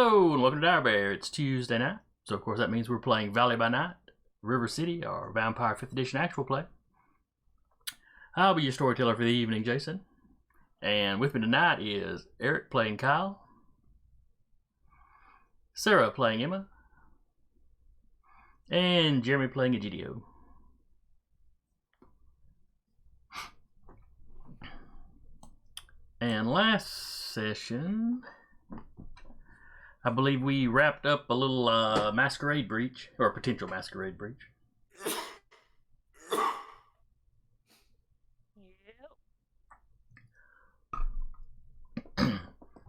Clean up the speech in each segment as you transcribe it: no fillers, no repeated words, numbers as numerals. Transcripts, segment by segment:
Hello and welcome to Dire Bear. It's Tuesday night, so of course that means we're playing Valley by Night, River City, or Vampire 5th Edition actual play. I'll be your storyteller for the evening, Jason. And with me tonight is Eric playing Kyle, Sarah playing Emma, and Jeremy playing Egidio. And last session, I believe we wrapped up a little masquerade breach, or potential masquerade breach.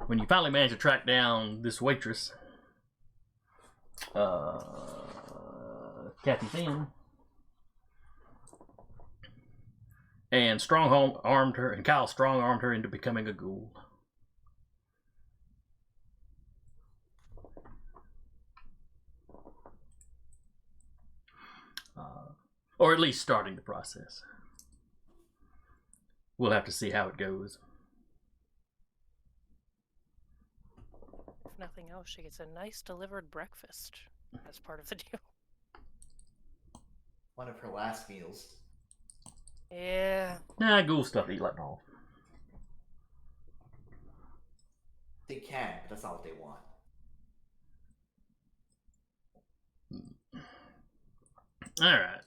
When you finally manage to track down this waitress, Kathy Finn, and armed her, and Kyle strong armed her into becoming a ghoul. Or at least starting the process. We'll have to see how it goes. If nothing else, she gets a nice delivered breakfast as part of the deal. One of her last meals. Yeah. Nah, ghoul stuff to eat like normal. They can, but that's not what they want. Alright.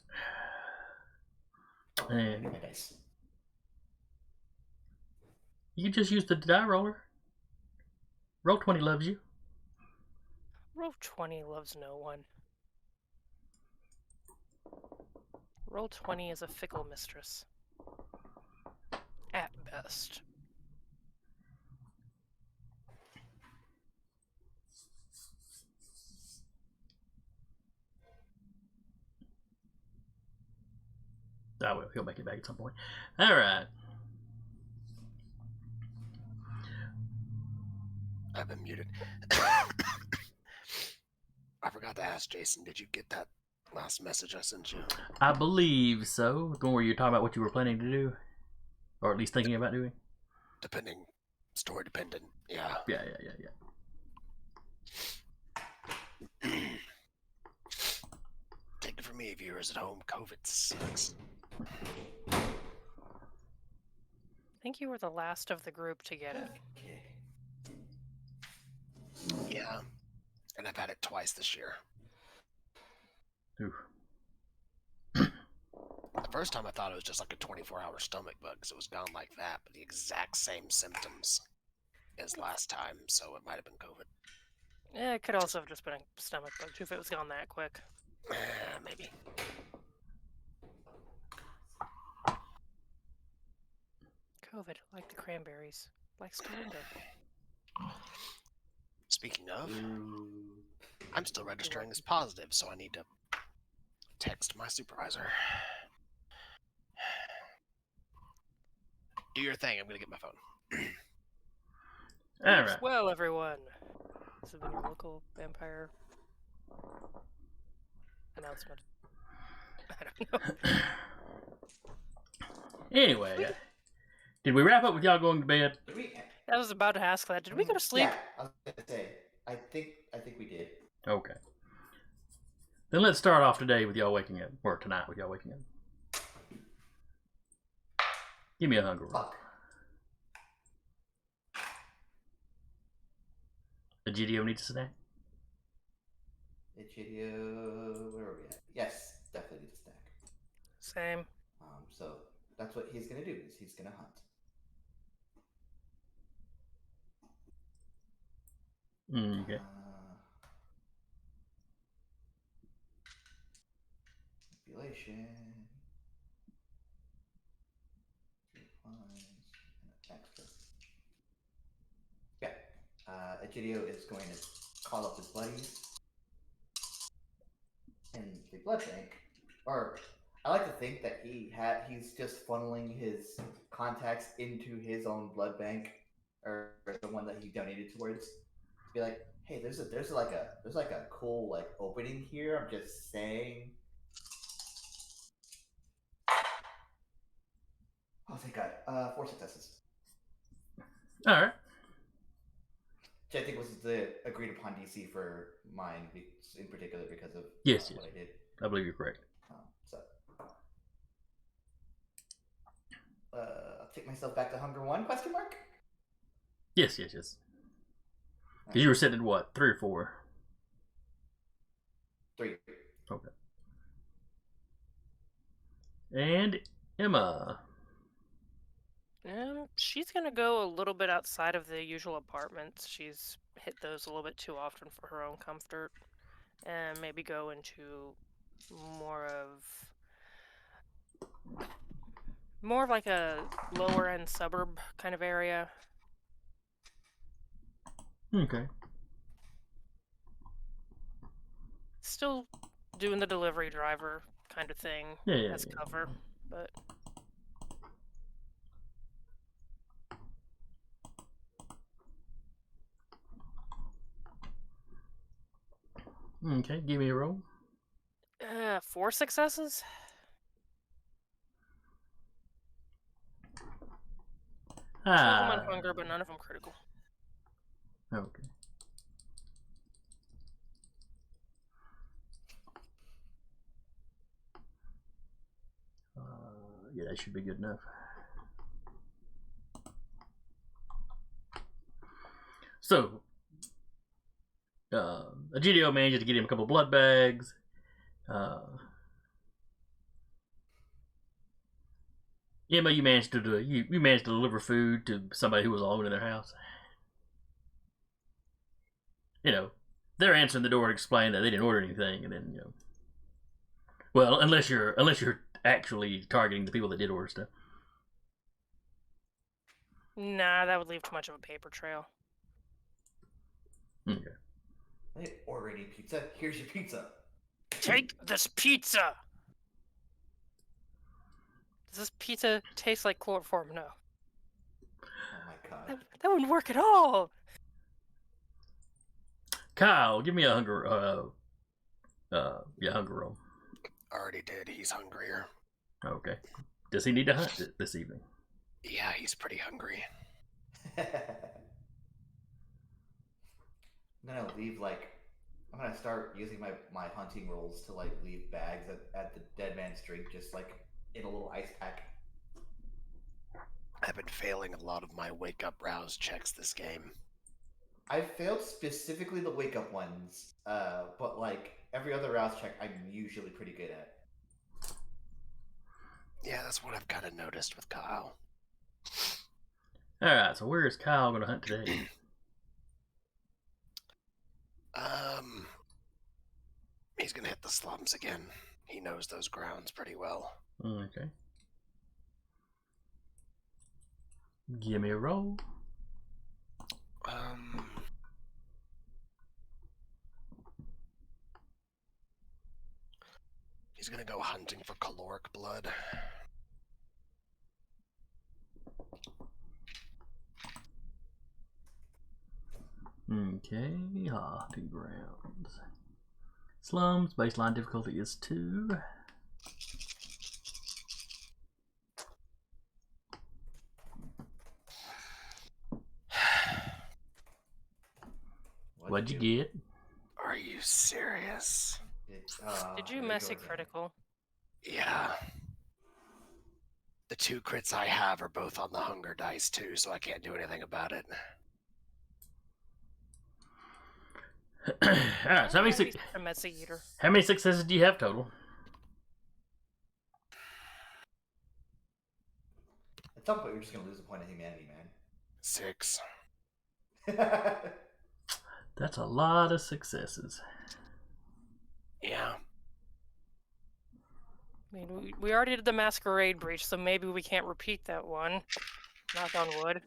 Oh, And my dice. you can just use the die roller. Roll 20 loves you. Roll 20 loves no one. Roll 20 is a fickle mistress. At best. I will. He'll make it back at some point. Alright. I've been muted. I forgot to ask Jason, did you get that last message I sent you? I believe so. The one where you're talking about what you were planning to do. Or at least thinking about doing. Depending. Story dependent. Yeah. Yeah. Take it from me, viewers at home. COVID sucks. I think you were the last of the group to get it. Okay. Yeah. And I've had it twice this year. Ooh. The first time I thought it was just like a 24-hour stomach bug because it was gone like that, but the exact same symptoms as last time, so it might have been COVID. Yeah, it could also have just been a stomach bug too if it was gone that quick. Maybe. COVID, like the cranberries. Like Splenda. Speaking of, I'm still registering as positive, so I need to text my supervisor. Do your thing, I'm gonna get my phone. Alright. Well, everyone. This has been your local vampire announcement. I don't know. Anyway, did we wrap up with y'all going to bed? I was about to ask that. Did we go to sleep? Yeah, I was gonna say. I think we did. Okay. Then let's start off today with y'all waking up. Or tonight with y'all waking up. Give me a hunger roll. Fuck. Egidio needs a snack. Egidio, where are we at? Yes, definitely need a snack. Same. So that's what he's gonna do. Is he's gonna hunt. Okay. Manipulation. 3 points and an extra. Yeah. Egidio is going to call up his buddies in the blood bank. Or I like to think that he's just funneling his contacts into his own blood bank, or the one that he donated towards. Be like, hey, there's like a cool like opening here. I'm just saying. Oh, thank God. 4 successes. Alright. Which I think was the agreed upon DC for mine in particular because of Yes, what I did. I believe you're correct. So I'll take myself back to Hunger 1? Question mark. Yes. Because you were sitting at what, 3 or 4? 3. Okay. And Emma. She's gonna go a little bit outside of the usual apartments. She's hit those a little bit too often for her own comfort, and maybe go into more of like a lower end suburb kind of area. Okay. Still doing the delivery driver kind of thing as cover, but Okay, give me a roll. 4 successes. Two of them on hunger, but none of them critical. Okay. Yeah, that should be good enough. So, Egidio manages to get him a couple blood bags. Emma, you managed to deliver food to somebody who was alone in their house. You know, they're answering the door and explain that they didn't order anything, and then well, unless you're actually targeting the people that did order stuff. Nah, that would leave too much of a paper trail. Okay. I didn't order any pizza. Here's your pizza. Take this pizza. Does this pizza taste like chloroform? No. Oh my god. That wouldn't work at all. Kyle, give me a hunger hunger roll. Already did. He's hungrier. Okay. Does he need to hunt this evening? Yeah, he's pretty hungry. I'm gonna leave I'm gonna start using my hunting rolls to leave bags at the Deadman's drink, just in a little ice pack. I've been failing a lot of my wake up rouse checks this game. I've failed specifically the wake up ones, but every other rouse check I'm usually pretty good at. Yeah, that's what I've kind of noticed with Kyle. Alright, so where is Kyle going to hunt today? He's gonna hit the slums again. He knows those grounds pretty well. Okay. Give me a roll. He's gonna go hunting for caloric blood. Okay, hunting grounds. Slums, baseline difficulty is 2. What'd you get? Are you serious? Did you mess it critical? Yeah. The 2 crits I have are both on the hunger dice too, so I can't do anything about it. Alright, so a messy eater. How many successes do you have total? At some point, you're just gonna lose a point of humanity, man. 6. That's a lot of successes. Yeah. I mean, we already did the masquerade breach, so maybe we can't repeat that one. Knock on wood.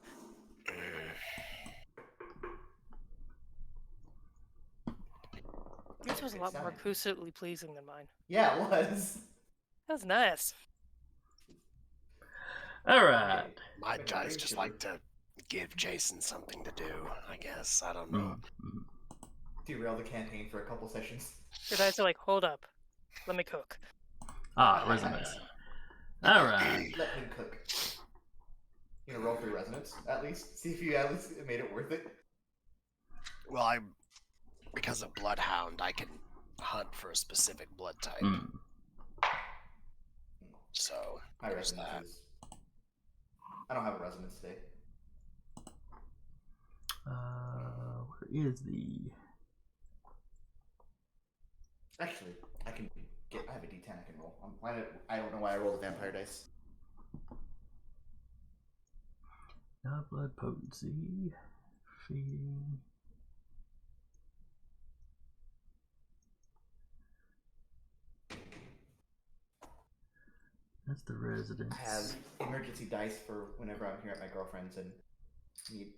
This was a lot more acoustically pleasing than mine. Yeah, it was. That was nice. Alright. My dice just like to give Jason something to do, I guess. I don't know. Derail the campaign for a couple sessions. Your dice are like, hold up. Let me cook. Resonance. Alright. Let him cook. You gonna roll for your resonance, at least? See if you at least made it worth it. Well, because of Bloodhound, I can hunt for a specific blood type. Mm. So My there's resonance that. is. I don't have a resonance today. Where is the? Actually, I can get. I have a D10 I can roll. I don't know why I rolled the vampire dice. Blood potency, feeding. That's the residence. I have emergency dice for whenever I'm here at my girlfriend's and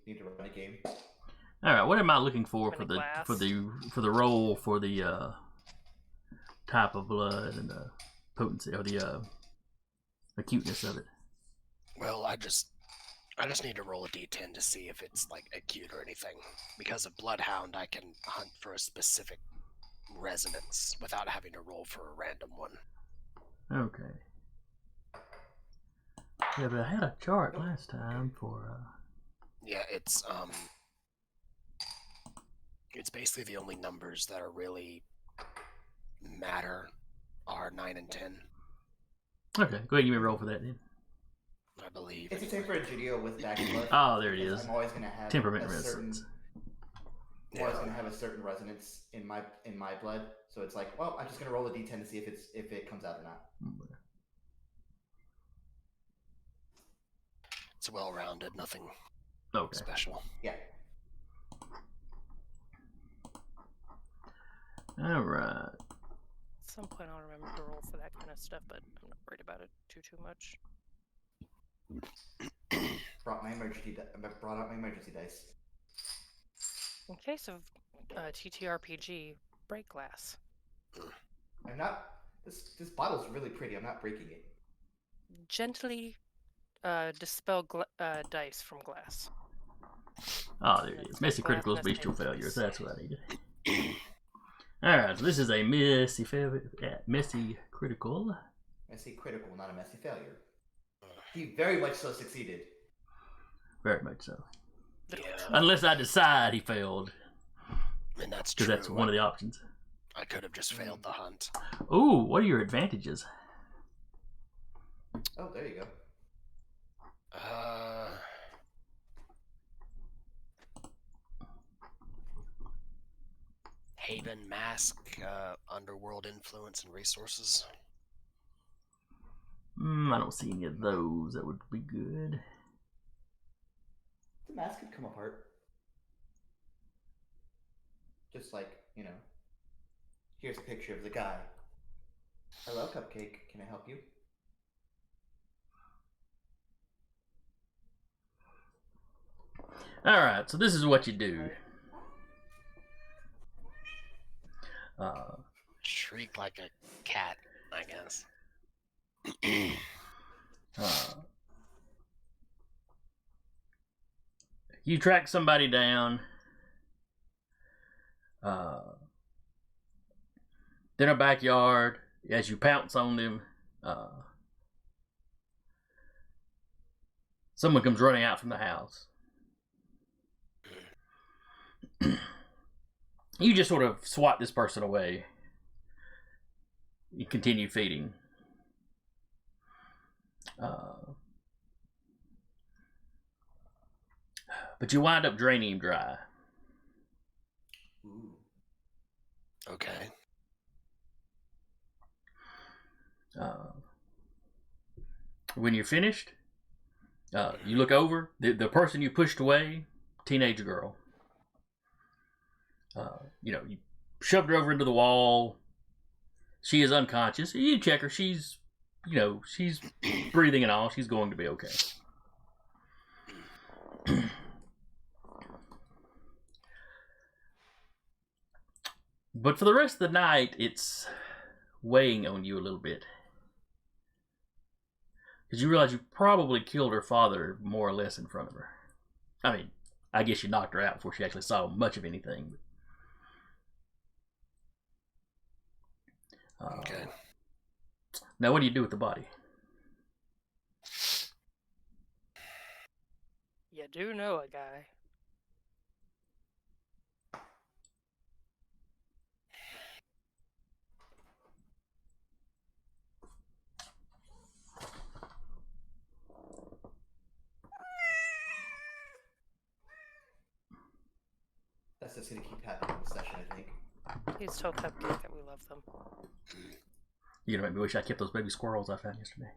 need to run a game. All right, what am I looking for Mini for glass. the roll for the type of blood and the potency or the acuteness of it? Well, I just need to roll a d10 to see if it's like acute or anything. Because of Bloodhound, I can hunt for a specific resonance without having to roll for a random one. Okay. Yeah, but I had a chart last time for. Yeah, it's basically the only numbers that are really matter are 9 and 10, Okay, go ahead and give me a roll for that then. I believe. It's the same for a Gidio with backblood. Oh, there it because is. I'm always gonna have Temperament a certain. resonance. I'm always gonna have a certain resonance in my blood, so it's like, well, I'm just gonna roll a d10 to see if it comes out or not. It's well-rounded, nothing Okay. special. Yeah. All right. At some point, I'll remember to roll for that kind of stuff, but I'm not worried about it too much. Brought out my emergency dice. In case of TTRPG, break glass. I'm not. This bottle's really pretty. I'm not breaking it. Gently dispel dice from glass. Oh, there it is. Messy criticals, bestial failures. That's what I needed. Alright, so this is a messy critical. Messy critical, not a messy failure. He very much so succeeded. Very much so. Yeah. Unless I decide he failed. And that's true. Because that's one of the options. I could have just failed the hunt. Ooh, what are your advantages? Oh, there you go. Haven, Mask, Underworld Influence, and Resources. I don't see any of those that would be good. The mask could come apart. Just like, here's a picture of the guy. Hello, Cupcake. Can I help you? Alright, so this is what you do. Shriek like a cat, I guess. You track somebody down. In a backyard, as you pounce on them, someone comes running out from the house. You just sort of swat this person away. You continue feeding. But you wind up draining him dry. Ooh. Okay. When you're finished, you look over. The person you pushed away, teenage girl. You shoved her over into the wall. She is unconscious. You check her. She's breathing and all. She's going to be okay. But for the rest of the night, it's weighing on you a little bit. Because you realize you probably killed her father more or less in front of her. I mean, I guess you knocked her out before she actually saw much of anything. Okay. Now, what do you do with the body? You do know a guy. just gonna keep happening this session, I think. Please tell Cupcake that we love them. You're gonna make me wish I kept those baby squirrels I found yesterday.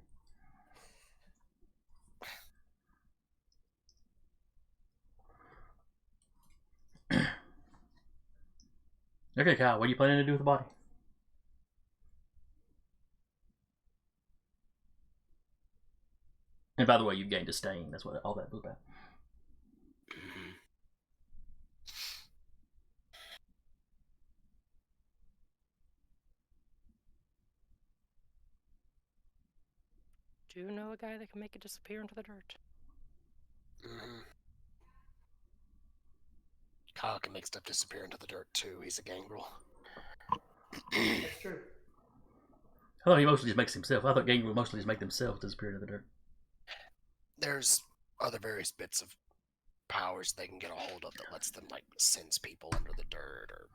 Okay, Kyle, what are you planning to do with the body? And by the way, you've gained a stain. That's what all that was about. Do you know a guy that can make it disappear into the dirt? Kyle can make stuff disappear into the dirt too. He's a gangrel. That's true. I thought he mostly just makes himself. I thought Gang would mostly just make themselves disappear into the dirt. There's other various bits of powers they can get a hold of that lets them like sense people under the dirt or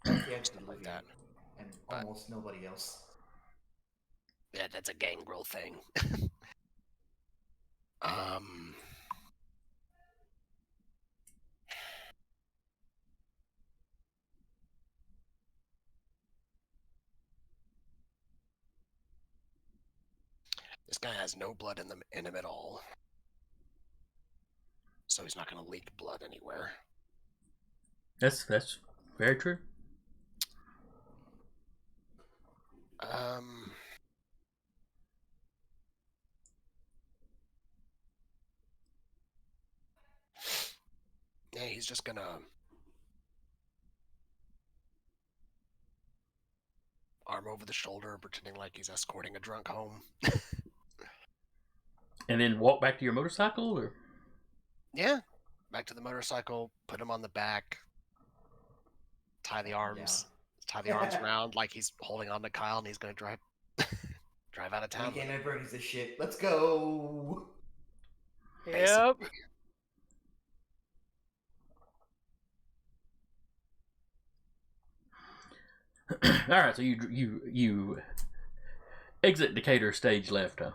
Something like that. And But- almost nobody else. yeah, that's a gangrel thing. This guy has no blood in him at all. So he's not going to leak blood anywhere. That's very true. Yeah, he's just gonna arm over the shoulder, pretending like he's escorting a drunk home. And then walk back to your motorcycle, or Yeah, back to the motorcycle, put him on the back, tie the arms around like he's holding on to Kyle, and he's gonna drive out of town. Weekend at Bernie's this shit. Let's go. Yep. all right. So you exit Decatur stage left, huh?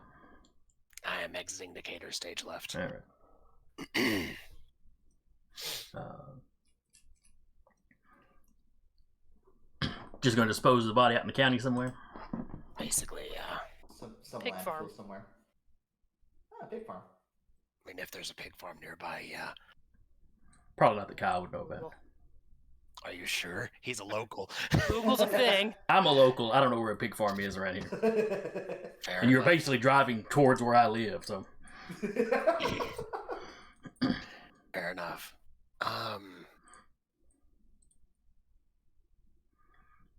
I am exiting Decatur stage left. All right. Just going to dispose of the body out in the county somewhere. Basically, yeah. Some Pig landfill farm. somewhere. Ah, pig farm. I mean, if there's a pig farm nearby, yeah. Probably not that Kyle would know about. Well, Are you sure? He's a local. Google's a thing. I'm a local. I don't know where a pig farm is around here. Fair And you're enough. basically driving towards where I live, so. Fair enough.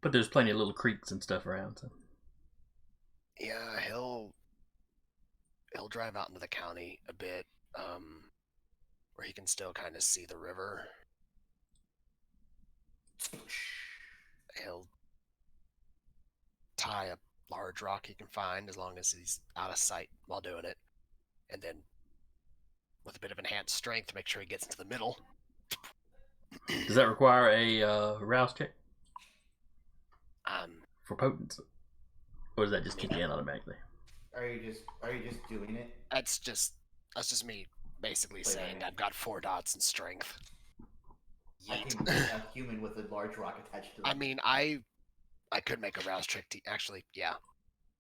But there's plenty of little creeks and stuff around, so. Yeah, he'll drive out into the county a bit, where he can still kind of see the river. He'll tie a large rock he can find as long as he's out of sight while doing it, and then with a bit of enhanced strength, make sure he gets into the middle. Does that require a rouse check for potency? Or does that just kick in automatically? Are you just doing it? That's just me basically Play saying by I've got 4 dots in strength. I Yeet. can be a human with a large rock attached to them. I mean, I could make a rouse check actually, yeah,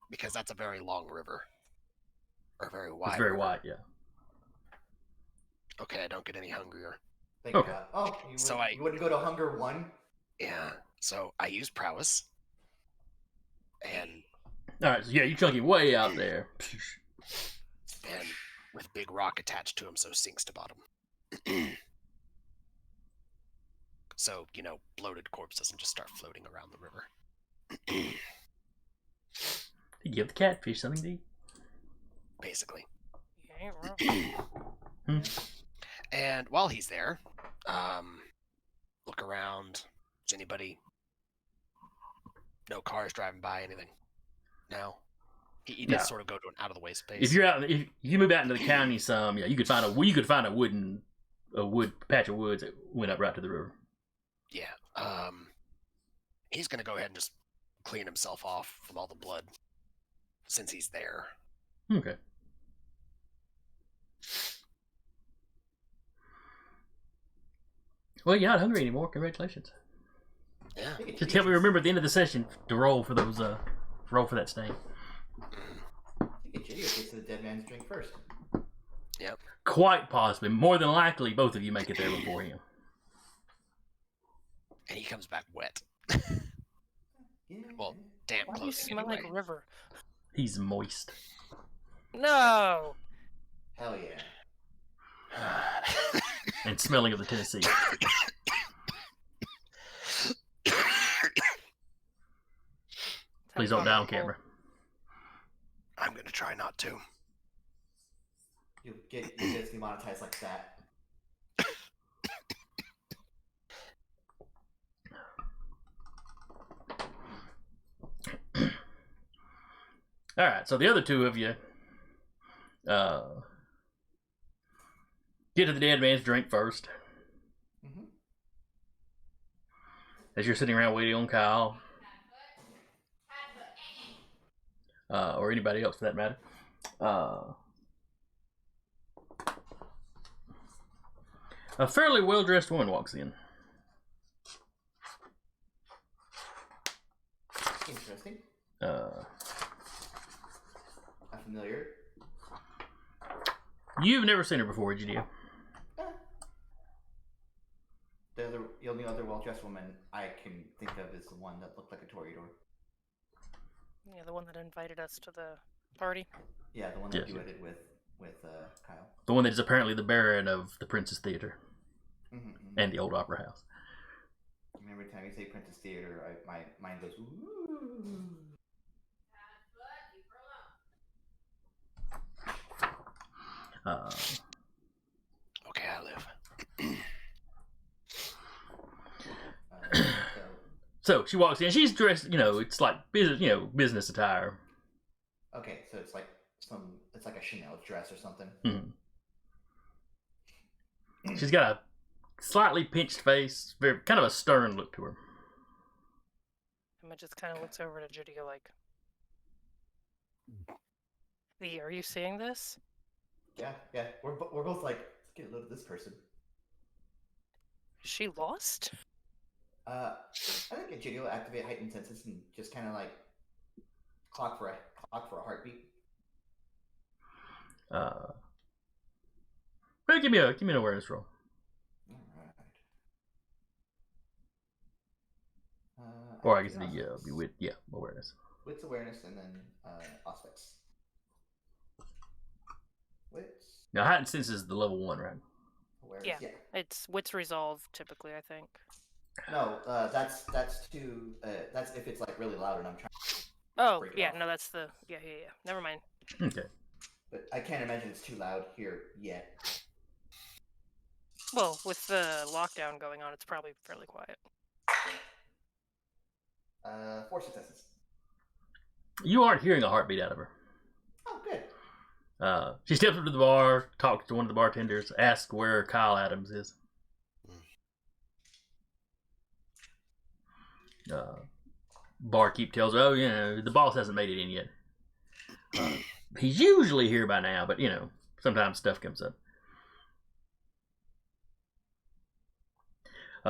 because that's a very long river, or a very wide. It's very river. wide, yeah. Okay, I don't get any hungrier. Thank Okay. God. Oh, So you wouldn't go to Hunger 1? Yeah, so I use prowess, and Alright, so yeah, you're chunking way out there. with big rock attached to him, so sinks to bottom. So bloated corpse doesn't just start floating around the river. You give the catfish something to eat. Basically. You ain't wrong. And while he's there, look around. Is anybody? No cars driving by, anything? No. He does No. sort of go to an out of the way space. If you're out, if you move out into the county some, yeah, you could find a wood patch of woods that went up right to the river. Yeah. He's gonna go ahead and just clean himself off from all the blood since he's there. Okay. Well, you're not hungry anymore. Congratulations. Yeah. Just help me remember at the end of the session to roll for those. Roll for that stain. I think Egidio gets to the dead man's drink first. Yep. Quite possibly. More than likely, both of you make it there before him. And he comes back wet. Yeah. Well, damp Why do you clothing smell like anyway. a river? He's moist. No! Hell yeah. And smelling of the Tennessee. Please don't die on camera. I'm gonna try not to. You get demonetized like that. Alright, so the other two of you get to the dead man's drink first. Mm-hmm. As you're sitting around waiting on Kyle. Or anybody else for that matter. A fairly well-dressed woman walks in. Interesting. Uh, A familiar. You've never seen her before, did you? The only other well-dressed woman I can think of is the one that looked like a toreador. Yeah, the one that invited us to the party. Yeah, the one that Yes. duetted with Kyle. The one that is apparently the Baron of the Princess Theater Mm-hmm. and the Old Opera House. And every time you say Princess Theater, my mind goes, ooh. Okay, I live. So she walks in. She's dressed, it's like business attire. Okay, so it's like a Chanel dress or something. Mhm. She's got a slightly pinched face, very kind of a stern look to her. Emma just kind of looks over to Judy like, are you seeing this? Yeah. We're both like, let's get a load of this person. Is she lost? I think Egidio will activate heightened senses and just kind of like clock for a heartbeat. Well, give me an awareness roll. All right. Or I guess it'd be with awareness. Wits, awareness, and then aspects. Wits, Now heightened sense is the level 1, right? awareness. Yeah. It's wits resolve typically, I think. No, that's too. That's if it's like really loud and I'm trying. Oh, Break it yeah, off. no, that's the yeah. Never mind. Okay. But I can't imagine it's too loud here yet. Well, with the lockdown going on, it's probably fairly quiet. 4 successes. You aren't hearing a heartbeat out of her. Oh, good. She steps up to the bar, talks to one of the bartenders, asks where Kyle Adams is. Barkeep tells her, the boss hasn't made it in yet. He's usually here by now, but, sometimes stuff comes up.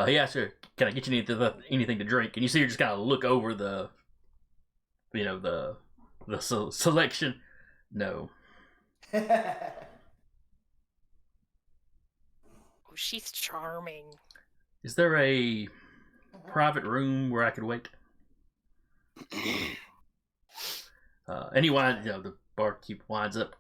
He asks her, can I get you anything to drink? And you see her just kind of look over the selection. No. Oh, she's charming. Is there a private room where I could wait? And he the barkeep winds up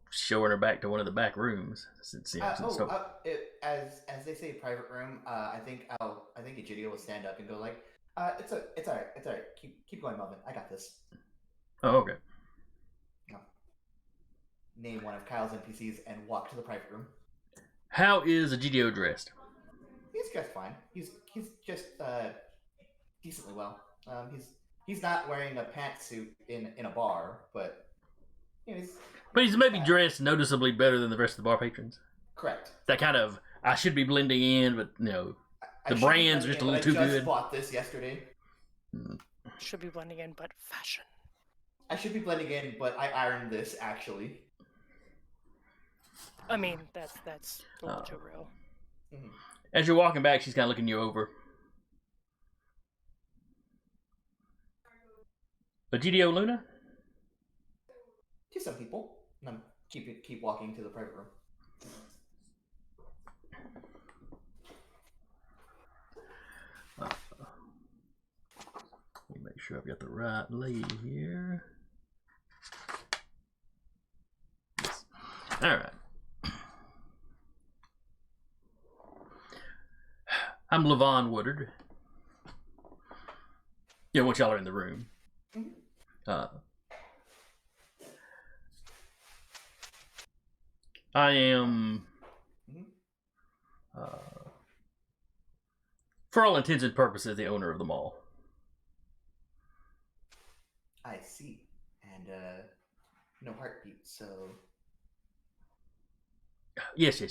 showing her back to one of the back rooms. Since, as they say, private room. I think Egidio will stand up and go like, it's all right. Keep going, Melvin. I got this. Oh, okay. No. Name one of Kyle's NPCs and walk to the private room. How is Egidio dressed? He's dressed fine. He's just decently well. He's not wearing a pantsuit in a bar, but he's maybe dressed noticeably better than the rest of the bar patrons. Correct. That kind of I should be blending in, but the should brands be are just a blending in, little too but I good. just bought this yesterday. Should be blending in, but fashion. I should be blending in, but I ironed this actually. I mean, that's a little too real. Mm-hmm. As you're walking back, she's kind of looking you over. Egidio Luna? To some people. And keep walking to the private room. Let me make sure I've got the right lady here. Yes. All right. I'm Levon Woodard. Yeah, once y'all are in the room. I am, for all intents and purposes, the owner of the mall. I see. And no heartbeat, so Yes.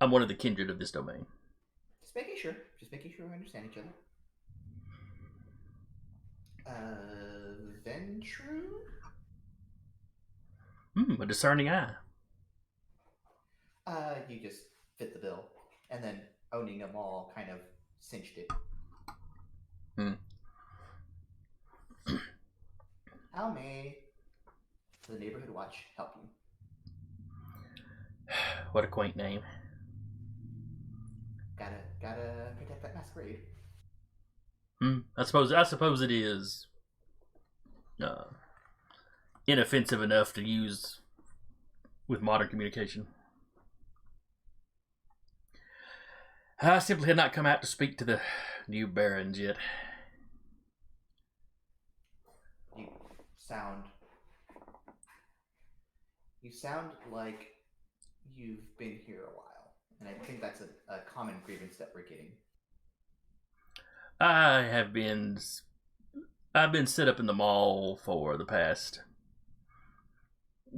I'm one of the kindred of this domain. just making sure we understand each other. Ventru? A discerning eye. You just fit the bill. And then owning them all kind of cinched it. How may the neighborhood watch help you? What a quaint name. Gotta protect that masquerade. I suppose it is inoffensive enough to use with modern communication. I simply had not come out to speak to the new barons yet. You sound like you've been here a while, and I think that's a common grievance that we're getting. I've been set up in the mall for the past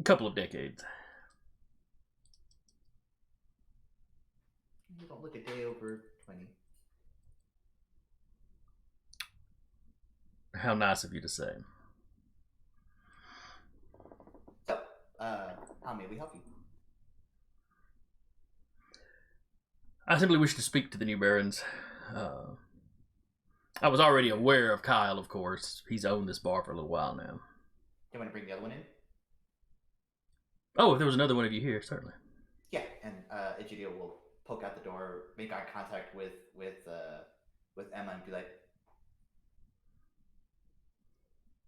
couple of decades. You don't look a day over 20. How nice of you to say. So, how may we help you? I simply wish to speak to the new barons. I was already aware of Kyle, of course. He's owned this bar for a little while now. Do you want to bring the other one in? Oh, if there was another one of you here, certainly. Yeah, and Egidio will poke out the door, make eye contact with Emma, and be like,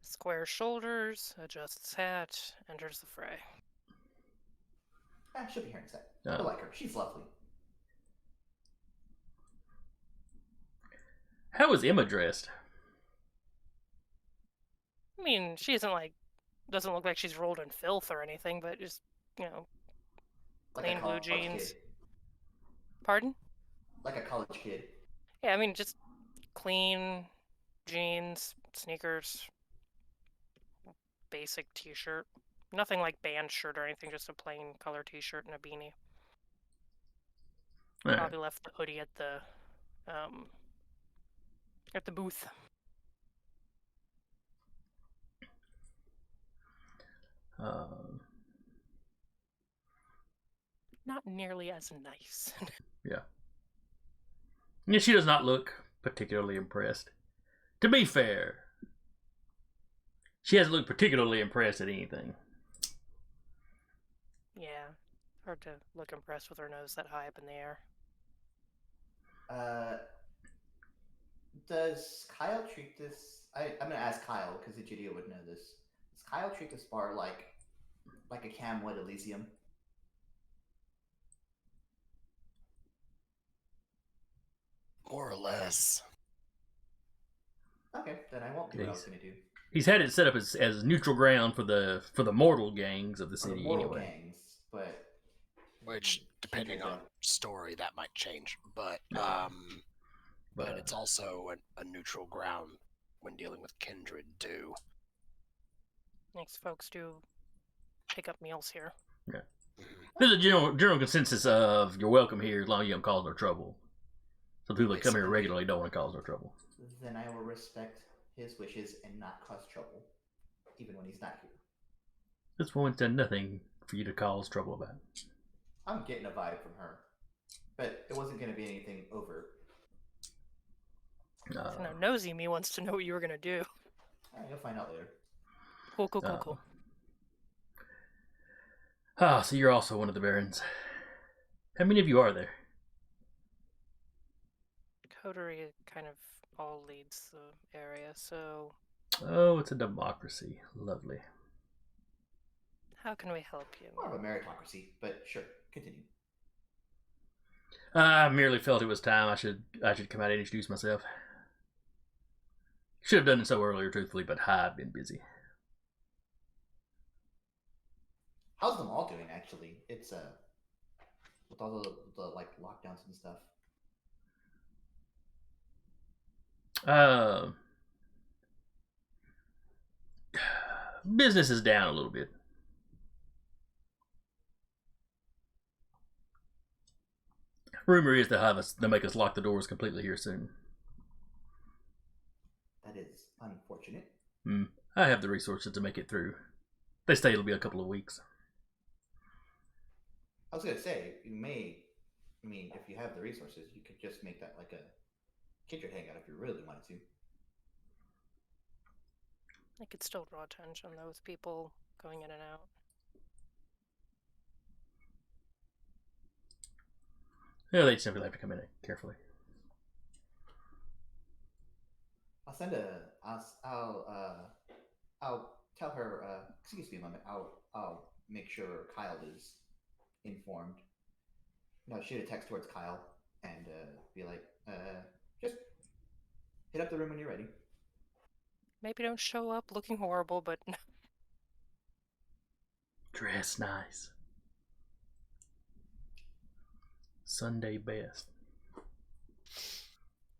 Square shoulders, adjusts hat, enters the fray. she'll be here in a sec. You'll like her. She's lovely. How is Emma dressed? I mean, she isn't doesn't look like she's rolled in filth or anything, but just, Like plain a blue college jeans. kid. Pardon? Like a college kid. Yeah, I mean, just clean jeans, sneakers, basic t-shirt. Nothing like band shirt or anything, just a plain color t-shirt and a beanie. All right. Probably left the hoodie at the booth. Not nearly as nice. Yeah, she does not look particularly impressed. To be fair, she hasn't looked particularly impressed at anything. Yeah, hard to look impressed with her nose that high up in the air. Does Kyle treat this? I'm gonna ask Kyle because Egidio would know this. Does Kyle treat this bar like a Camwood Elysium? More or less. Okay, then I won't do what I was gonna do. He's had it set up as neutral ground for the mortal gangs of the For the city, mortal anyway. gangs, but Which, depending on story, that might change. But it's also a neutral ground when dealing with Kindred, too. Thanks, folks do pick up meals here. Yeah. There's a general consensus of you're welcome here as long as you don't cause no trouble. Some people that come here regularly don't want to cause no trouble. then I will respect his wishes and not cause trouble, even when he's not here. This woman's done nothing for you to cause trouble about. I'm getting a vibe from her. but it wasn't going to be anything overt. Now, nosy me wants to know what you were gonna do. Alright, you'll find out later. Cool. So you're also one of the barons. How many of you are there? Coterie kind of all leads the area, so Oh, it's a democracy. Lovely. how can we help you? More of a meritocracy, but sure, continue. I merely felt it was time I should come out and introduce myself. Should have done it so earlier, truthfully, but I've been busy. How's the mall doing, actually? It's, with all the like, lockdowns and stuff. Business is down a little bit. Rumor is they'll make us lock the doors completely here soon. That is unfortunate. I have the resources to make it through. They say it'll be a couple of weeks. I was gonna say, you may, I mean, if you have the resources, you could just make that like a Kindred hangout if you really wanted to. I could still draw attention, though, with people going in and out. Yeah, they simply have to come in carefully. I'll send I'll tell her, excuse me a moment, I'll make sure Kyle is informed. No, shoot a text towards Kyle and be like, just hit up the room when you're ready. Maybe don't show up looking horrible, but Dress nice. Sunday best.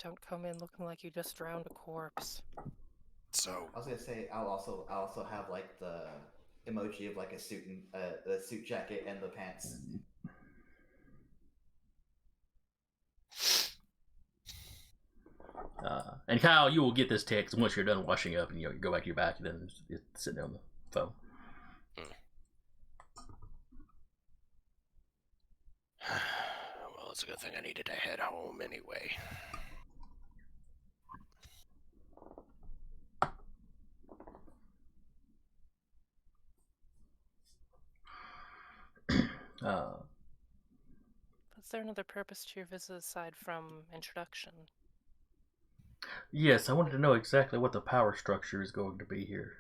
don't come in looking like you just drowned a corpse. So I was gonna say I'll also have like the emoji of like a suit and the suit jacket and the pants. And Kyle, you will get this text once you're done washing up and you go back to your back and then it's sitting there on the phone. Well, it's a good thing I needed to head home anyway. Was there another purpose to your visit aside from introduction? Yes, I wanted to know exactly what the power structure is going to be here.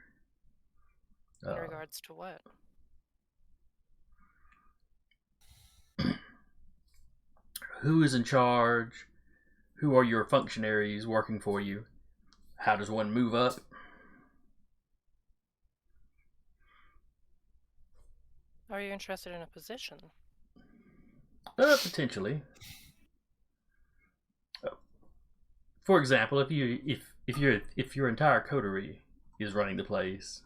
In regards to what? Who is in charge? Who are your functionaries working for you? How does one move up? Are you interested in a position? Potentially. For example, if your entire coterie is running the place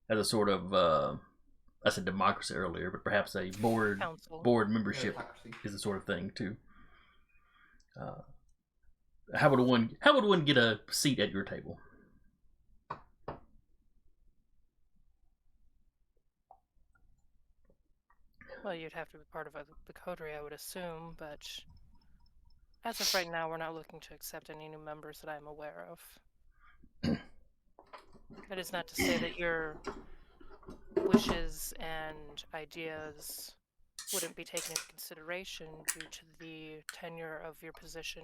as a sort of I said democracy earlier, but perhaps a Council. board membership is the sort of thing too. How would one get a seat at your table? Well, you'd have to be part of the coterie, I would assume, but as of right now, we're not looking to accept any new members that I'm aware of. That is not to say that your wishes and ideas wouldn't be taken into consideration due to the tenure of your position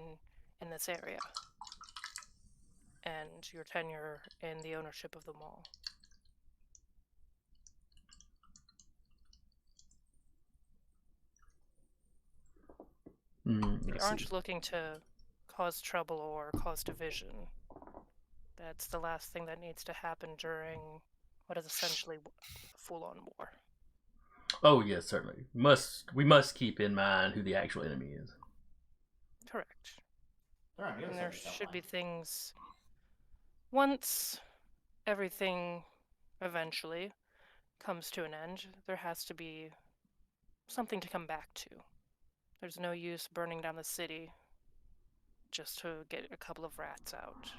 in this area and your tenure in the ownership of the mall. We aren't looking to cause trouble or cause division. That's the last thing that needs to happen during what is essentially a full-on war. Oh yes, certainly. We must keep in mind who the actual enemy is. Correct. Alright, And there should be things. Once everything eventually comes to an end, there has to be something to come back to. There's no use burning down the city just to get a couple of rats out.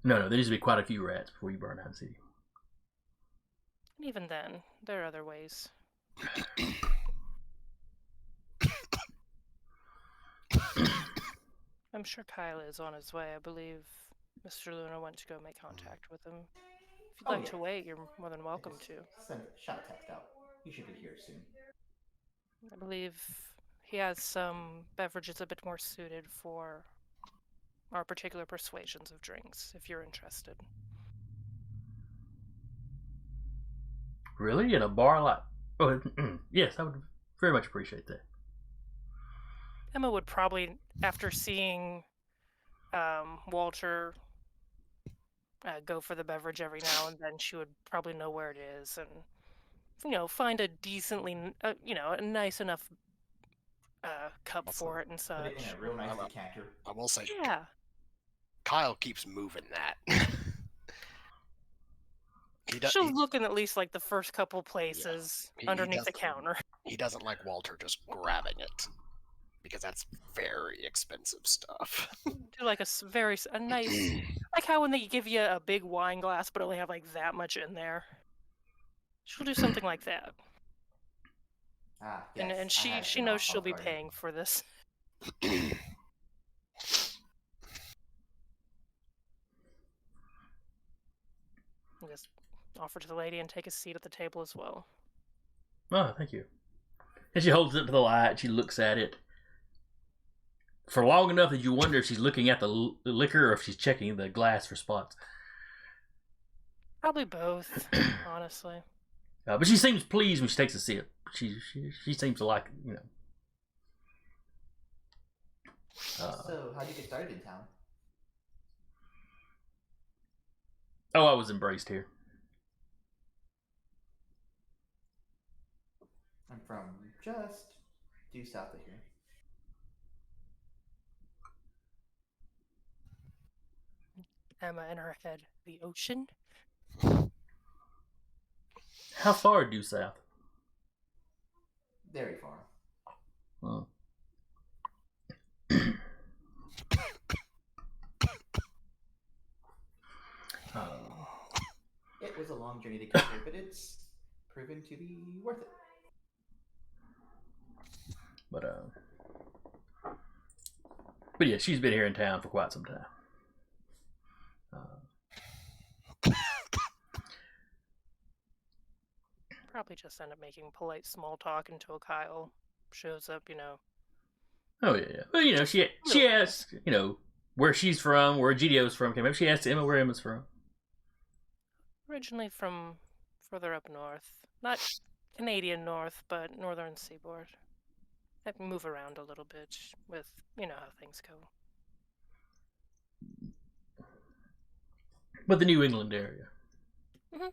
No, there needs to be quite a few rats before you burn down the city. Even then, there are other ways. I'm sure Kyle is on his way. I believe Mr. Luna went to go make contact with him. If you'd Oh, like yeah. to wait, you're more than I welcome just to. shot a text out. He should be here soon. I believe he has some beverages a bit more suited for our particular persuasions of drinks, if you're interested. Really? In a bar like... Oh, yes, I would very much appreciate that. Emma would probably, after seeing Walter go for the beverage every now and then, she would probably know where it is and, find a decently, a nice enough cup Also, for it and Put it in such. a real nice I'm a- decanter. I will say, Yeah. Kyle keeps moving that. She'll look in at least like the first couple places He underneath the doesn't- counter. He doesn't like Walter just grabbing it because that's very expensive stuff. Do like a nice, like how when they give you a big wine glass but only have like that much in there. She'll do something like that. Ah, yes. And I have she been knows off she'll be guard. paying for this. And just offer to the lady and take a seat at the table as well. Oh, thank you. And she holds it up to the light. She looks at it for long enough that you wonder if she's looking at the liquor or if she's checking the glass for spots. Probably both, honestly. But she seems pleased when she takes a sip. She seems to like it, So, how'd you get started in town? Oh, I was embraced here. I'm from just due south of here. Emma in her head, the ocean? How far due south? Very far. Oh. It was a long journey to get here, but it's proven to be worth it. But yeah, she's been here in town for quite some time. Probably just end up making polite small talk until Kyle shows up, Oh yeah. Well, she asks, where she's from, where GDO's from. Maybe she asks Emma where Emma's from. Originally from further up north. Not Canadian north, but northern seaboard. I move around a little bit with, how things go. But the New England area. Mm-hmm.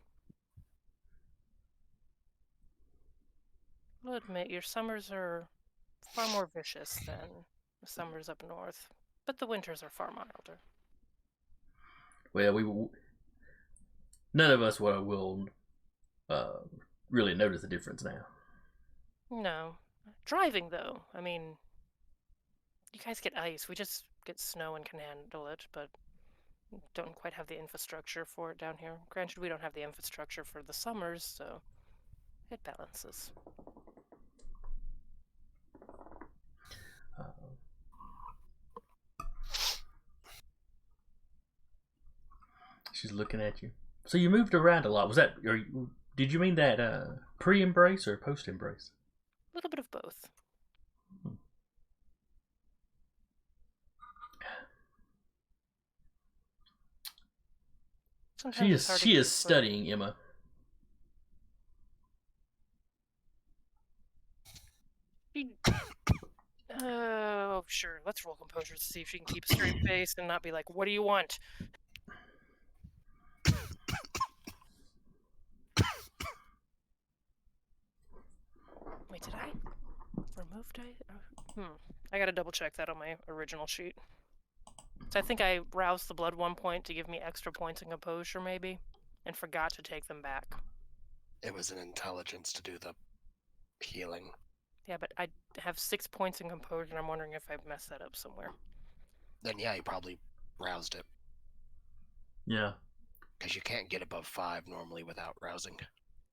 I'll admit, your summers are far more vicious than the summers up north, but the winters are far milder. Well, none of us will really notice the difference now. No. Driving, though, I mean, you guys get ice. We just get snow and can handle it, but don't quite have the infrastructure for it down here. Granted, we don't have the infrastructure for the summers, so it balances. She's looking at you. So you moved around a lot. Was that, or did you mean that pre-embrace or post-embrace? A little bit of both. Sometimes She is studying Emma. Oh, sure. Let's roll composure to see if she can keep a straight face and not be like, "What do you want?" Wait, did I remove dice? I gotta double check that on my original sheet. So I think I roused the blood 1 point to give me extra points in composure, maybe, and forgot to take them back. It was an intelligence to do the healing. Yeah, but I have 6 points in composure, and I'm wondering if I've messed that up somewhere. Then yeah, you probably roused it. Yeah. Because you can't get above 5 normally without rousing.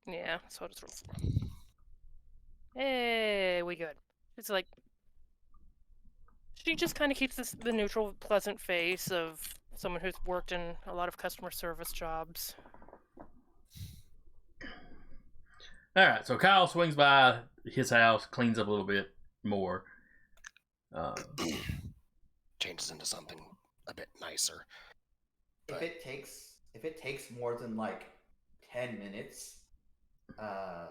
Yeah, that's what it's rolled for. Hey, we good. It's like she just kind of keeps the neutral, pleasant face of someone who's worked in a lot of customer service jobs. All right, so Kyle swings by his house, cleans up a little bit more. Changes into something a bit nicer. If it takes more than like 10 minutes, I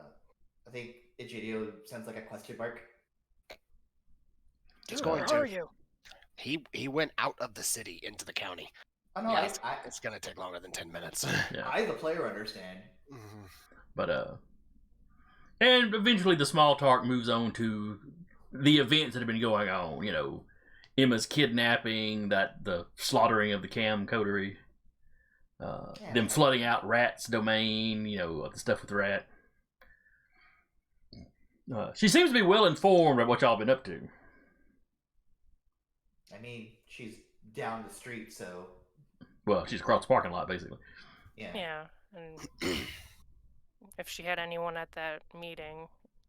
think Egidio sends like a question mark. It's Dude, going where to. are you? He went out of the city into the county. Oh no, Yeah, it's gonna take longer than 10 minutes. Yeah. I the player understand. But and eventually the small talk moves on to the events that have been going on. You know, Emma's kidnapping, the slaughtering of the Cam coterie, them flooding out Rat's domain. You know, the stuff with Rat. She seems to be well informed of what y'all been up to. I mean, she's down the street, so Well, she's across the parking lot, basically. yeah. Yeah, and if she had anyone at that meeting,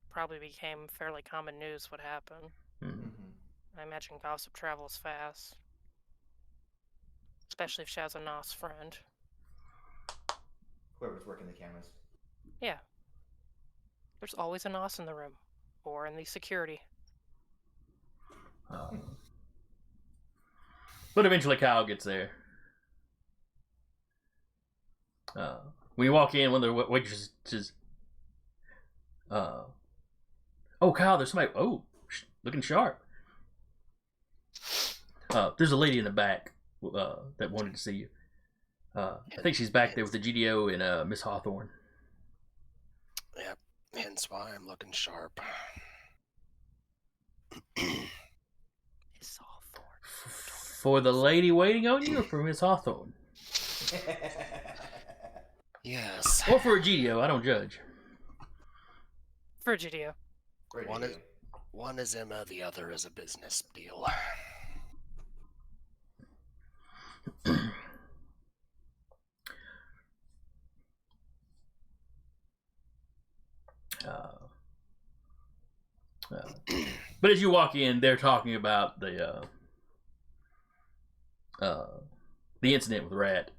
probably became fairly common news what happened. Mm-hmm. I imagine gossip travels fast. Especially if she has a NOS friend. Whoever's working the cameras. Yeah. There's always a NOS in the room. Or in the security. But eventually Kyle gets there. When you walk in, one of the waitresses says, oh, Kyle, there's somebody. Oh, looking sharp. There's a lady in the back that wanted to see you. I think she's back there with the GDO and Miss Hawthorne. Yep, hence why I'm looking sharp. Miss Hawthorne. For the lady waiting on you, or for Miss Hawthorne? Yes. Or for a GDO, I don't judge. For GDO. One is Emma, the other is a business deal. But as you walk in, they're talking about the incident with Rat.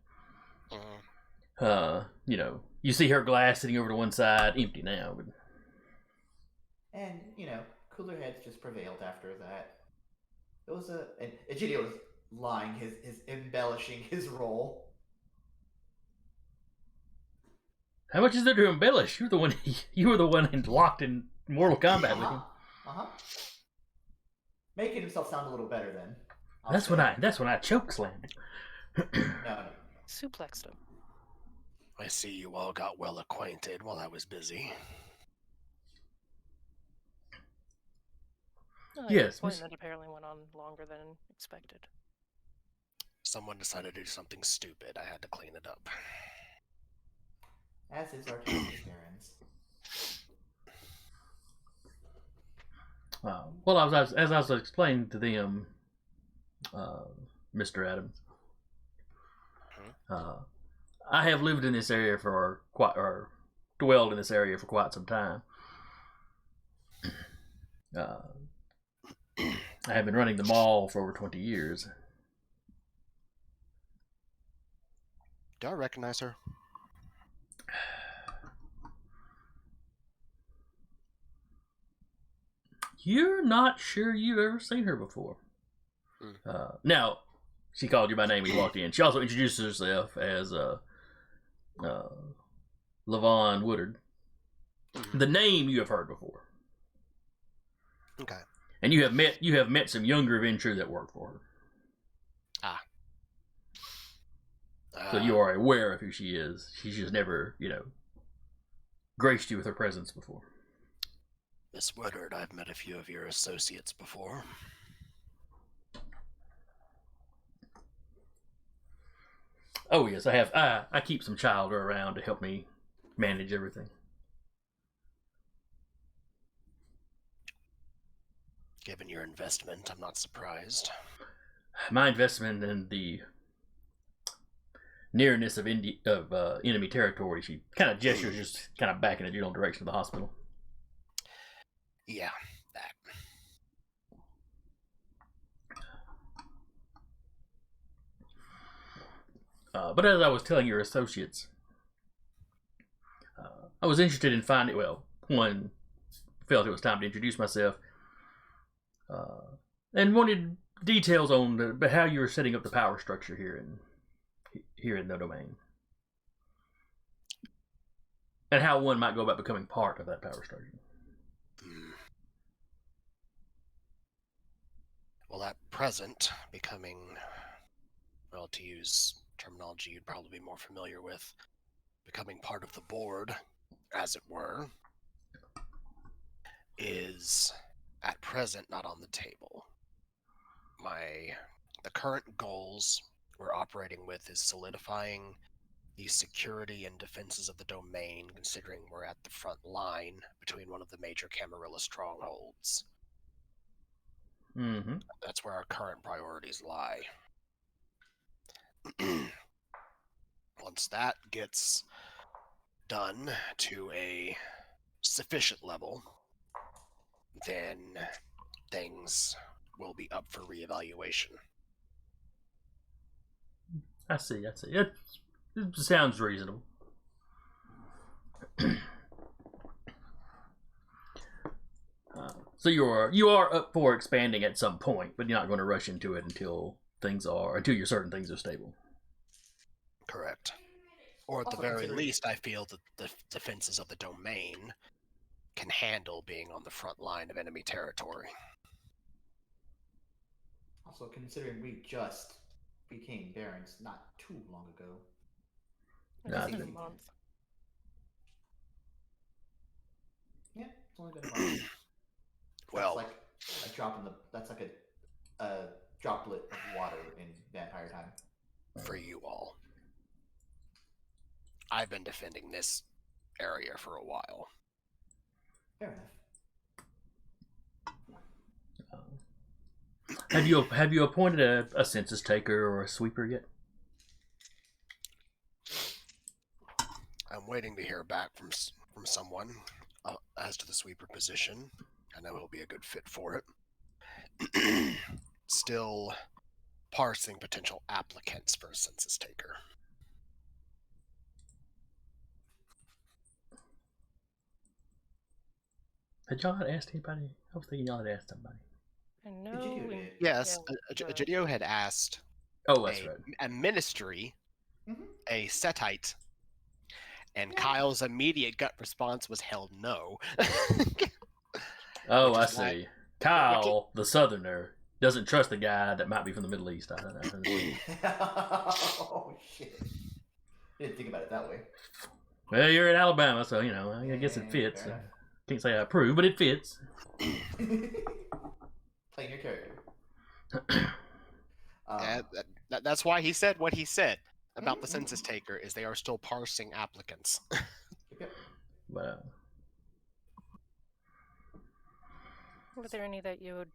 You know, you see her glass sitting over to one side, empty now. But... And, you know, cooler heads just prevailed after that. It was and Egidio was lying, his embellishing his role. How much is there to embellish? You were the one locked in Mortal Kombat with him. Making himself sound a little better then. That's when I choke slammed him. No. Suplexed him. I see you all got well acquainted while I was busy. Yes. The appointment apparently went on longer than expected. Someone decided to do something stupid. I had to clean it up. As is our parents. Well, as I was explaining to them, Mr. Adams, I have lived in this area dwelled in this area for quite some time. I have been running the mall for over 20 years. Do I recognize her? You're not sure you've ever seen her before. Now, she called you by name when you walked in. She also introduced herself as Lavon Woodard. The name you have heard before. Okay. And you have met some younger Ventrue that work for her. So you are aware of who she is. She's just never, graced you with her presence before. Miss Woodard, I've met a few of your associates before. Oh yes, I have. I keep some child around to help me manage everything. Given your investment, I'm not surprised. My investment in nearness of enemy territory, she kind of gestures, just kind of back in the general direction of the hospital. Yeah, that. But as I was telling your associates, I was interested in finding, well, one, felt it was time to introduce myself, and wanted details on how you were setting up the power structure here in the domain, and how one might go about becoming part of that power structure. Well, at present, becoming, well, to use terminology you'd probably be more familiar with, becoming part of the board, as it were, is at present not on the table. The current goals we're operating with is solidifying the security and defenses of the domain, considering we're at the front line between one of the major Camarilla strongholds. Mm-hmm. That's where our current priorities lie. Once that gets done to a sufficient level, then things will be up for reevaluation. I see. It sounds reasonable. So you are up for expanding at some point, but you're not going to rush into it until you're certain things are stable. Correct. Or at the very least, I feel that the defenses of the domain can handle being on the front line of enemy territory. Also, considering we just became barons not too long ago. It's been a month. Yeah, it's only been a month. Well, that's like a drop in the. That's like a droplet of water in vampire time. For you all, I've been defending this area for a while. Fair enough. Have you appointed a census taker or a sweeper yet? I'm waiting to hear back from someone as to the sweeper position. I know he'll be a good fit for it. Still parsing potential applicants for a census taker. Had y'all asked anybody? I was thinking y'all had asked somebody. I know. Yes, Egidio had asked. Oh, that's right. A ministry, Mm-hmm. a setite, and Kyle's immediate gut response was hell no. Oh, I see. Kyle, the southerner, doesn't trust the guy that might be from the Middle East. I don't know. Oh, shit. Didn't think about it that way. Well, you're in Alabama, so, you know, I guess it fits. Can't say I approve, but it fits. Playing your character. That's why he said what he said about the census taker, is they are still parsing applicants. But, Were there any that you would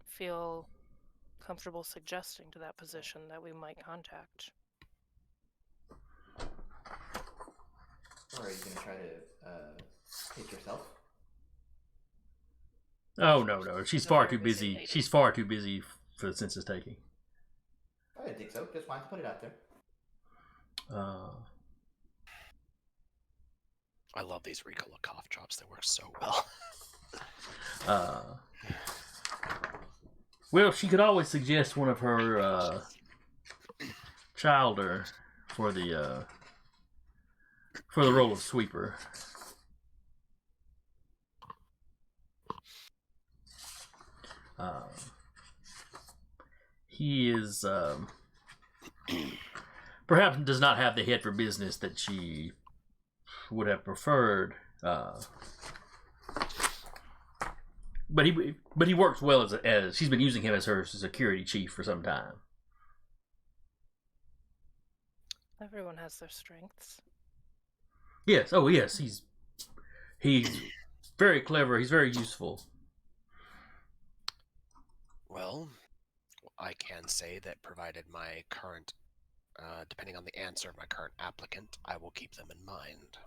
feel comfortable suggesting to that position that we might contact? Or are you going to try to take yourself? oh, no. She's far too busy. She's far too busy for the census taking. I didn't think so. Just wanted to put it out there. I love these Ricola cough drops. They work so well. Well, she could always suggest one of her childer for the role of sweeper. He is perhaps does not have the head for business that she would have preferred. But he works well as she's been using him as her security chief for some time. Everyone has their strengths. Yes. Oh, yes. He's very clever. He's very useful. Well, I can say that provided my current Depending on the answer of my current applicant, I will keep them in mind.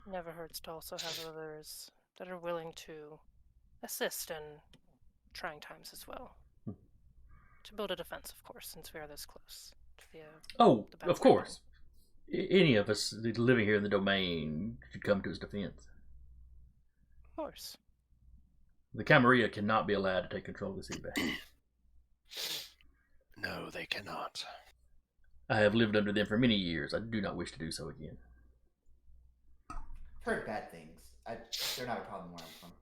Never hurts to also have others that are willing to assist in trying times as well. To build a defense, of course, since we are this close to the Of course. Any of us living here in the domain should come to his defense. Of course. The Camarilla cannot be allowed to take control of the city back. No, they cannot. I have lived under them for many years. I do not wish to do so again. Heard bad things. They're not a problem where I'm from.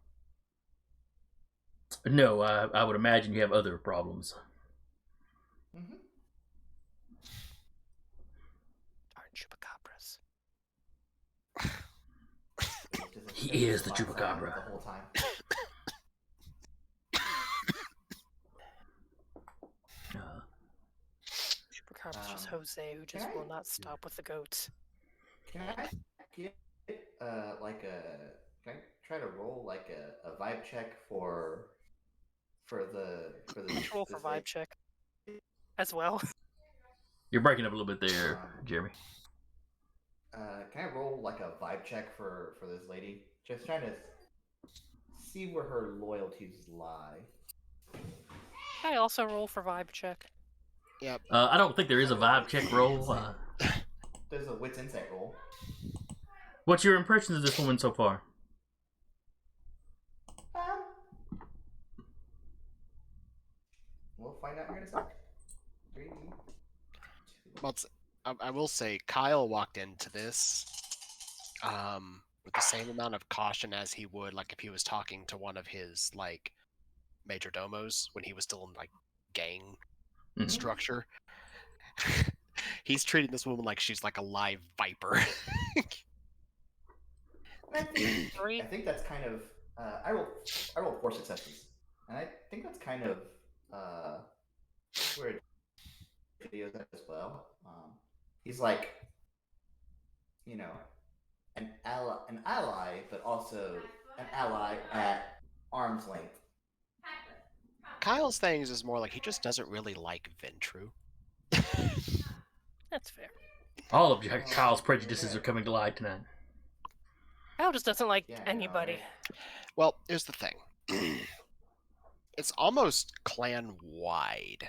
No, I would imagine you have other problems. Mm-hmm. Darn chupacabras. He is the chupacabra. The whole time. Chupacabras just Jose, who just will not stop with the goats. Can I get can I try to roll like a vibe check for the Roll for vibe check as well. You're breaking up a little bit there, Jeremy. Can I roll like a vibe check for this lady? Just trying to see where her loyalties lie. Can I also roll for vibe check? Yep. I don't think there is a vibe check roll. There's a wits insight roll. What's your impressions of this woman so far? We'll find out here in a sec. 3, 2. Well, I will say, Kyle walked into this with the same amount of caution as he would, like, if he was talking to one of his, like, major domos when he was still in, like, gang structure. He's treating this woman like she's, like, a live viper. I think that's kind of I rolled 4 successes, and I think that's kind of where videos as well. He's like, you know, an ally, but also an ally at arm's length. Kyle's things is more like he just doesn't really like Ventru. That's fair. All of Kyle's prejudices are coming to light tonight. Kyle just doesn't like anybody. Well, here's the thing. It's almost clan-wide.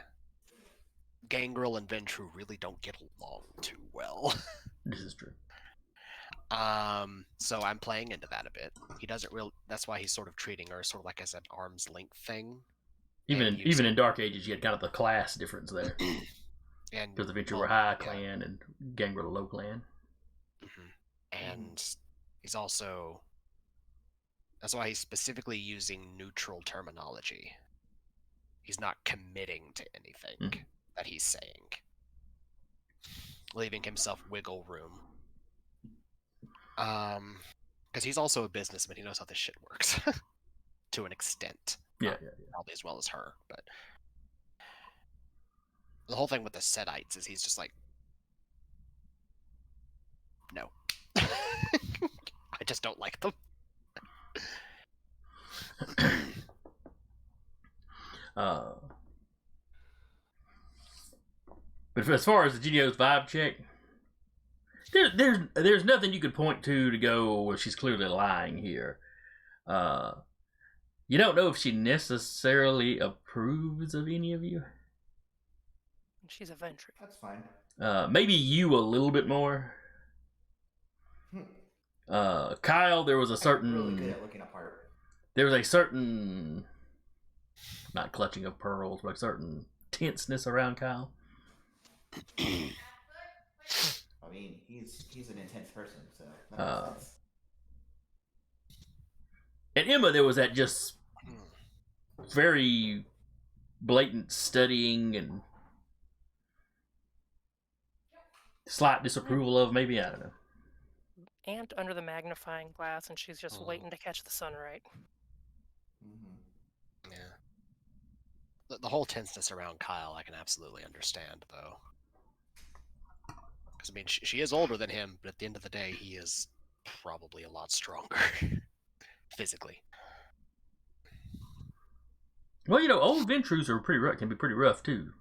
Gangrel and Ventru really don't get along too well. This is true. So I'm playing into that a bit. He doesn't really. That's why he's sort of treating her sort of like as an arm's length thing. Even in Dark Ages, you had kind of the class difference there. And because the Ventru were high clan and Gangrel low clan. And he's also. That's why he's specifically using neutral terminology. He's not committing to anything that he's saying, leaving himself wiggle room. Because he's also a businessman. He knows how this shit works to an extent. Yeah. Probably as well as her, but the whole thing with the Setites is he's just like, no. I just don't like them. But as far as the GDO's vibe check, there's nothing you could point to go, well, she's clearly lying here. You don't know if she necessarily approves of any of you. She's a Ventru. That's fine. Maybe you a little bit more. Kyle, there was a certain. I'm really good at looking apart. There was a certain, not clutching of pearls, but a certain tenseness around Kyle. I mean, he's an intense person, so that makes sense. And Emma, there was that just very blatant studying and slight disapproval of, maybe, I don't know. And under the magnifying glass, and she's just waiting to catch the sunlight. Yeah. The whole tenseness around Kyle, I can absolutely understand, though. Because, I mean, she is older than him, but at the end of the day, he is probably a lot stronger. Physically. Well, old Ventrues are can be pretty rough too.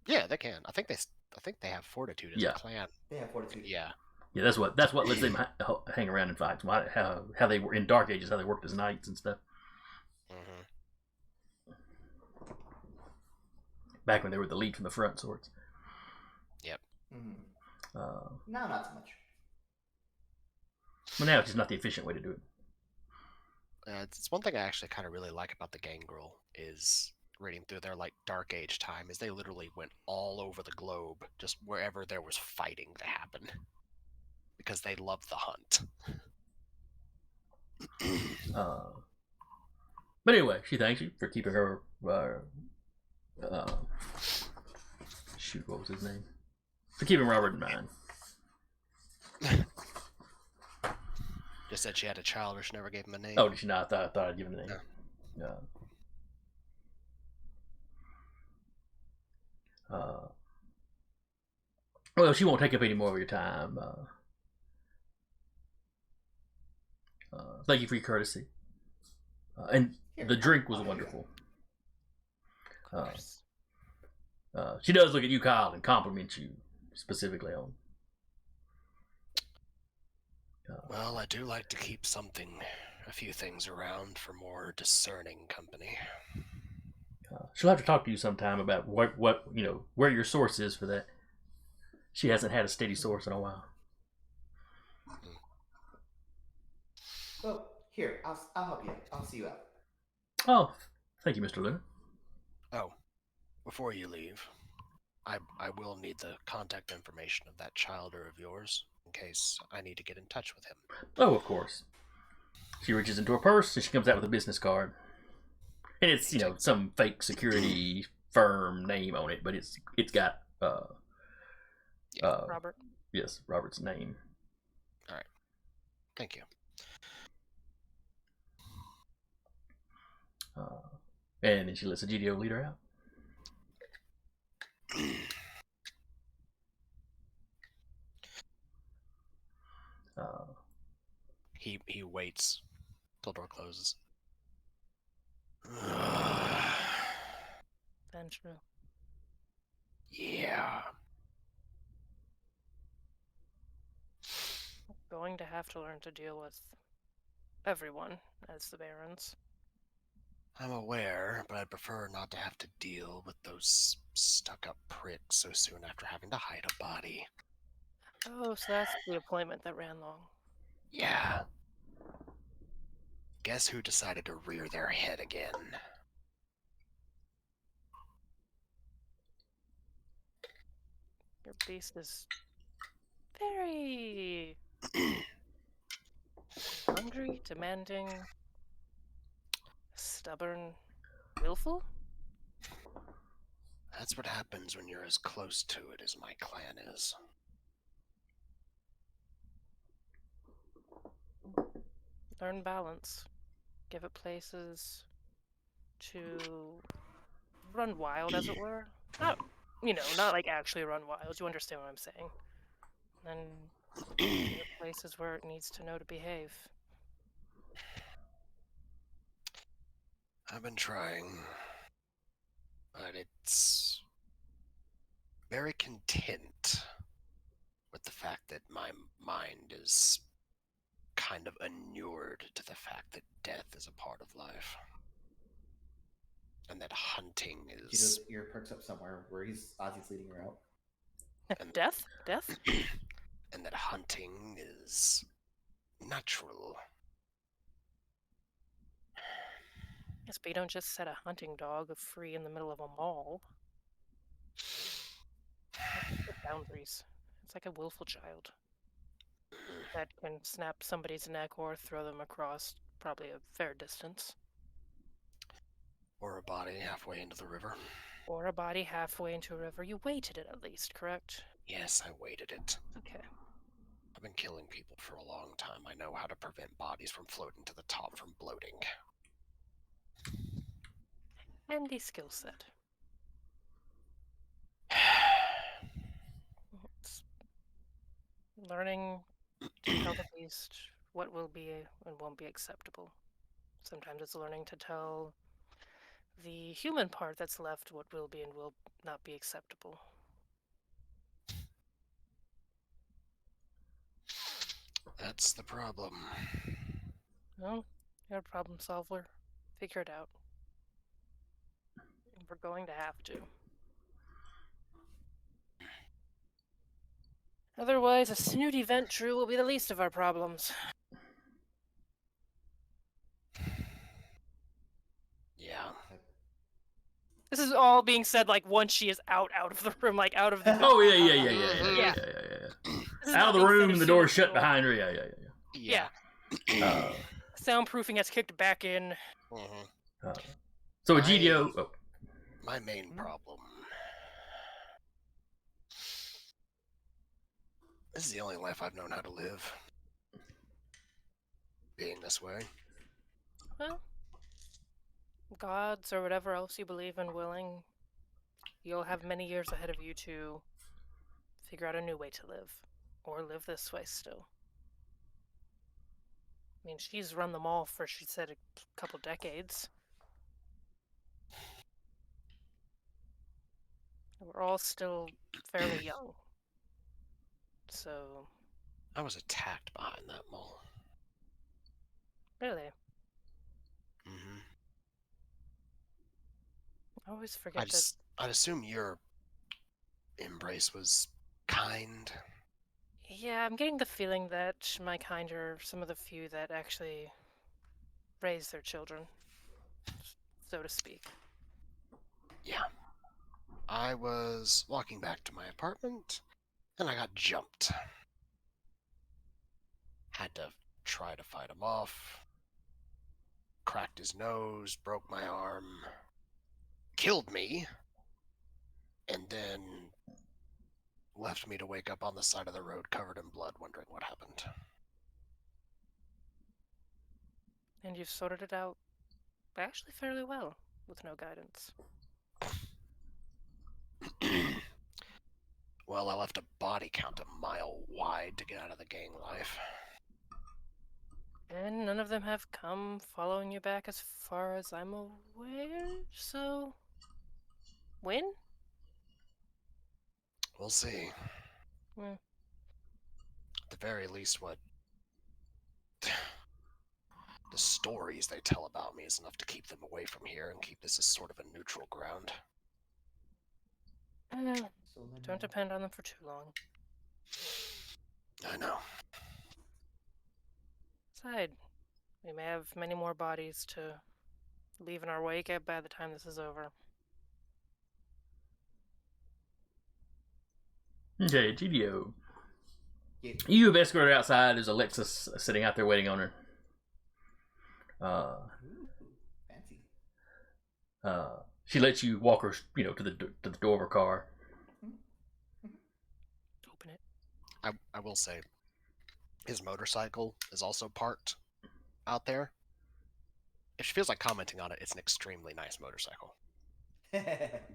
Yeah, they can. I think they have fortitude as Yeah. a clan. They have fortitude. Yeah. Yeah, that's what lets them hang around in fights. How they were in Dark Ages, how they worked as knights and stuff. Mm-hmm. Back when they were the lead from the front sorts. Yep. Mm-hmm. Uh, No, not so much. But now it's just not the efficient way to do it. It's one thing I actually kind of really like about the Gangrel is reading through their like Dark Age time is they literally went all over the globe, just wherever there was fighting to happen, because they love the hunt. But anyway, she thanks you for keeping her. Shoot, what was his name? For keeping Robert in mind. Just said she had a child, or she never gave him a name. Oh, did she not? I thought I'd given a name. No. Well, she won't take up any more of your time. Thank you for your courtesy. And the drink was wonderful. She does look at you, Kyle, and compliment you specifically on. Well, I do like to keep a few things around for more discerning company. She'll have to talk to you sometime about what where your source is for that. She hasn't had a steady source in a while. Well, here, I'll help you. I'll see you out. Oh, thank you, Mr. Luna. Oh, before you leave, I will need the contact information of that childer of yours in case I need to get in touch with him. Oh, of course. She reaches into her purse and she comes out with a business card. And it's, some fake security firm name on it, but it's got Robert. Yes, Robert's name. All right. Thank you. And then she lets the GDO lead her out. He waits till door closes. Then true. Yeah. Going to have to learn to deal with everyone as the Barons. I'm aware, but I'd prefer not to have to deal with those stuck-up pricks so soon after having to hide a body. Oh, so that's the appointment that ran long. Yeah. Guess who decided to rear their head again? Your beast is very hungry, demanding, stubborn, willful? That's what happens when you're as close to it as my clan is. Learn balance. Give it places to run wild, as it were. Not like actually run wild. You understand what I'm saying. And give it places where it needs to know to behave. I've been trying, but it's very content with the fact that my mind is kind of inured to the fact that death is a part of life. And that hunting is... She does ear perks up somewhere where Ozzy's leading her out. And death? And that hunting is natural. Yes, but you don't just set a hunting dog free in the middle of a mall. Put boundaries. It's like a willful child that can snap somebody's neck or throw them across probably a fair distance. Or a body halfway into the river. Or a body halfway into a river. You weighted it at least, correct? Yes, I weighted it. Okay. I've been killing people for a long time. I know how to prevent bodies from floating to the top from bloating. Handy skill set. It's learning to tell the beast what will be and won't be acceptable. Sometimes it's learning to tell the human part that's left, what will be and will not be acceptable. That's the problem. Well, you're a problem solver. Figure it out. We're going to have to. Otherwise, a snooty vent true will be the least of our problems. Yeah. This is all being said like once she is out of the room, like out of the. Oh yeah. Yeah. This is Out not of the being said room, as and the soon door's as shut door- behind her. Yeah. Soundproofing has kicked back in. Mhm. So a I- GDO. Oh, My main problem. This is the only life I've known how to live. Being this way. Well, gods or whatever else you believe in willing, you'll have many years ahead of you to figure out a new way to live. Or live this way still. I mean, she's run them all for, she said, a couple decades. We're all still fairly young. So, I was attacked behind that mole. really, Mm-hmm. I always forget that. I'd assume your embrace was kind. Yeah, I'm getting the feeling that my kind are some of the few that actually raise their children, so to speak. Yeah. I was walking back to my apartment, and I got jumped. Had to try to fight him off. Cracked his nose, broke my arm, killed me, and then left me to wake up on the side of the road covered in blood, wondering what happened. And you've sorted it out actually fairly well, with no guidance. Well, I left a body count a mile wide to get out of the gang life. And none of them have come following you back as far as I'm aware, so... Win? We'll see. Hmm. At the very least, what the stories they tell about me is enough to keep them away from here and keep this as sort of a neutral ground. Don't depend on them for too long. I know. Aside, we may have many more bodies to leave in our wake by the time this is over. okay, GDO. Yeah. You have escorted her outside. There's Alexis sitting out there waiting on her. Ooh, fancy. She lets you walk her, to the door of her car. Open it. I will say, his motorcycle is also parked out there. If she feels like commenting on it, it's an extremely nice motorcycle.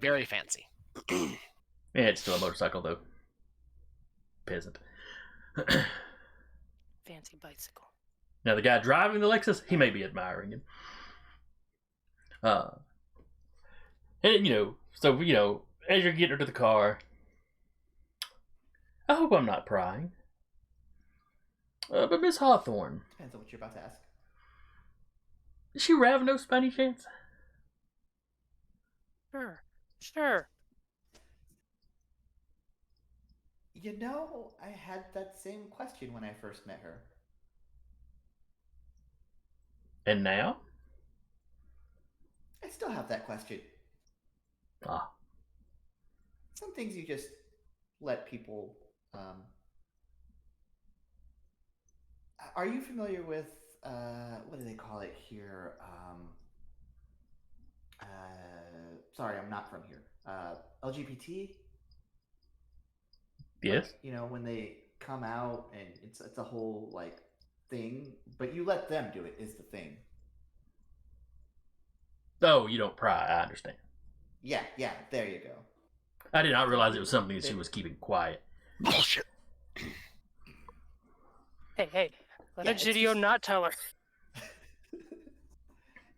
Very fancy. Yeah, it's still a motorcycle though. Peasant. Fancy bicycle. Now the guy driving the Lexus, he may be admiring him. And so as you're getting her to the car, I hope I'm not prying. But Miss Hawthorne, Depends on what you're about to ask. is she Ravnos by any chance? Sure. You know, I had that same question when I first met her. And now? I still have that question. Ah, Some things you just let people. Are you familiar with what do they call it here? Sorry, I'm not from here. LGBT. yes. Like, when they come out and it's a whole like thing, but you let them do it is the thing. Oh, you don't pry. I understand. Yeah, there you go. I did not realize it was something that she was keeping quiet. Bullshit. Hey, let Yeah, a it's GDO just- not tell her.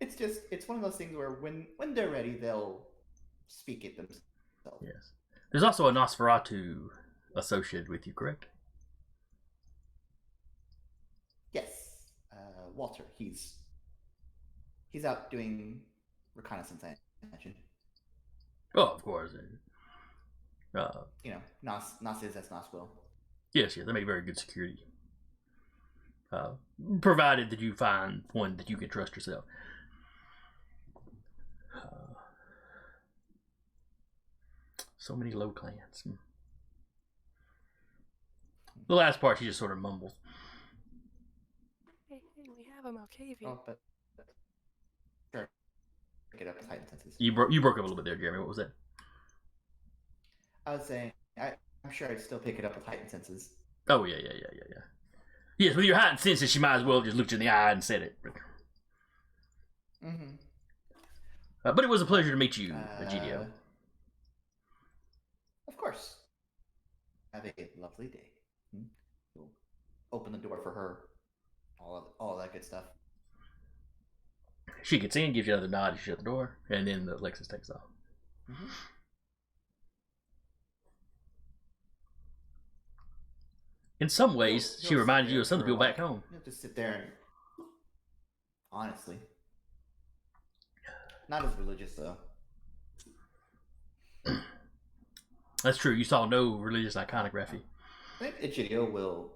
it's one of those things where when they're ready, they'll speak it themselves. Yes. There's also a Nosferatu associated with you, correct? Yes, Walter. He's out doing reconnaissance. I imagine. Oh, of course. You know, Nos is as Nos will. Yes, they make very good security. Provided that you find one that you can trust yourself. So many low clans. The last part, she just sort of mumbles. Hey, we have a Malkavian. Oh, but sure. Get up with heightened senses. You broke up a little bit there, Jeremy. What was that? I was saying, I'm sure I'd still pick it up with heightened senses. Oh, yeah. Yes, with your heightened senses, she might as well just looked you in the eye and said it. Mm-hmm. But it was a pleasure to meet you, Egidio. Of course. Have a lovely day. We'll open the door for her. All that good stuff. She gets in, gives you another nod, you shut the door, and then the Lexus takes off. Mm-hmm. In some ways, she reminded you of some of the people back home. You'll just sit there and... Honestly. Not as religious, though. That's true. You saw no religious iconography. I think Egidio will...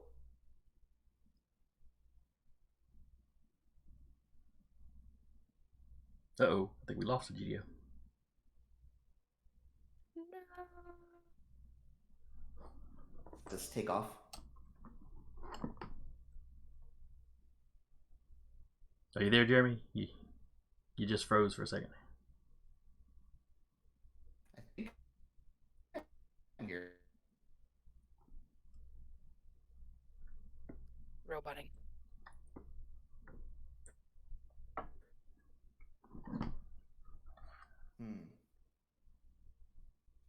Uh-oh. I think we lost Egidio. No. Just take off. Are you there, Jeremy? You just froze for a second. I think I'm here. Roboting.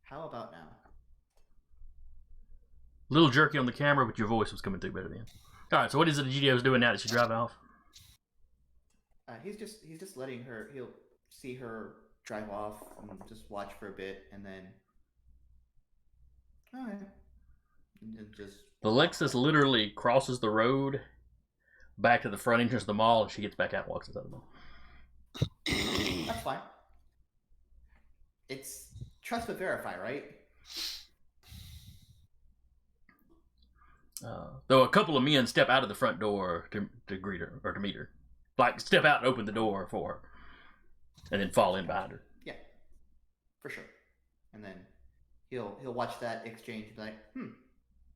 How about now? A little jerky on the camera, but your voice was coming through better then. All right, so what is it Egidio's doing now that she's driving off? He's just letting her. He'll see her drive off and just watch for a bit, and then. Oh yeah. And then just. The Lexus literally crosses the road back to the front entrance of the mall, and she gets back out and walks inside the mall. That's fine. It's trust but verify, right? Though a couple of men step out of the front door to greet her or to meet her, like step out and open the door for her, and then fall in behind her. Yeah, for sure. And then he'll watch that exchange and be like,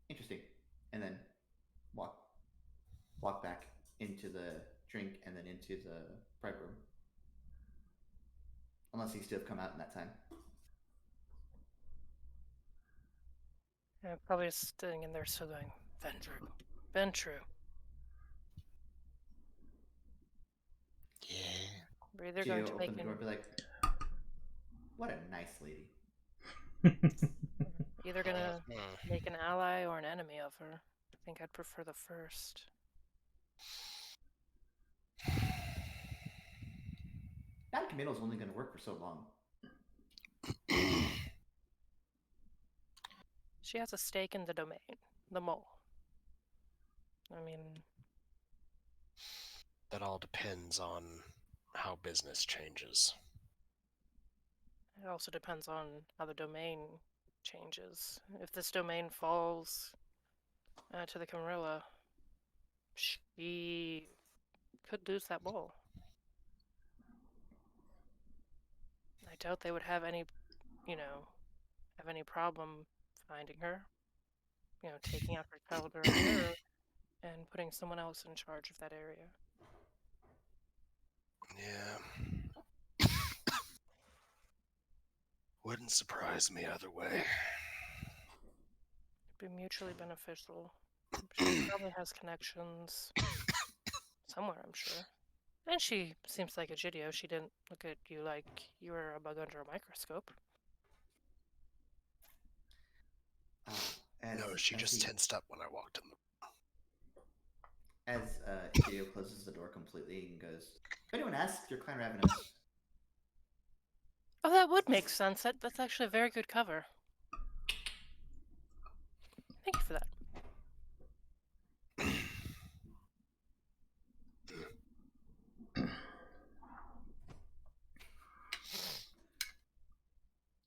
interesting, and then walk back into the drink and then into the private room, unless he still have come out in that time. Yeah, probably just sitting in there still going, been true. Yeah. We're either Gio going to open make the door and be like, what a nice lady. either gonna make an ally or an enemy of her. I think I'd prefer the first. Non-committal is only going to work for so long. She has a stake in the domain, the mole. I mean, That all depends on how business changes. it also depends on how the domain changes. If this domain falls to the Camarilla, she could lose that mole. I doubt they would have any problem finding her, taking out her child earlier and putting someone else in charge of that area. Yeah. Wouldn't surprise me either way. It'd be mutually beneficial. She probably has connections somewhere, I'm sure. And she seems like Egidio. She didn't look at you like you were a bug under a microscope. No, she just tensed up when I walked in the... As Egidio closes the door completely and goes, anyone asks, you're clan ravenous. Oh, that would make sense. That's actually a very good cover. Thank you for that.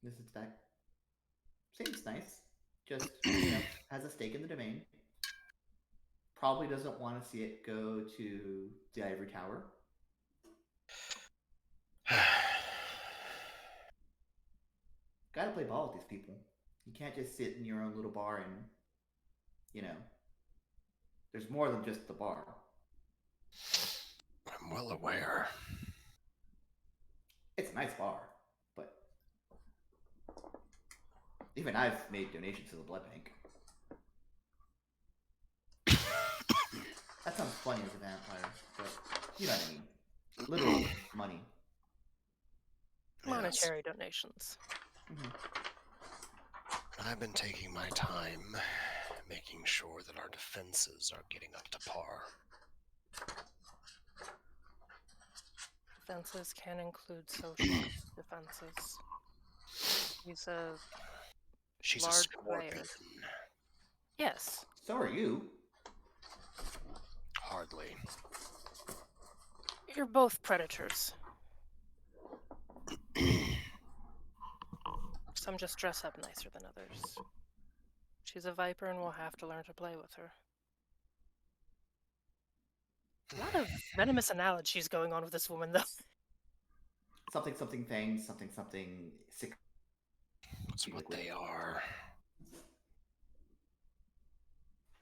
This is that. Seems nice. Just, has a stake in the domain. Probably doesn't want to see it go to the Ivory Tower. Gotta play ball with these people. You can't just sit in your own little bar and, there's more than just the bar. I'm well aware. It's a nice bar, but even I've made donations to the blood bank. That sounds funny as a vampire, but you know what I mean. Literal money. Monetary donations. Mm-hmm. I've been taking my time, making sure that our defenses are getting up to par. Defenses can include social defenses. She's large a scorpion. player. Yes. So are you. Hardly. You're both predators. Some just dress up nicer than others. She's a viper and we'll have to learn to play with her. A lot of venomous analogies going on with this woman, though. Something thing, something sick. That's what they are.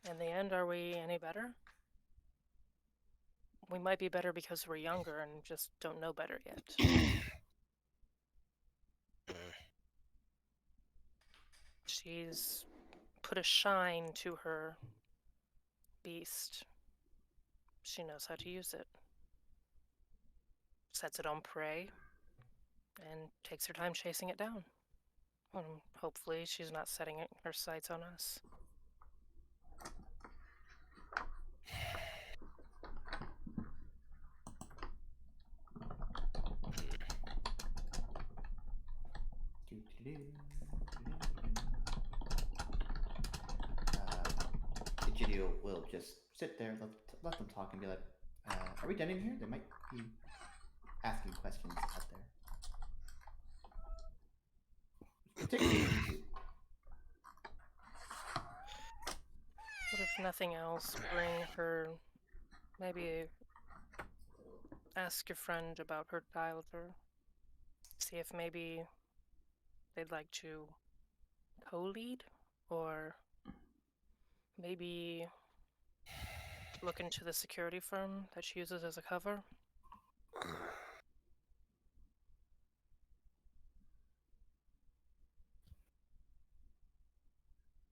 In the end, are we any better? We might be better because we're younger and just don't know better yet. She's put a shine to her beast. She knows how to use it. Sets it on prey and takes her time chasing it down. Hopefully she's not setting her sights on us. Egidio will just sit there, let them talk, and be like, "Are we done in here? They might be asking questions out there." Particularly you. But if nothing else, bring her. Maybe ask your friend about her dialer. See if maybe they'd like to co-lead, or maybe look into the security firm that she uses as a cover.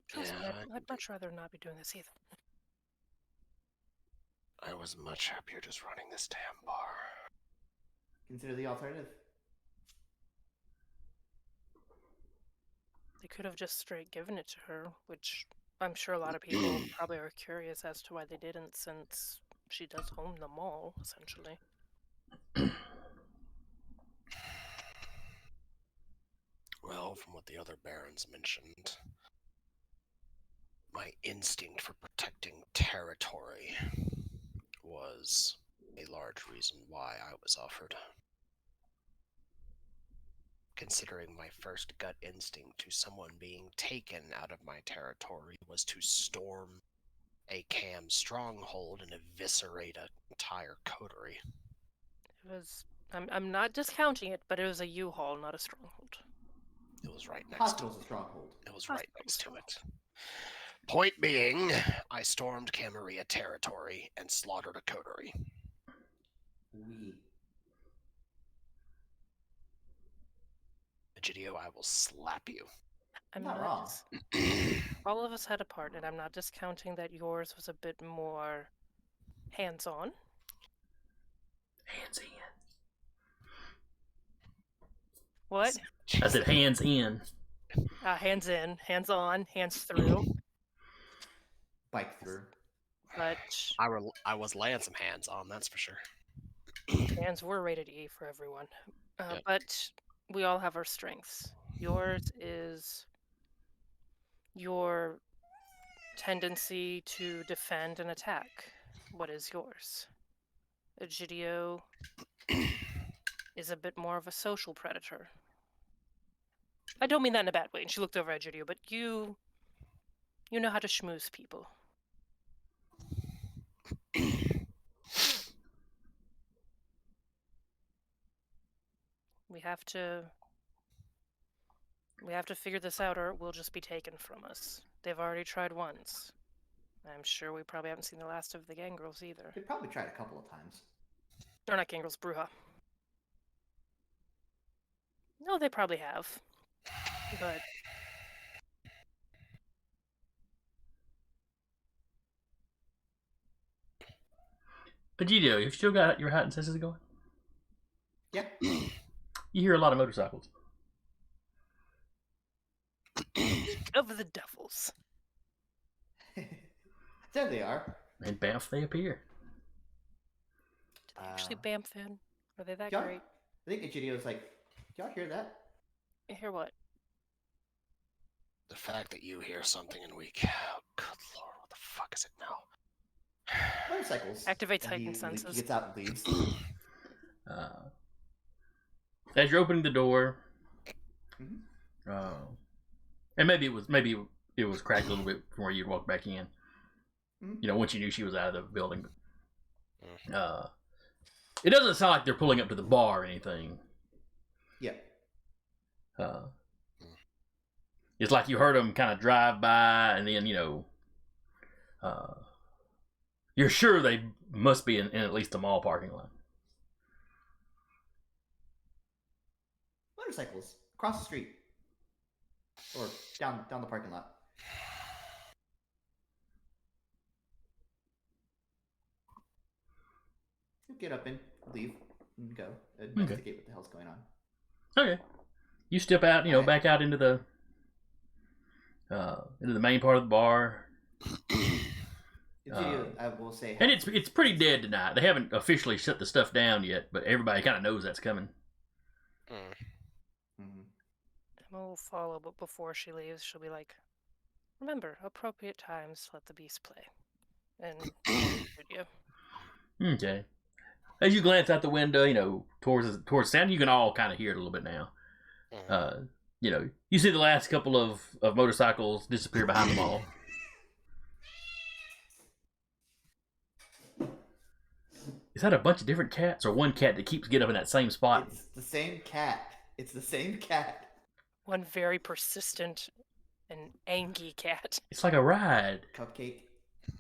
Trust me, I'd much rather not be doing this either. I was much happier just running this damn bar. Consider the alternative. They could have just straight given it to her, which I'm sure a lot of people probably are curious as to why they didn't, since she does own them all, essentially. Well, from what the other barons mentioned, my instinct for protecting territory was a large reason why I was offered. Considering my first gut instinct to someone being taken out of my territory was to storm a Cam stronghold and eviscerate an entire coterie. It was. I'm not discounting it, but it was a U-Haul, not a stronghold. It was right next Hospital's a stronghold. It was right next to it. Point being, I stormed Camarilla territory and slaughtered a coterie. Egidio, I will slap you. I'm not wrong. All of us had a part, and I'm not discounting that yours was a bit more hands-on. Hands in. What? I said hands in. Hands in, hands on, hands through. Bike through. But I was laying some hands on, that's for sure. Hands were rated E for everyone. Yep. But we all have our strengths. Yours is your tendency to defend and attack. What is yours? Egidio is a bit more of a social predator. I don't mean that in a bad way, and she looked over at Egidio, but you know how to schmooze people. We have to figure this out, or it will just be taken from us. They've already tried once. I'm sure we probably haven't seen the last of the gangrels either. They probably tried a couple of times. Or not gangrels, Brujah. No, they probably have. But Egidio, you still got your heightened senses going? Yeah. You hear a lot of motorcycles. of the devils. There they are. And bamf, they appear. Did they actually bamf in? Are they that y'all, great? I think Egidio's like, y'all hear that? Hear what? The fact that you hear something and we... Oh, good lord, what the fuck is it now? Motorcycles. Activates And heightened he senses. gets out and leaves. As you're opening the door, Mhm. and maybe it was cracked a little bit before you'd walk back in. Mhm. You know, once you knew she was out of the building. It doesn't sound like they're pulling up to the bar or anything. Yeah. It's like you heard them kind of drive by, and then you're sure they must be in at least the mall parking lot. Motorcycles across the street, or down the parking lot. You get up and leave and go investigate what the hell's going on. Okay, you step out, Alright. back out into the main part of the bar. Egidio, I will say, And it's pretty dead tonight. They haven't officially shut the stuff down yet, but everybody kind of knows that's coming. Emma will follow, but before she leaves, she'll be like, remember, appropriate times, let the beast play. And Egidio. Okay. As you glance out the window, towards sound, you can all kind of hear it a little bit now. You see the last couple of motorcycles disappear behind the mall. Is that a bunch of different cats, or one cat that keeps getting up in that same spot? It's the same cat. It's the same cat. One very persistent and angry cat. It's like a ride.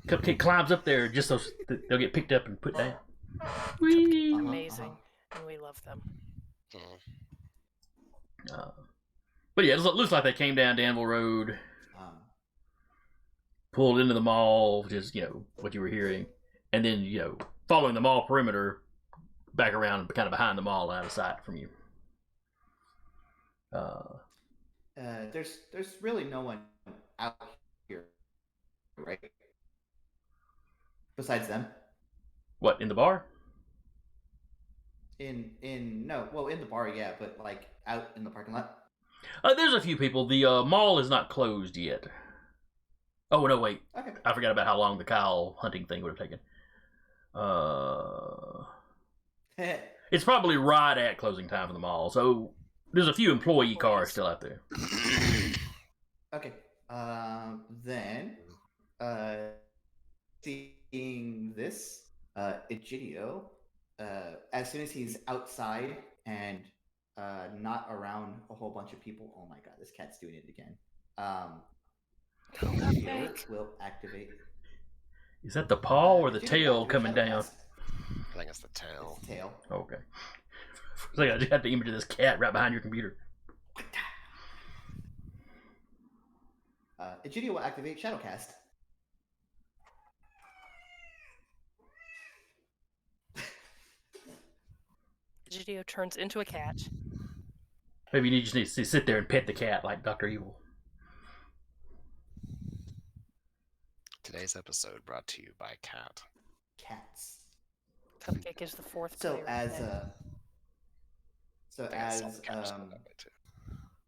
Cupcake climbs up there just so they'll get picked up and put down. Whee! Amazing. And we love them. But yeah, it looks like they came down Danville Road, pulled into the mall, which is, what you were hearing, and then, following the mall perimeter, back around kind of behind the mall, out of sight from you. There's really no one out here, right? Besides them. What, in the bar? In the bar, yeah, but like out in the parking lot. There's a few people. The mall is not closed yet. Oh no, wait. Okay. I forgot about how long the Kyle hunting thing would have taken. It's probably right at closing time for the mall, so there's a few employee cars still out there. Okay. Then, seeing this, Egidio, as soon as he's outside and not around a whole bunch of people. Oh my god, this cat's doing it again. Egidio will activate. Is that the paw or the tail coming down? I think it's the tail. It's the tail. Okay. So I just had the image of this cat right behind your computer. Egidio will activate Shadowcast. Egidio turns into a cat. Maybe you just need to sit there and pet the cat like Dr. Evil. Today's episode brought to you by Cat. Cats. Cupcake is the fourth So player. as today. so I think I saw as the capsule that way too.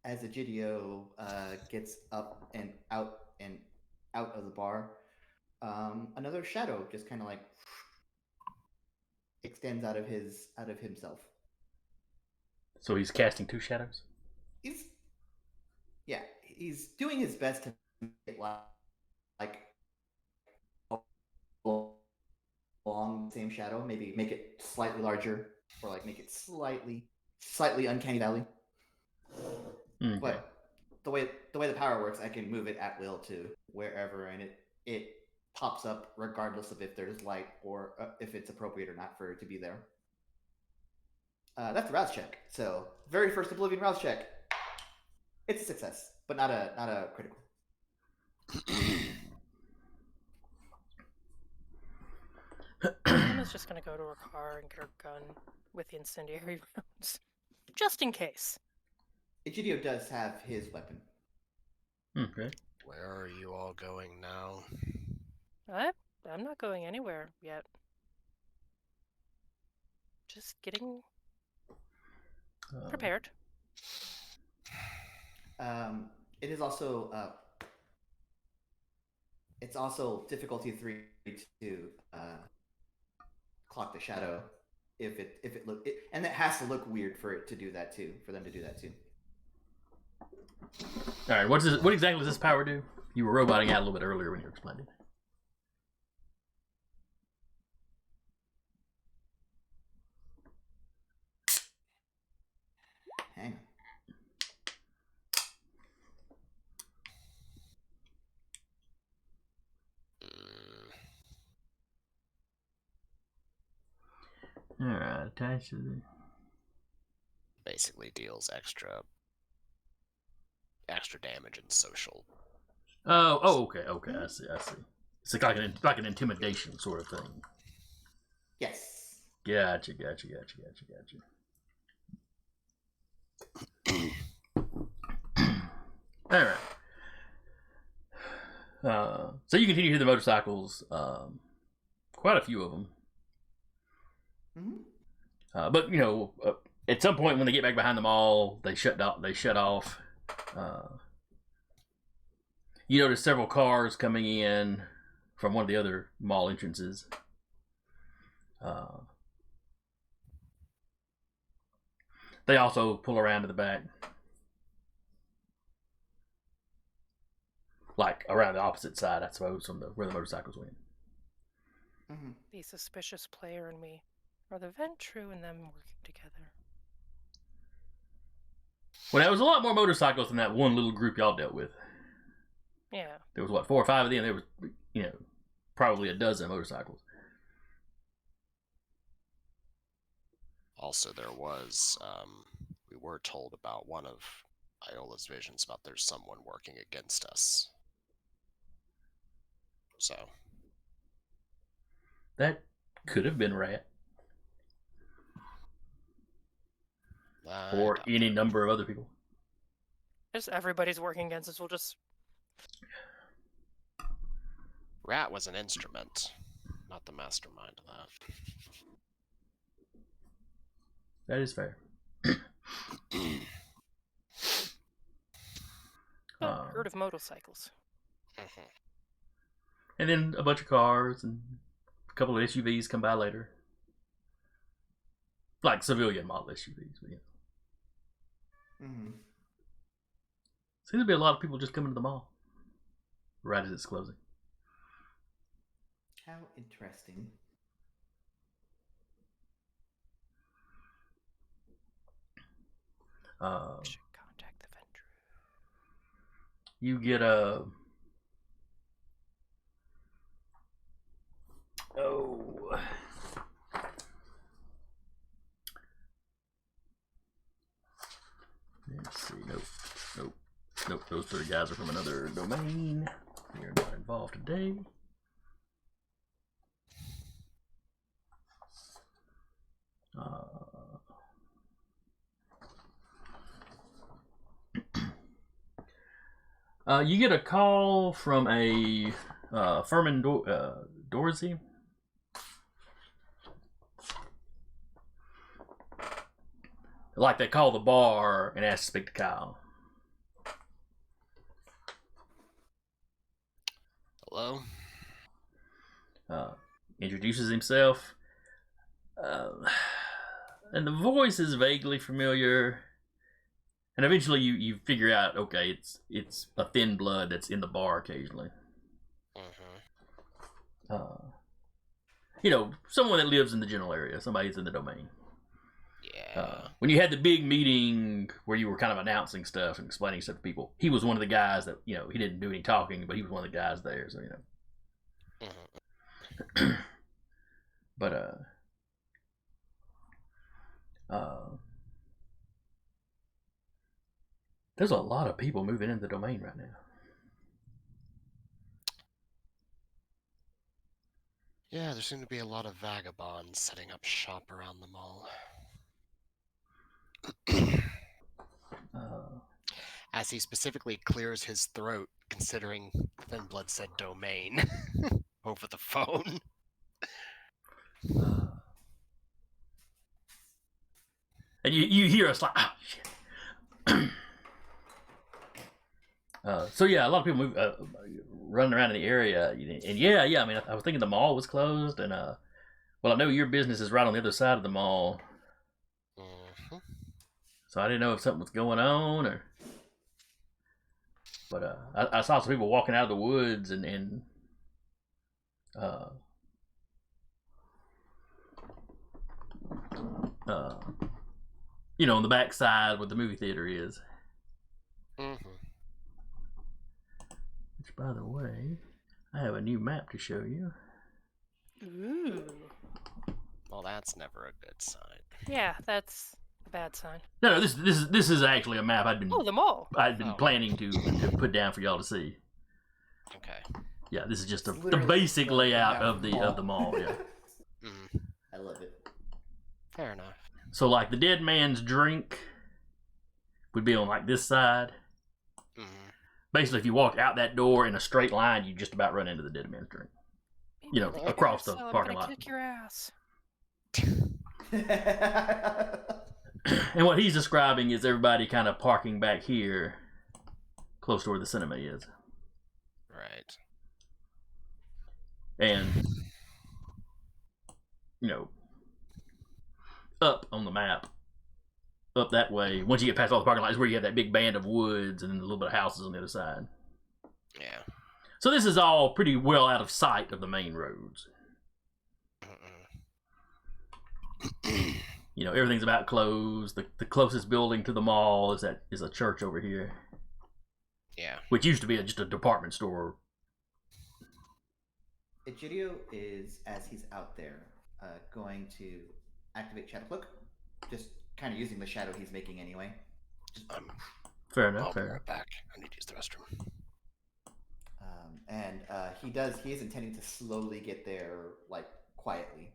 as Egidio gets up and out of the bar, another shadow just kind of like extends out of himself. So he's casting 2 shadows? He's doing his best to make it like along the same shadow, maybe make it slightly larger, or like make it slightly uncanny valley. Okay. But the way the power works, I can move it at will to wherever, and it pops up regardless of if there's light or if it's appropriate or not for it to be there. That's a rouse check. So very first Oblivion rouse check. It's a success, but not a critical. Emma's just gonna go to her car and get her gun with the incendiary rounds, just in case. Egidio does have his weapon. Okay. Where are you all going now? I'm not going anywhere yet. Just getting prepared. It is also it's also difficulty 3 to clock the shadow if it look and it has to look weird for it to do that too, for them to do that too. All right. What exactly does this power do? You were roboting out a little bit earlier when you were explaining. Hang on. All right. Attached to the... Basically deals extra damage and social. Oh, okay. I see. It's like an intimidation sort of thing. Yes. Gotcha. All right. So you continue to hear the motorcycles, quite a few of them. Mm-hmm. But at some point when they get back behind the mall, they shut off. You notice several cars coming in from one of the other mall entrances. They also pull around to the back. Like around the opposite side, I suppose, from where the motorcycles went. Mm-hmm. The suspicious player and me are the Ventru and them working together. Well, there was a lot more motorcycles than that one little group y'all dealt with. Yeah. There was 4 or 5 of them. There was, probably a dozen motorcycles. Also, there was, we were told about one of Iola's visions about there's someone working against us. So. That could have been Rat. Or any number of other people. Just everybody's working against us. We'll just... Rat was an instrument, not the mastermind of that. That is fair. Herd of motorcycles. Mm-hmm. And then a bunch of cars and a couple of SUVs come by later. Like civilian model SUVs. But, Mm-hmm. Seems to be a lot of people just coming to the mall right as it's closing. How interesting. Should contact the Ventru. You get a... Let's see. Nope. Those 3 guys are from another domain. We are not involved today. You get a call from a Furman Dorsey. like they call the bar and ask to speak to Kyle. Hello? Introduces himself. And the voice is vaguely familiar. And eventually you figure out, okay, it's a thin blood that's in the bar occasionally. Someone that lives in the general area, somebody that's in the domain. Yeah. When you had the big meeting where you were kind of announcing stuff and explaining stuff to people, he was one of the guys that, he didn't do any talking, but he was one of the guys there, so, But, there's a lot of people moving into the domain right now. Yeah, there seem to be a lot of vagabonds setting up shop around the mall. As he specifically clears his throat, considering Thin Blood said domain over the phone. And you hear us like, oh, shit. So yeah, a lot of people move, running around in the area, and yeah. I mean, I was thinking the mall was closed, and well, I know your business is right on the other side of the mall, so I didn't know if something was going on, or. But I saw some people walking out of the woods, and on the back side where the movie theater is. Which, by the way, I have a new map to show you. Ooh. Well, that's never a good sign. Yeah, that's a bad sign. No, this is actually a map the mall. I'd been planning to put down for y'all to see. Okay. Yeah, this is just the Literally basic the layout map of the mall. Yeah. I love it. Fair enough. So like the dead man's drink would be on like this side. Basically, if you walk out that door in a straight line, you just about run into the dead man's drink. Across the parking lot. Kick your ass. And what he's describing is everybody kind of parking back here, close to where the cinema is. Right. And, up on the map, up that way, once you get past all the parking lots, where you have that big band of woods and then a little bit of houses on the other side. Yeah. So this is all pretty well out of sight of the main roads. Everything's about closed. The closest building to the mall is a church over here. Yeah. Which used to be just a department store. Egidio is, as he's out there, going to activate Shadow Cloak. Just kind of using the shadow he's making anyway. Fair enough. I'll be right back. I need to use the restroom. And he is intending to slowly get there, like, quietly.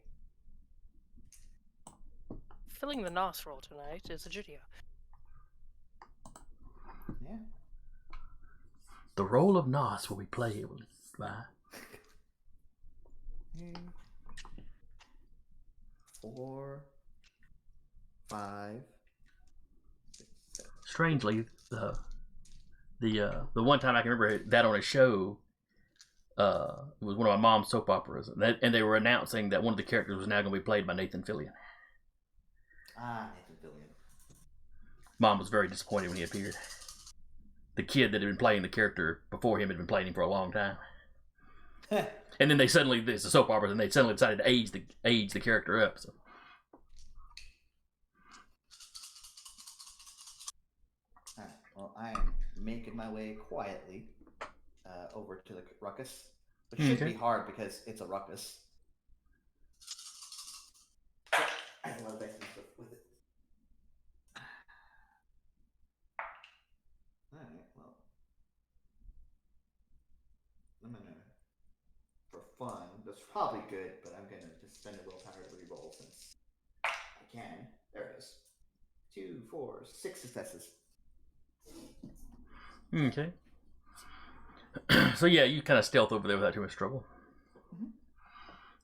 Filling the NOS role tonight is Egidio. Yeah. The role of Nos will be played by 4, 5, 6, 7. Strangely, the one time I can remember that on a show, it was one of my mom's soap operas, and they were announcing that one of the characters was now going to be played by Nathan Fillion. Nathan Fillion. Mom was very disappointed when he appeared. The kid that had been playing the character before him had been playing him for a long time. And then it's a soap opera, and they suddenly decided to age the character up. So. Alright, well, I am making my way quietly over to the ruckus. Which should be hard because it's a ruckus. I have a lot of dice and stuff with it. Alright, well. I'm gonna, for fun, that's probably good, but I'm gonna just spend a willpower to reroll since I can. There it is. 2, 4, 6 successes. Okay. So yeah, you kind of stealth over there without too much trouble.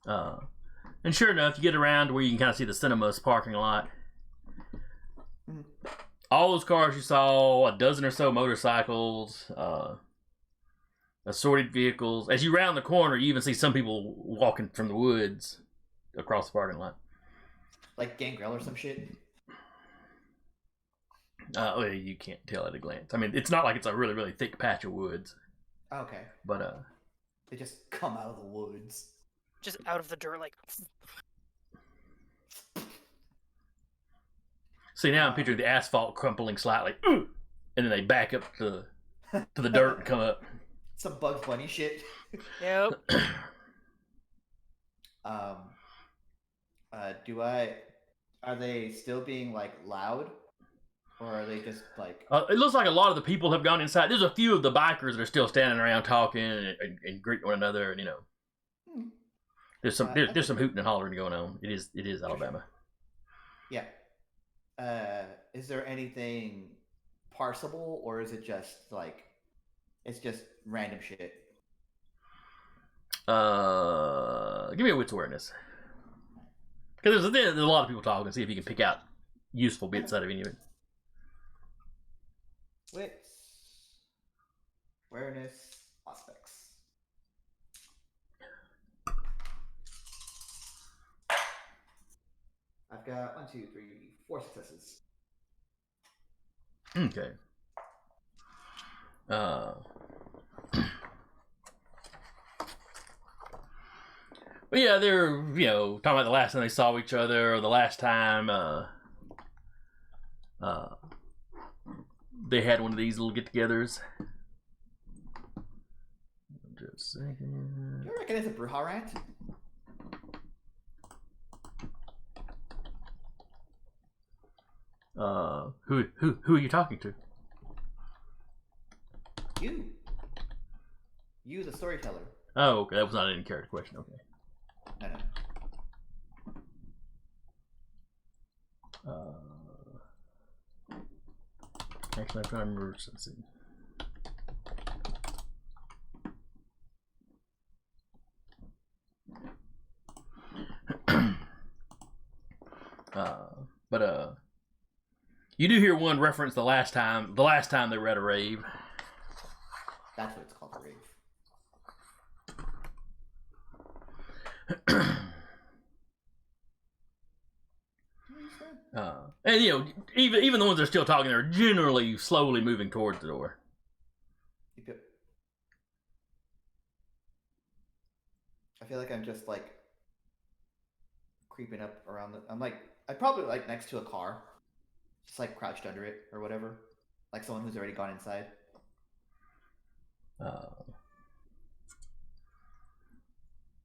And sure enough, you get around where you can kind of see the cinema's parking lot. all those cars you saw, a dozen or so motorcycles, assorted vehicles. As you round the corner, you even see some people walking from the woods across the parking lot. Like Gangrel or some shit. You can't tell at a glance. I mean, it's not like it's a really, really thick patch of woods. Okay. But they just come out of the woods. Just out of the dirt, like. See, now I'm picturing the asphalt crumpling slightly, and then they back up to the dirt and come up. Some Bugs Bunny shit. Yep. Are they still being like loud? Or are they just like... It looks like a lot of the people have gone inside. There's a few of the bikers that are still standing around talking and greeting one another, and there's some there's some hooting and hollering going on. It is Alabama. Yeah. Is there anything parsable, or is it just like it's just random shit? Give me a wits awareness, because there's a lot of people talking. See if you can pick out useful bits out of any of it. Wits, awareness, aspects. I've got 1, 2, 3, 4 successes. Okay. But yeah, they're talking about the last time they saw each other, or the last time they had one of these little get-togethers. Just a second. Do you reckon it's a Brujah rant? Who are you talking to? You, the storyteller. Oh, okay, that was not an in-character question. Okay. No. Actually, I'm trying to remember something. But you do hear one reference the last time they were at a rave. That's what it's called, a rave. And even the ones that are still talking, they're generally slowly moving towards the door. Yep. I feel like I'm just like creeping up around I'd probably like next to a car, just like crouched under it or whatever, like someone who's already gone inside.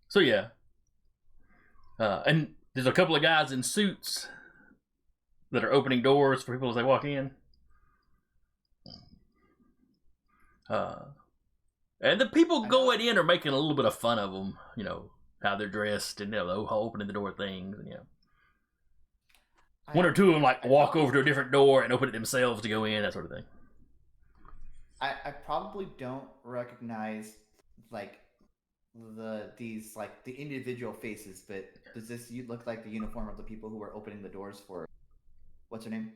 So yeah, and there's a couple of guys in suits that are opening doors for people as they walk in. And the people going in are making a little bit of fun of them, how they're dressed and the whole opening the door things. And, one or two of them walk over to a different door and open it themselves to go in, that sort of thing. I probably don't recognize these the individual faces, but does this look like the uniform of the people who are opening the doors for what's her name?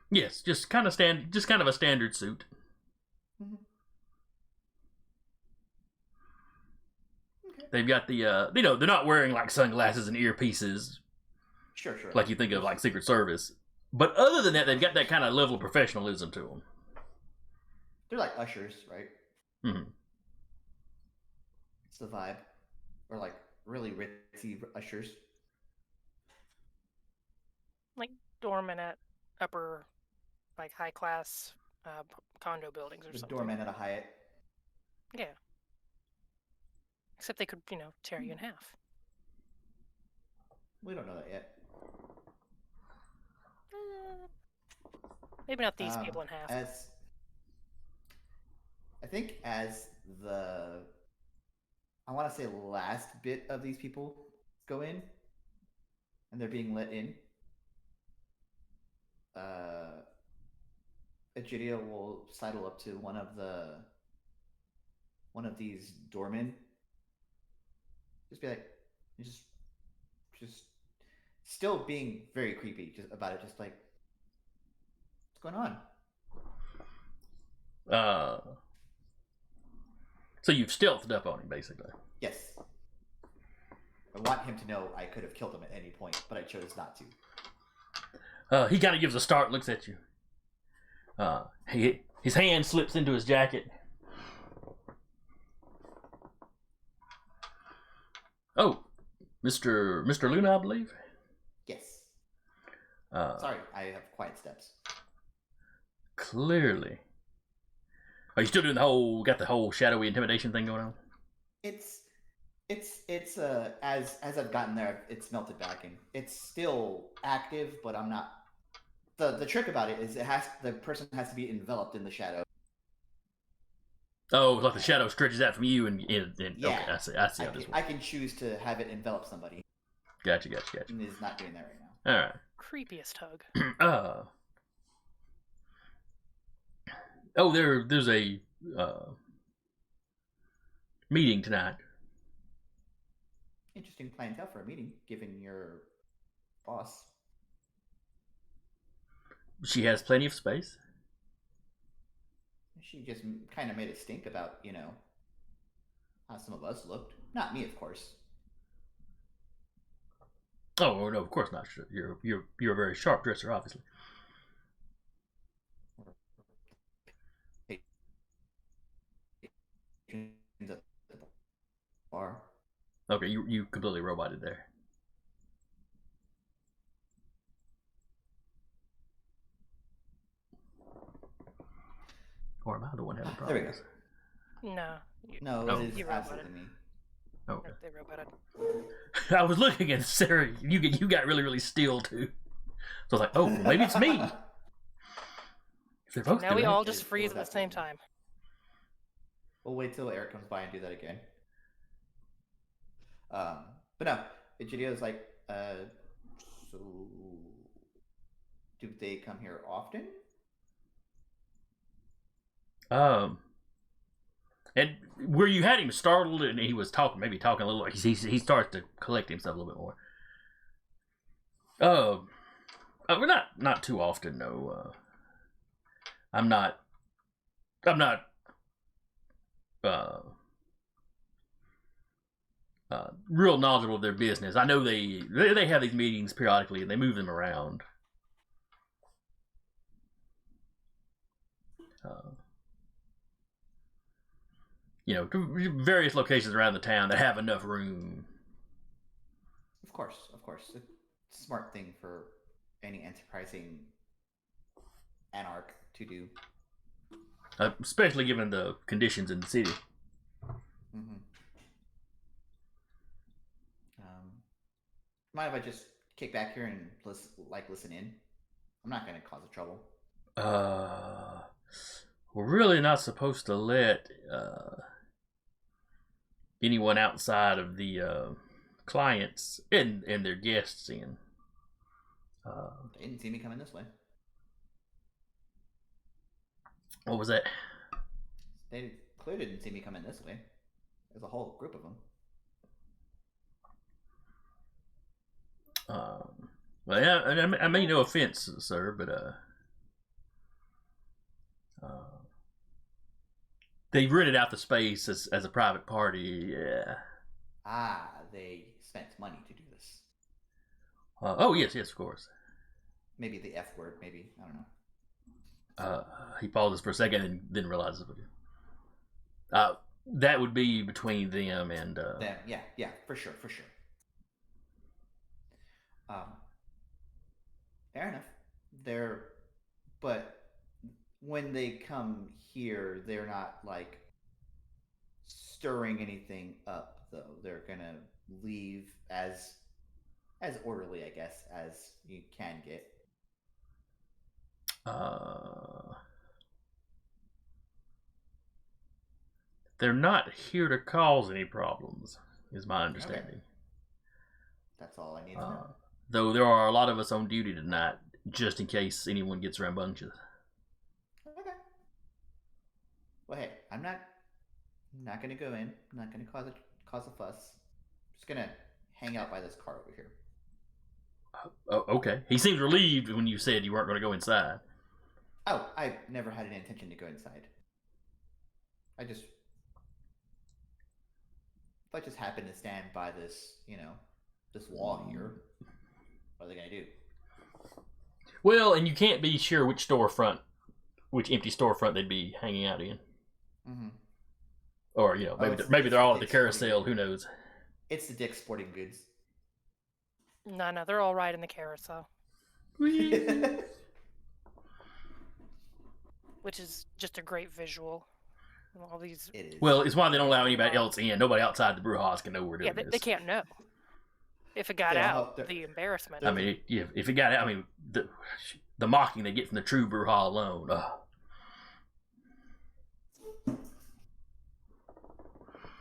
Yes, just kind of a standard suit. Mm-hmm. Okay. They've got the they're not wearing like sunglasses and earpieces. Sure. Like you think of like Secret Service. But other than that, they've got that kind of level of professionalism to them. They're like ushers, right? Mm-hmm. It's the vibe. Or like really ritzy ushers. Like doormen at upper, like high class condo buildings or something. Doorman at a Hyatt. Yeah. Except they could, tear you in half. We don't know that yet. Maybe not these people in half. I think as the, I want to say last bit of these people go in, and they're being let in, Egidia will sidle up to one of these doormen. Just be like, just still being very creepy about it. Just like, going on? So you've stealthed up on him, basically. Yes. I want him to know I could have killed him at any point, but I chose not to. He kind of gives a start, looks at you. His hand slips into his jacket. Oh, Mr. Luna, I believe. Yes. Uh, Sorry, I have quiet steps. Clearly. Are you still doing got the whole shadowy intimidation thing going on? As I've gotten there, it's melted back in. It's still active, but I'm not. The trick about it is the person has to be enveloped in the shadow. Oh, like the shadow stretches out from you and Yeah. Okay, I see how this works. I can choose to have it envelop somebody. Gotcha. And is not doing that right now. All right. Creepiest hug. There's a meeting tonight. Interesting clientele for a meeting, given your boss. She has plenty of space. She just kind of made a stink about, how some of us looked. Not me, of course. Oh no, of course not. You're a very sharp dresser, obviously. The bar. Okay, you completely roboted there. Or am I the one having There we problems? No. No, Oh. it is You absolutely me. Okay. They roboted. I was looking at Sarah. You got really, really still too. So I was like, oh, well, maybe it's me. If they're both Now we doing it. all just freeze at the same time. We'll wait till Eric comes by and do that again. But no, Egidia's like, so do they come here often? And where you had him startled and he was maybe talking a little, he starts to collect himself a little bit more. We're not too often, no. I'm not real knowledgeable of their business. I know they have these meetings periodically and they move them around. To various locations around the town that have enough room. Of course. It's a smart thing for any enterprising anarch to do. Especially given the conditions in the city. Mm-hmm. Mind if I just kick back here and listen in? I'm not going to cause a trouble. We're really not supposed to let anyone outside of the clients and their guests in. They didn't see me coming this way. What was that? They clearly didn't see me coming this way. There's a whole group of them. Well, yeah, I mean no offense, sir, but they rented out the space as a private party. Yeah. Ah, they spent money to do this. Oh yes, of course. Maybe the F word. Maybe I don't know. He pauses for a second and then realizes what that would be between them and them. Yeah, for sure. Fair enough. But when they come here, they're not like stirring anything up, though. They're gonna leave as orderly, I guess, as you can get. They're not here to cause any problems, is my understanding. Okay. That's all I need to know. Though there are a lot of us on duty tonight, just in case anyone gets rambunctious. Okay. Well, hey, I'm not gonna go in. I'm not gonna cause a fuss. I'm just gonna hang out by this car over here. Oh, okay. He seems relieved when you said you weren't going to go inside. Oh, I never had an intention to go inside. If I just happen to stand by this, this wall here, what are they gonna do? Well, and you can't be sure which empty storefront they'd be hanging out in. Mm-hmm. Or, maybe they're all at the Dick's carousel, Sporting who knows? It's the Dick's Sporting Goods. No, they're all right in the carousel, which is just a great visual. All these. It is. Well, it's why they don't allow anybody else in. Nobody outside the Brujahs can know we're doing Yeah, this. they can't know. If it got They don't out, know- the embarrassment. I mean, if it got out, I mean, the mocking they get from the true Brujah alone.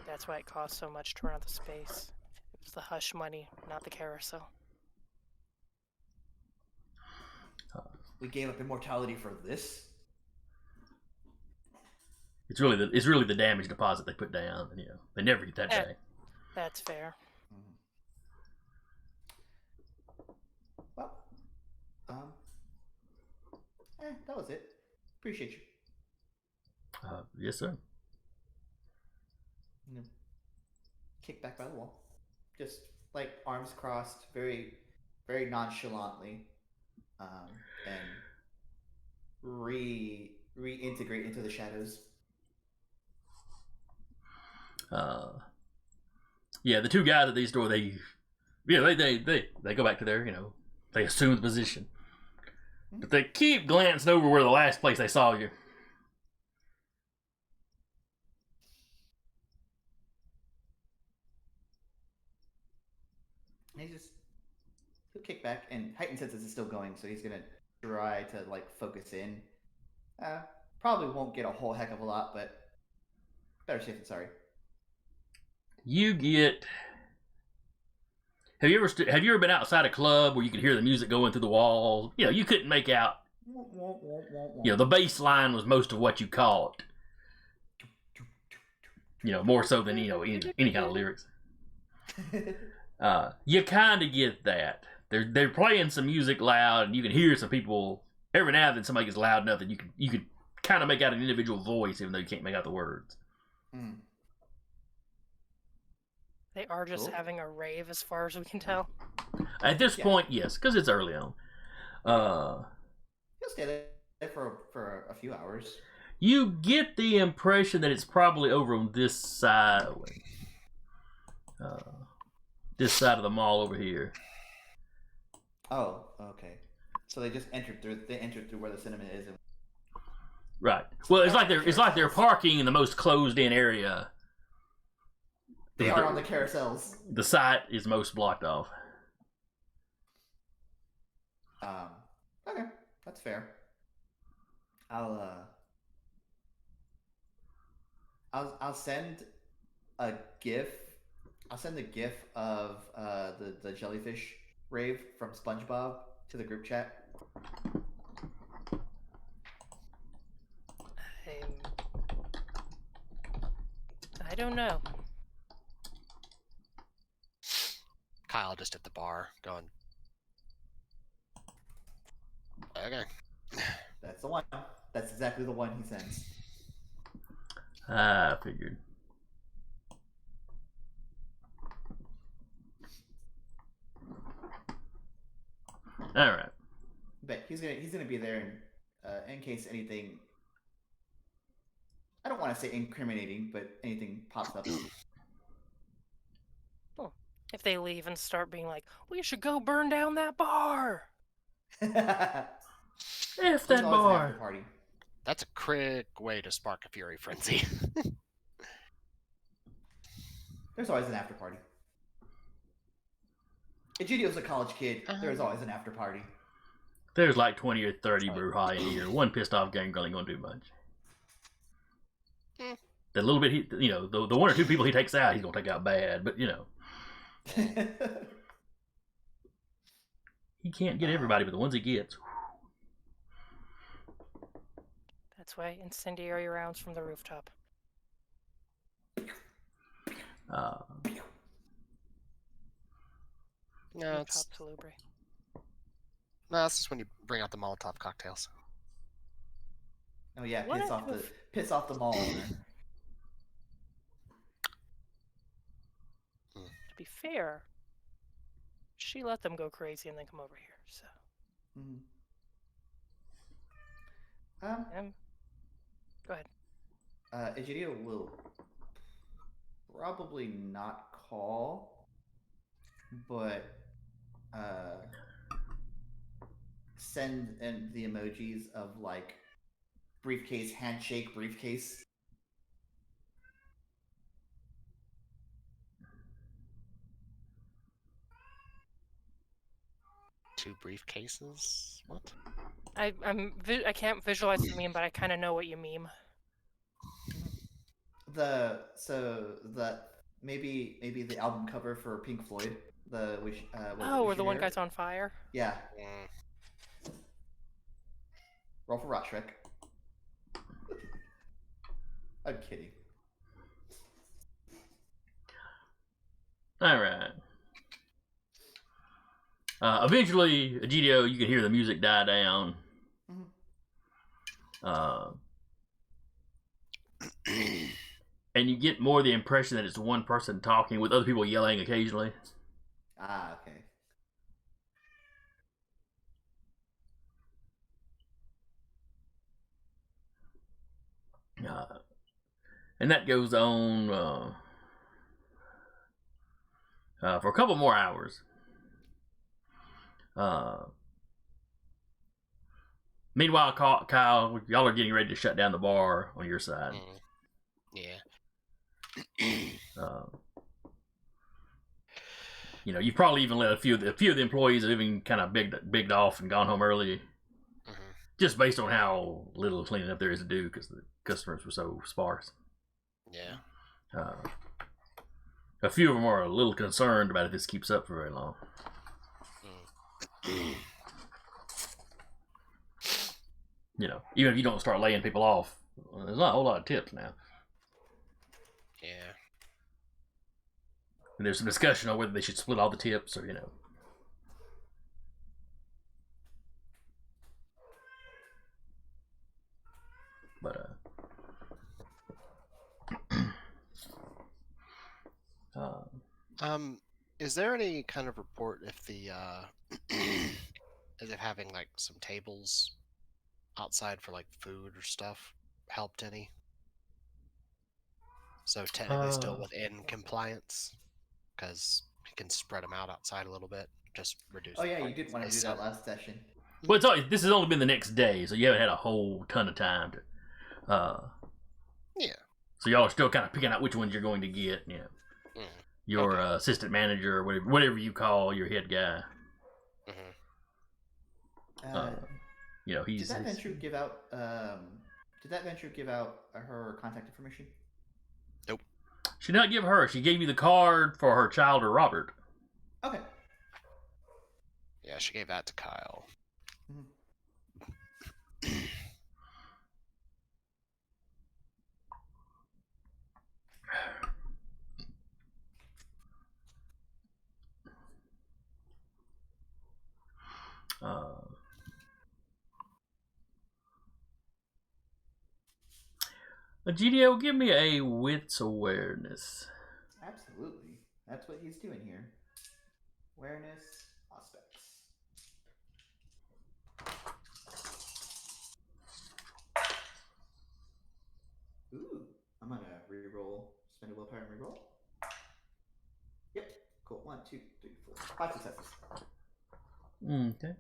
That's why it cost so much to rent the space. It was the hush money, not the carousel. We gave up immortality for this. It's really the damage deposit they put down. And, they never get that back. That's fair. Well, that was it. Appreciate you. Yes, sir. Kick back by the wall, just like arms crossed, very, very nonchalantly, and reintegrate into the shadows. Yeah, the two guys at these door, they go back to their, they assume the position. But they keep glancing over where the last place they saw you. And he'll kick back, and heightened senses is still going, so he's gonna try to focus in. Probably won't get a whole heck of a lot, but better safe than sorry. You get. Have you ever been outside a club where you could hear the music going through the walls? You couldn't make out. The bass line was most of what you caught. More so than any kind of lyrics. You kind of get that. They're playing some music loud, and you can hear some people. Every now and then, somebody gets loud enough that you can kind of make out an individual voice, even though you can't make out the words. They are just Cool. having a rave, as far as we can tell. At this point, yes, because it's early on. He'll stay there for a few hours. You get the impression that it's probably over on this side. This side of the mall over here. Oh, okay. So they just entered through. They entered through where the cinema is. Right. Well, it's like they're parking in the most closed-in area. They are on the carousels. The site is most blocked off. Okay, that's fair. I'll send a GIF. I'll send a GIF of the jellyfish rave from SpongeBob to the group chat. I don't know. Kyle just at the bar going, okay. That's the one. That's exactly the one he sends. I figured. All right. But he's gonna be there in case anything. I don't want to say incriminating, but anything pops up. If they leave and start being like, we should go burn down that bar. F There's that always an bar. after party. That's a quick way to spark a fury frenzy. There's always an after party. Egidio's a college kid. There's always an after party. There's like 20 or 30 Brujah in here. One pissed off gang girl ain't gonna do much. That little bit, the one or two people he takes out, he's gonna take out bad. But he can't get everybody, but the ones he gets. That's why incendiary rounds from the rooftop. No, Rooftop salubre. that's just when you bring out the Molotov cocktails. Oh yeah, What piss off the mall owner. To be fair, she let them go crazy and then come over here. So. Go ahead. Egidio will probably not call, but send in the emojis of like briefcase, handshake, briefcase. Two briefcases? What? I can't visualize the meme, but I kind of know what you meme. Maybe the album cover for Pink Floyd. Where the one guy's on fire. Yeah. Roll for Rotrick. I'm kidding. All right. Eventually, Egidio, you can hear the music die down. And you get more the impression that it's one person talking with other people yelling occasionally. Ah, okay. And that goes on for a couple more hours. Meanwhile, Kyle, y'all are getting ready to shut down the bar on your side. Yeah. You've probably even let a few of the employees have even kind of bigged off and gone home early, just based on how little cleaning up there is to do because the customers were so sparse. Yeah. A few of them are a little concerned about if this keeps up for very long. Even if you don't start laying people off, there's not a whole lot of tips now. Yeah. And there's some discussion on whether they should split all the tips or, But, is there any kind of report if the, is it having, like, some tables outside for, like, food or stuff helped any? So technically still within compliance? Because you can spread them out outside a little bit, just reduce. Oh yeah, you did want to do that last session. Well, this has only been the next day, so you haven't had a whole ton of time to. Yeah. So y'all are still kind of picking out which ones you're going to get. Your assistant manager, or whatever you call your head guy. Did that venture give out? Her contact information? Nope. She did not give her. She gave you the card for her child or Robert. Okay. Yeah, she gave that to Kyle. Egidio, give me a wits awareness. Absolutely. That's what he's doing here. Awareness, aspects. Ooh, I'm gonna reroll, spend a willpower and reroll. Yep, cool. 1, 2, 3, 4, 5 successes. Okay.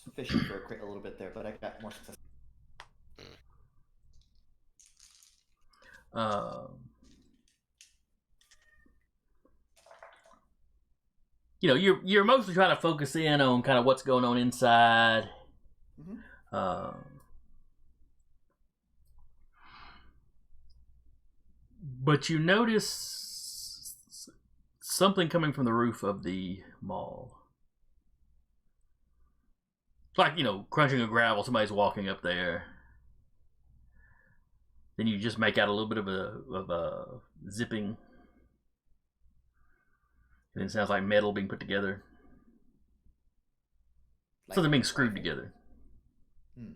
Just fishing for a crit a little bit there, but I got more success. You're mostly trying to focus in on kind of what's going on inside. But you notice something coming from the roof of the mall. It's like, crunching a gravel, somebody's walking up there. Then you just make out a little bit of a zipping. And it sounds like metal being put together. Something being screwed together. Hmm.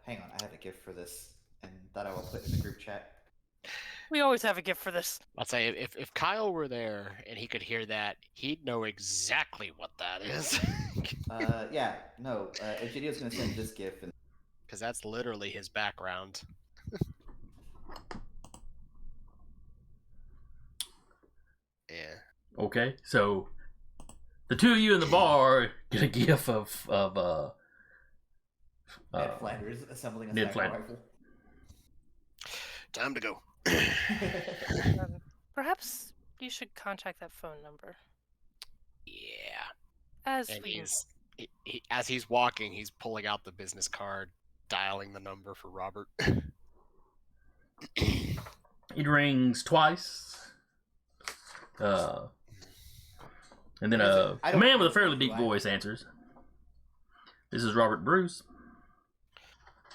Hang on, I have a gift for this, and that I will put in the group chat. We always have a gift for this. I'd say if Kyle were there and he could hear that, he'd know exactly what that is. Yeah, no, Egidio's gonna send this gift, and Because that's literally his background. Yeah. Okay, so the two of you in the bar get a gift of Ned Flanders assembling a Ned sniper Flanders. rifle. Time to go. Perhaps you should contact that phone number. Yeah. As And we as he's walking, he's pulling out the business card, dialing the number for Robert. It rings twice. And then a man with a fairly deep voice answers. This is Robert Bruce.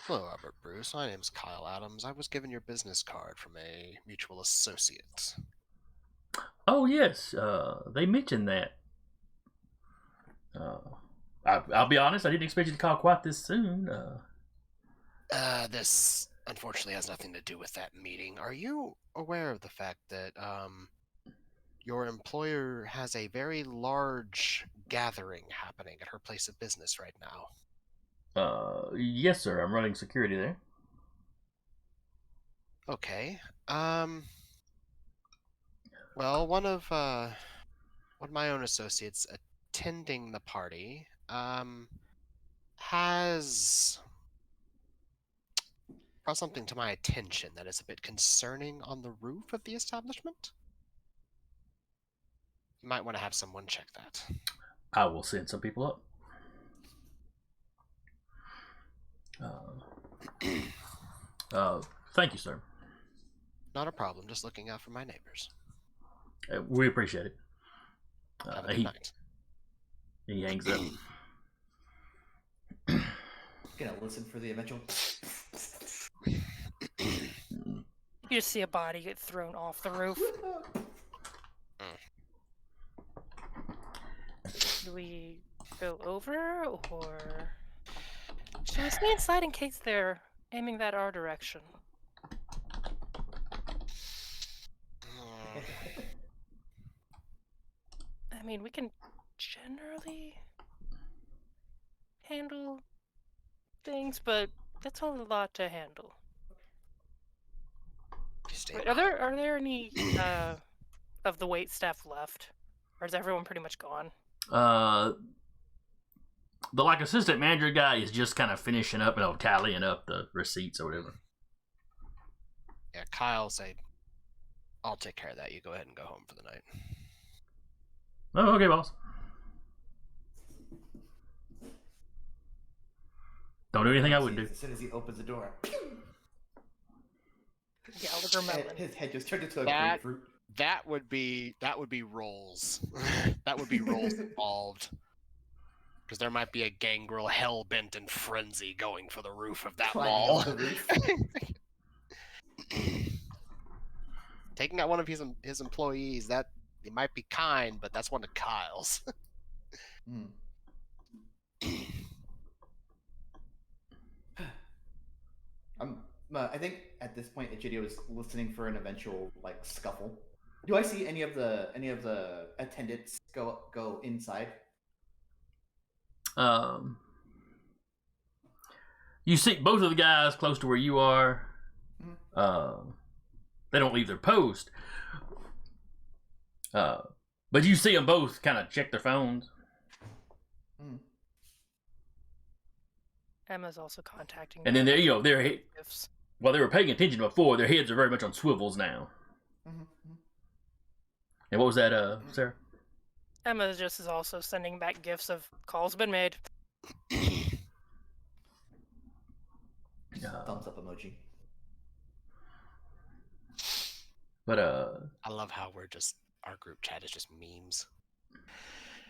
Hello, Robert Bruce. My name's Kyle Adams. I was given your business card from a mutual associate. Oh yes, they mentioned that. I'll be honest, I didn't expect you to call quite this soon. This unfortunately has nothing to do with that meeting. Are you aware of the fact that your employer has a very large gathering happening at her place of business right now? Yes, sir. I'm running security there. Okay. Well, one of my own associates attending the party has brought something to my attention that is a bit concerning on the roof of the establishment. You might want to have someone check that. I will send some people up. Thank you, sir. Not a problem, just looking out for my neighbors. We appreciate it. Have a good night. He hangs up. Gonna listen for the eventual. you just see a body get thrown off the roof. Do we go over, or should we stay inside in case they're aiming that our direction? I mean, we can generally handle things, but that's a lot to handle. Wait, are there any of the wait staff left, or is everyone pretty much gone? The assistant manager guy is just kind of finishing up, tallying up the receipts or whatever. Yeah, Kyle say, I'll take care of that. You go ahead and go home for the night. Oh, okay, boss. Don't do anything I wouldn't do. As soon as he opens the door, Gallagher melon. his head just turned into a grapefruit. That would be rolls. That would be rolls involved. Because there might be a gangrel hell-bent in frenzy going for the roof of that wall. Taking out one of his employees, that it might be kind, but that's one of Kyle's. I think at this point, Egidio is listening for an eventual scuffle. Do I see any of the attendants go inside? You see both of the guys close to where you are. They don't leave their post. But you see them both kind of check their phones. Emma's also contacting. And then they gifts. While they were paying attention before, their heads are very much on swivels now. And what was that, Sarah? Emma just is also sending back gifts of calls been made. Thumbs up emoji. But I love how our group chat is just memes.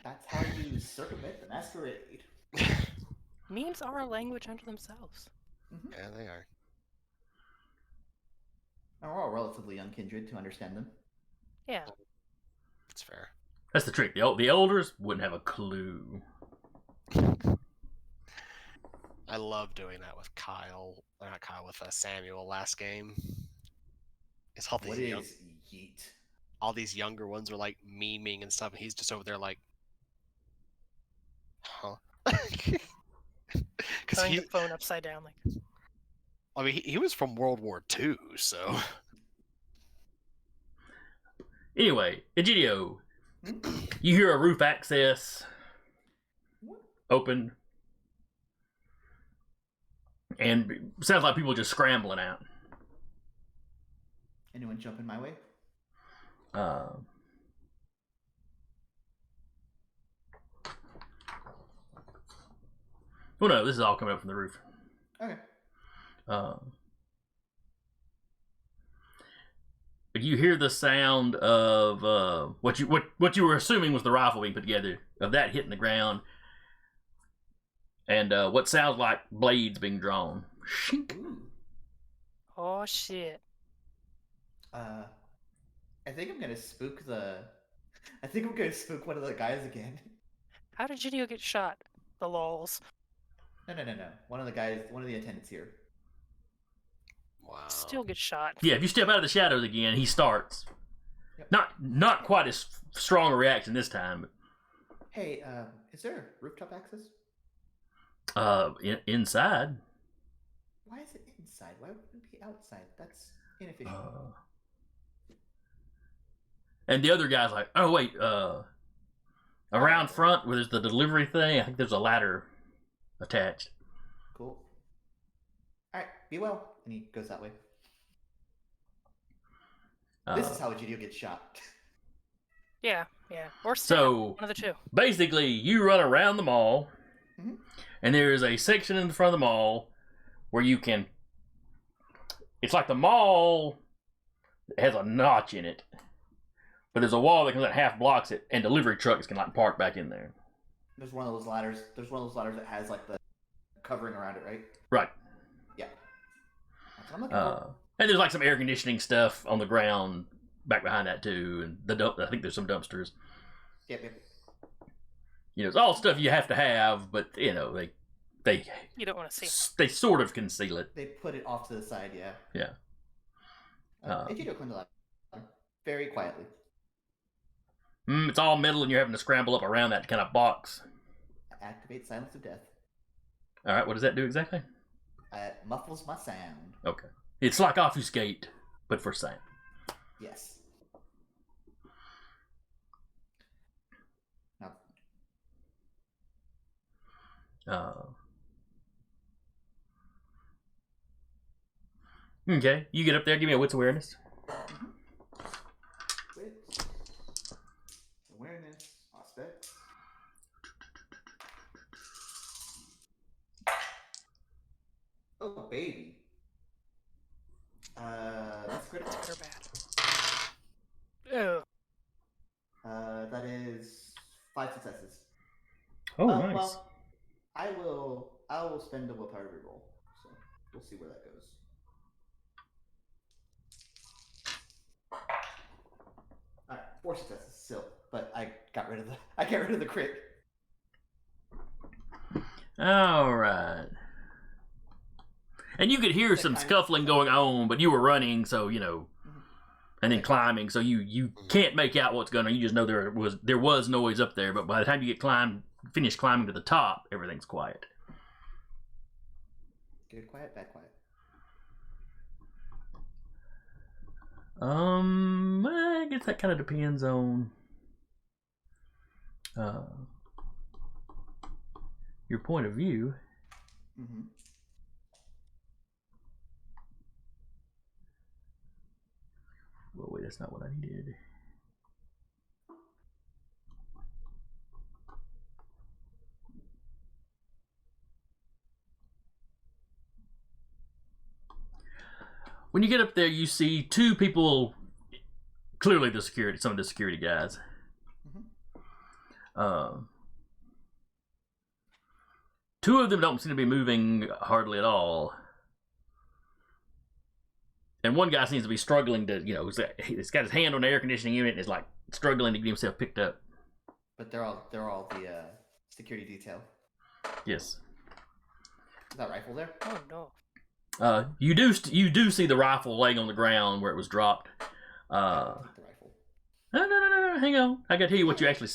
That's how you circumvent the masquerade. Memes are a language unto themselves. Yeah, they are. And we're all relatively young kindred to understand them. Yeah. It's fair. That's the trick. The elders wouldn't have a clue. I love doing that with with Samuel last game. It's all What these is yeet? all these younger ones are like memeing and stuff, and he's just over there like, huh? Because Turning the phone upside down, like. I mean, he was from World War II, so. Anyway, Egidio, you hear a roof access open, and it sounds like people just scrambling out. Anyone jumping my way? Well, no, this is all coming up from the roof. Okay. You hear the sound of what you were assuming was the rifle being put together, of that hitting the ground, and what sounds like blades being drawn. Shink. Oh shit. I think I'm gonna spook I think I'm gonna spook one of the guys again. How did Gidio get shot? The lols. No. One of the attendants here. Wow. Still get shot. Yeah, if you step out of the shadows again, he starts. Yep. Not quite as strong a reaction this time. But, Hey, is there rooftop access? inside. Why is it inside? Why wouldn't it be outside? That's inefficient. And the other guy's like, oh wait, around front where there's the delivery thing, I think there's a ladder attached. Cool. Alright, be well. And he goes that way. This is how Egidio gets shot. Yeah. Or So, one of the two. basically, you run around the mall, Mhm. and there's a section in the front of the mall where you can. It's like the mall has a notch in it, but there's a wall that comes out half blocks it, and delivery trucks can like park back in there. There's one of those ladders. There's one of those ladders that has like the covering around it, right? Right. Yeah. That's what I'm looking for. And there's like some air conditioning stuff on the ground back behind that too, and I think there's some dumpsters. Yep. You know, it's all stuff you have to have, but you know they You don't want to see. they sort of conceal it. They put it off to the side, yeah. Yeah. Egidio climbed the ladder very quietly. It's all metal, and you're having to scramble up around that kind of box. Activate Silence of Death. All right, what does that do exactly? It muffles my sound. Okay, it's like Obfuscate, but for sound. Yes. Now, Okay, you get up there. Give me a wits awareness. wits, awareness, aspect. Oh, baby. That's critical. Good or bad? That is 5 successes. Oh, nice. Well, I will spend a willpower reroll, so we'll see where that goes. All right, 4 successes still, but I got rid of the crit. All right. And you could hear some scuffling going on, but you were running, so you know, and then climbing, so you can't make out what's going on. You just know there was noise up there, but by the time you finish climbing to the top, everything's quiet. Good quiet, bad quiet. I guess that kind of depends on your point of view. Mm-hmm. Well, wait, that's not what I needed. When you get up there, you see 2 people, clearly some of the security guys. Mm-hmm. 2 of them don't seem to be moving hardly at all. And one guy seems to be struggling to, you know, he's got his hand on the air conditioning unit and is like struggling to get himself picked up. But they're all the security detail. Yes. Is that rifle there? Oh no. You do see the rifle laying on the ground where it was dropped. Take the rifle. No, hang on. I got to tell you what you actually.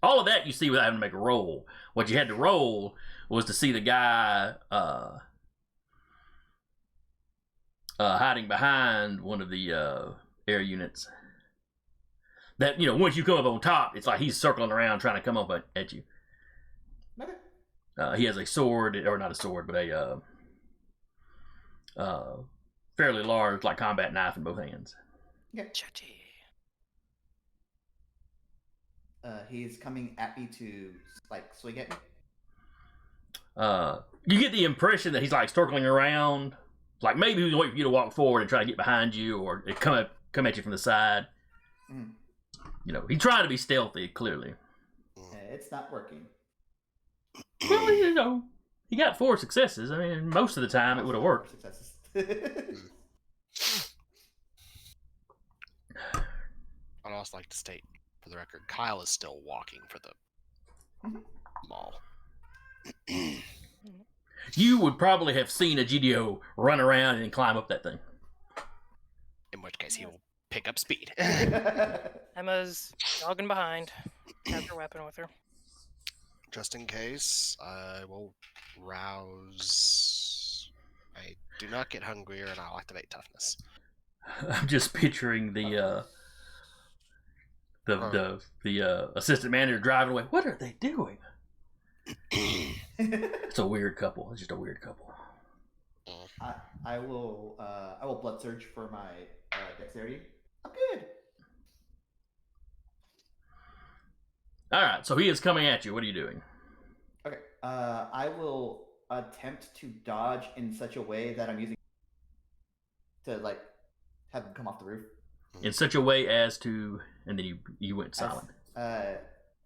All of that you see without having to make a roll. What you had to roll was to see the guy hiding behind one of the air units. That, you know, once you come up on top, it's like he's circling around trying to come up at you. Okay. He has a sword, or not a sword, but a fairly large, like, combat knife in both hands. Okay. Chachi. He's coming at me to, like, swing at me. You get the impression that he's, like, circling around. Like, maybe he was waiting for you to walk forward and try to get behind you, or come at you from the side. Mm. You know, he's trying to be stealthy, clearly. It's not working. Well, you know, he got 4 successes. I mean, most of the time it would have worked. Successes. I'd also like to state, for the record, Kyle is still walking for the mall. You would probably have seen a GDO run around and climb up that thing. In which case, he will pick up speed. Emma's jogging behind. Has her weapon with her. Just in case, I will rouse. I do not get hungrier, and I'll activate toughness. I'm just picturing the assistant manager driving away. What are they doing? It's a weird couple. It's just a weird couple. I will blood surge for my dexterity. I'm good. All right, so he is coming at you. What are you doing? Okay. I will attempt to dodge in such a way that I'm using to, like, have him come off the roof. In such a way as to, and then you went silent.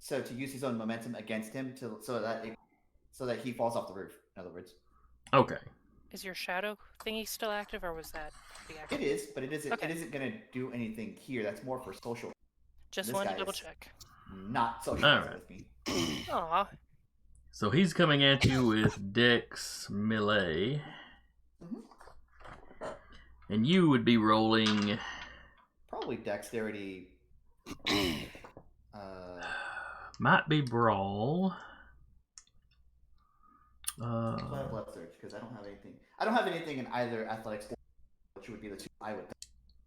So to use his own momentum against him so that he falls off the roof. In other words. Okay. Is your shadow thingy still active, or was that deactivated? It is, but it isn't. Okay. It isn't going to do anything here. That's more for social. Just This wanted guy to double is- check. Not social Alright. with me. Aw. So he's coming at you with Dex melee, and you would be rolling. Probably dexterity. Might be brawl. Blood surge, because I don't have anything. I don't have anything in either athletics, which would be the 2 I would.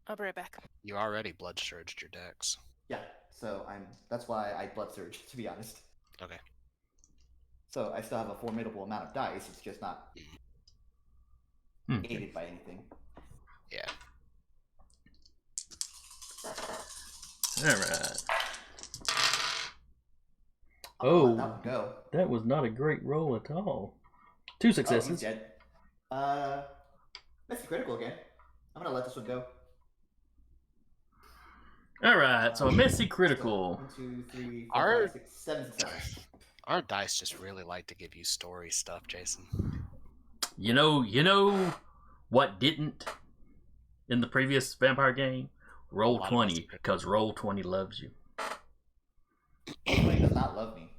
I'll be right back. You already blood surged your dex. Yeah, so that's why I blood surge, to be honest. Okay. So I still have a formidable amount of dice. It's just not aided by anything. Yeah. All right. I'll let that one go. That was not a great roll at all. 2 Oh, successes. he's dead. That's critical again. I'm gonna let this one go. All right, so a messy critical. 1, 2, 3, 4, Our- 5, 6, 7 successes. Our dice just really like to give you story stuff, Jason. You know what didn't in the previous vampire game? Roll A lot of 20, us- because Roll 20 loves you. Somebody does not love me.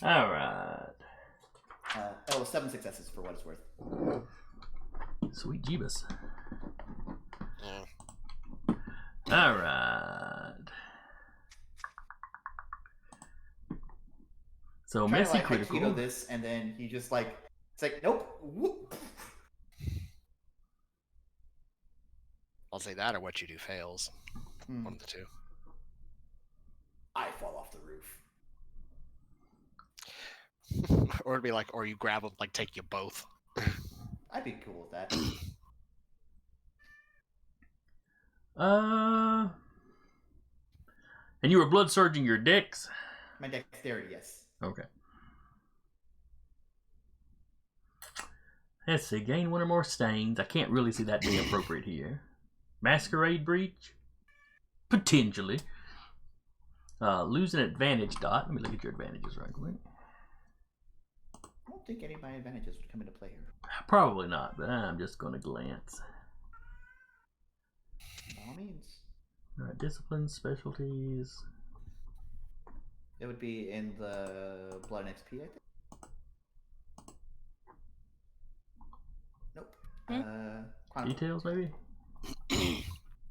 All right. 7 successes for what it's worth. Sweet Jeebus. Mm. All right. So Trying to, messy like, critical. Aikido this, and then he just like it's like nope. Whoop. I'll say that or what you do fails. Hmm. One of the two. I fall off the roof. Or it'd be like, or you grab them, like take you both. I'd be cool with that. And you were blood surging your dicks? My dexterity, yes. Okay. Let's see, gain 1 or more stains. I can't really see that being appropriate here. Masquerade breach? Potentially. Lose an advantage dot. Let me look at your advantages right quick. I don't think any of my advantages would come into play here. Probably not, but I'm just going to glance. By all means. Alright, disciplines, specialties. It would be in the Blood and XP, I think. Nope. Chronicle. Details, maybe?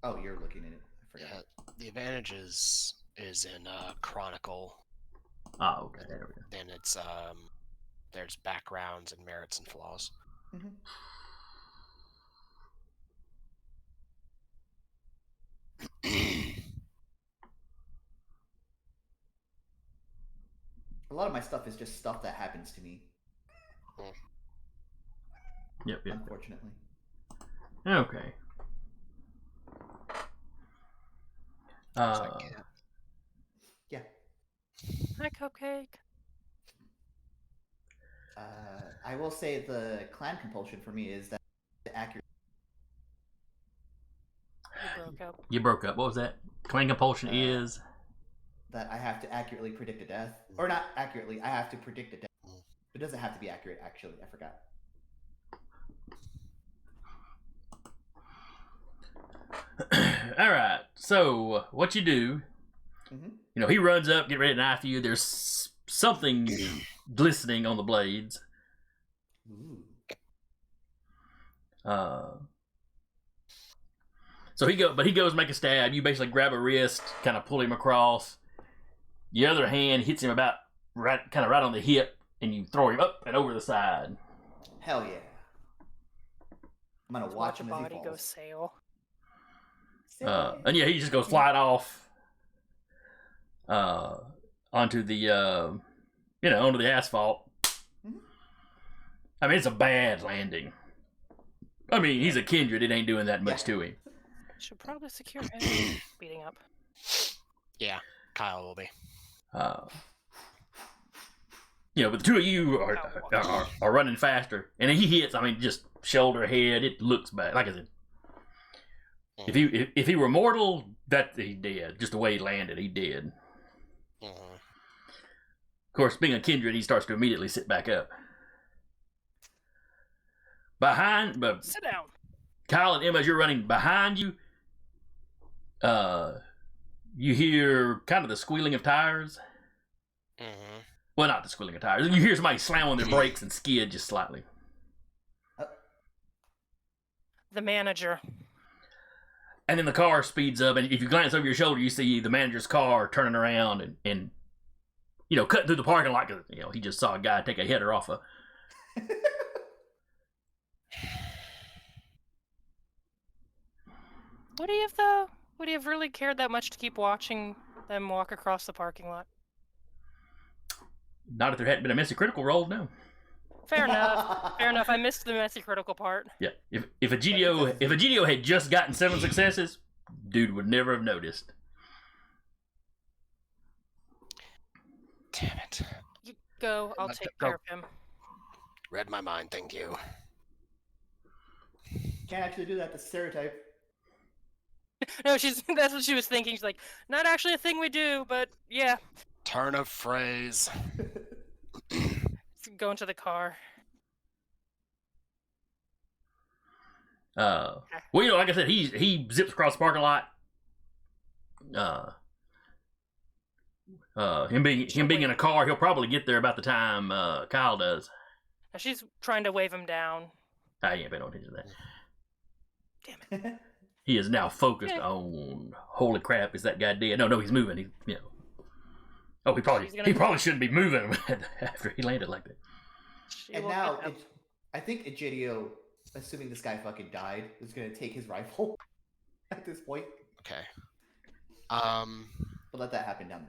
Oh, you're looking at it. I forgot. Yeah, the advantages is in Chronicle. Ah, okay, there we go. Then it's there's backgrounds and merits and flaws. Mm-hmm. A lot of my stuff is just stuff that happens to me, Yep. unfortunately. Okay. Yeah. Hi, Cupcake. I will say the clan compulsion for me is that the accurate. You broke up. You broke up. What was that? Clan compulsion is. That I have to accurately predict a death, or not accurately. I have to predict a death. It doesn't have to be accurate. Actually, I forgot. All right. So what you do? Mm-hmm. You know, he runs up, get ready to knife you. There's something glistening on the blades. Ooh. So he goes make a stab. You basically grab a wrist, kind of pull him across. The other hand hits him about right on the hip, and you throw him up and over the side. Hell yeah! I'm gonna watch a him as he body go falls. sail. And yeah, he just goes flying off onto the onto the asphalt. Mhm. I mean, it's a bad landing. I mean, he's a Kindred. It ain't doing that much to him. Should probably secure him. Beating up. Yeah, Kyle will be. But the two of you are running faster, and he hits. I mean, just shoulder, head. It looks bad. Like I said, if he were mortal, that he dead. Just the way he landed, he dead. Of course, being a Kindred, he starts to immediately sit back up. Sit down. Kyle and Emma, as you're running behind you, you hear kind of the squealing of tires. Well, not the squealing of tires. You hear somebody slam on their brakes and skid just slightly. The manager. And then the car speeds up, and if you glance over your shoulder, you see the manager's car turning around and cutting through the parking lot. He just saw a guy take a header off a. Would he have, though? Would he have really cared that much to keep watching them walk across the parking lot? Not if there hadn't been a messy critical roll, no. Fair enough. Fair enough. I missed the messy critical part. Yeah, if a GDO had just gotten 7 successes, dude would never have noticed. Damn it. You go. I'll take care of him. Read my mind, thank you. Can't actually do that. The stereotype. No, that's what she was thinking. She's like, not actually a thing we do, but yeah. Turn of phrase. Go into the car. Well, like I said, he zips across the parking lot. Him being in a car, he'll probably get there about the time Kyle does. Now she's trying to wave him down. I ain't paying no attention to that. Damn it. He is now focused on. Holy crap! Is that guy dead? No, he's moving. Oh, he probably shouldn't be moving after he landed like that. And now, I think Egidio, assuming this guy fucking died, is gonna take his rifle at this point. Okay. But let that happen down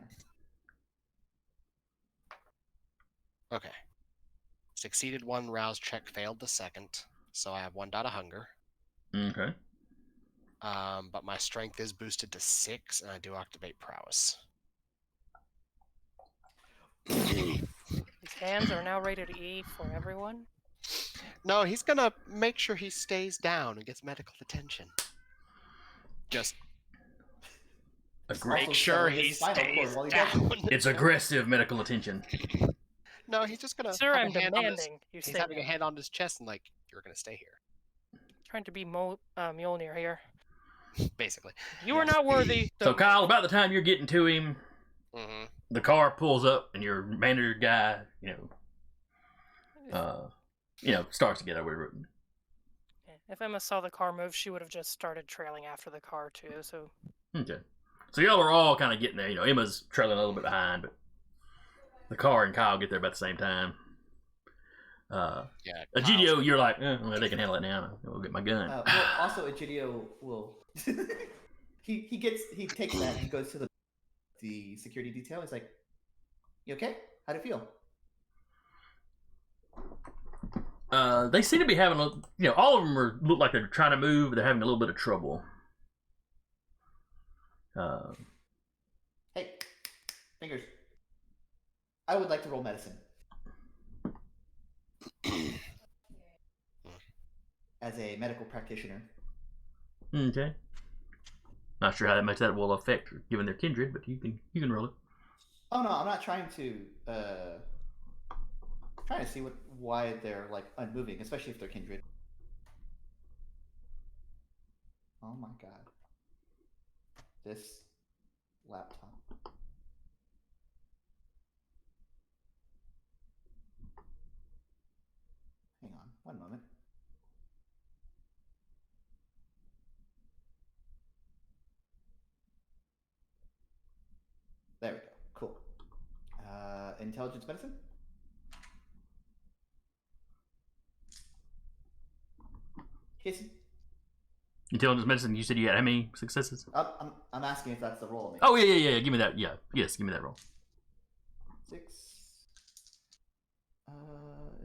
there. Okay. Succeeded 1 rouse check, failed the second, so I have 1 dot of hunger. Okay. But my strength is boosted to 6, and I do activate prowess. His hands are now rated E for everyone. No, he's gonna make sure he stays down and gets medical attention. Just make sure he stays down. It's aggressive medical attention. No, he's just gonna. Sir, I'm demanding you He's stay having a down. hand on his chest and like, you're gonna stay here. Trying to be Mjolnir here. basically. You are not worthy. So Don't Kyle, about the time you're getting to him, Mm-hmm. the car pulls up, and your manager guy, starts to get over it. If Emma saw the car move, she would have just started trailing after the car too. So Okay. So y'all are all kind of getting there. Emma's trailing a little bit behind, but the car and Kyle get there about the same time. Yeah. Egidio, you're like, well, they can handle it now. I'll get my gun. Well, also, Egidio will. he takes that and he goes to the security detail. He's like, "You okay? How'd it feel?" They seem to be having all of them look like they're trying to move, but they're having a little bit of trouble. Hey, fingers. I would like to roll medicine. As a medical practitioner. Okay. Not sure how much that will affect given their kindred, but you can roll it. Oh no, I'm not trying to see why they're like unmoving, especially if they're kindred. Oh my god. This laptop. Hang on, one moment. There we go. Cool. Intelligence medicine? Casey? Intelligence medicine, you said you had how many successes? I'm asking if that's the roll. Maybe. Oh, yeah. Give me that. Yeah. Yes, give me that roll. 6. Is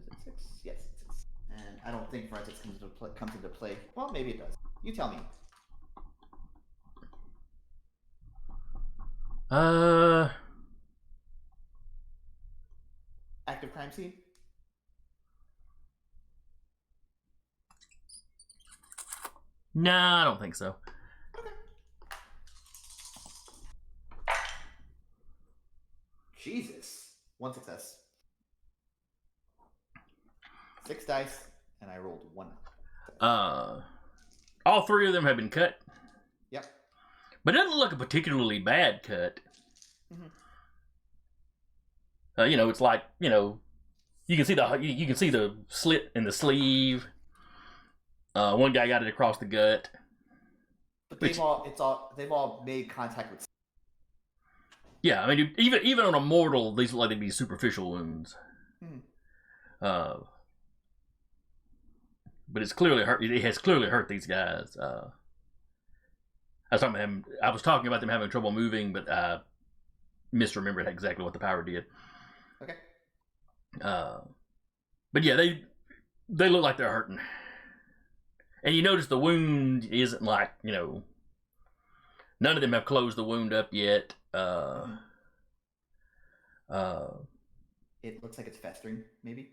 it 6? Yes, it's 6. And I don't think forensics comes into play. Well, maybe it does. You tell me. Active crime scene? No, I don't think so. Okay. Jesus. 1 success. 6 dice, and I rolled 1. All three of them have been cut. Yep. But it doesn't look a particularly bad cut. Mm-hmm. It's like, you can see the slit in the sleeve. One guy got it across the gut. But they've all made contact with. Yeah, I mean, even on a mortal, these look like they'd be superficial wounds. Mm-hmm. But it's clearly hurt. It has clearly hurt these guys. I was talking about them having trouble moving, but I misremembered exactly what the power did. Okay. But yeah, they look like they're hurting. And you notice the wound isn't like, none of them have closed the wound up yet. It looks like it's festering, maybe.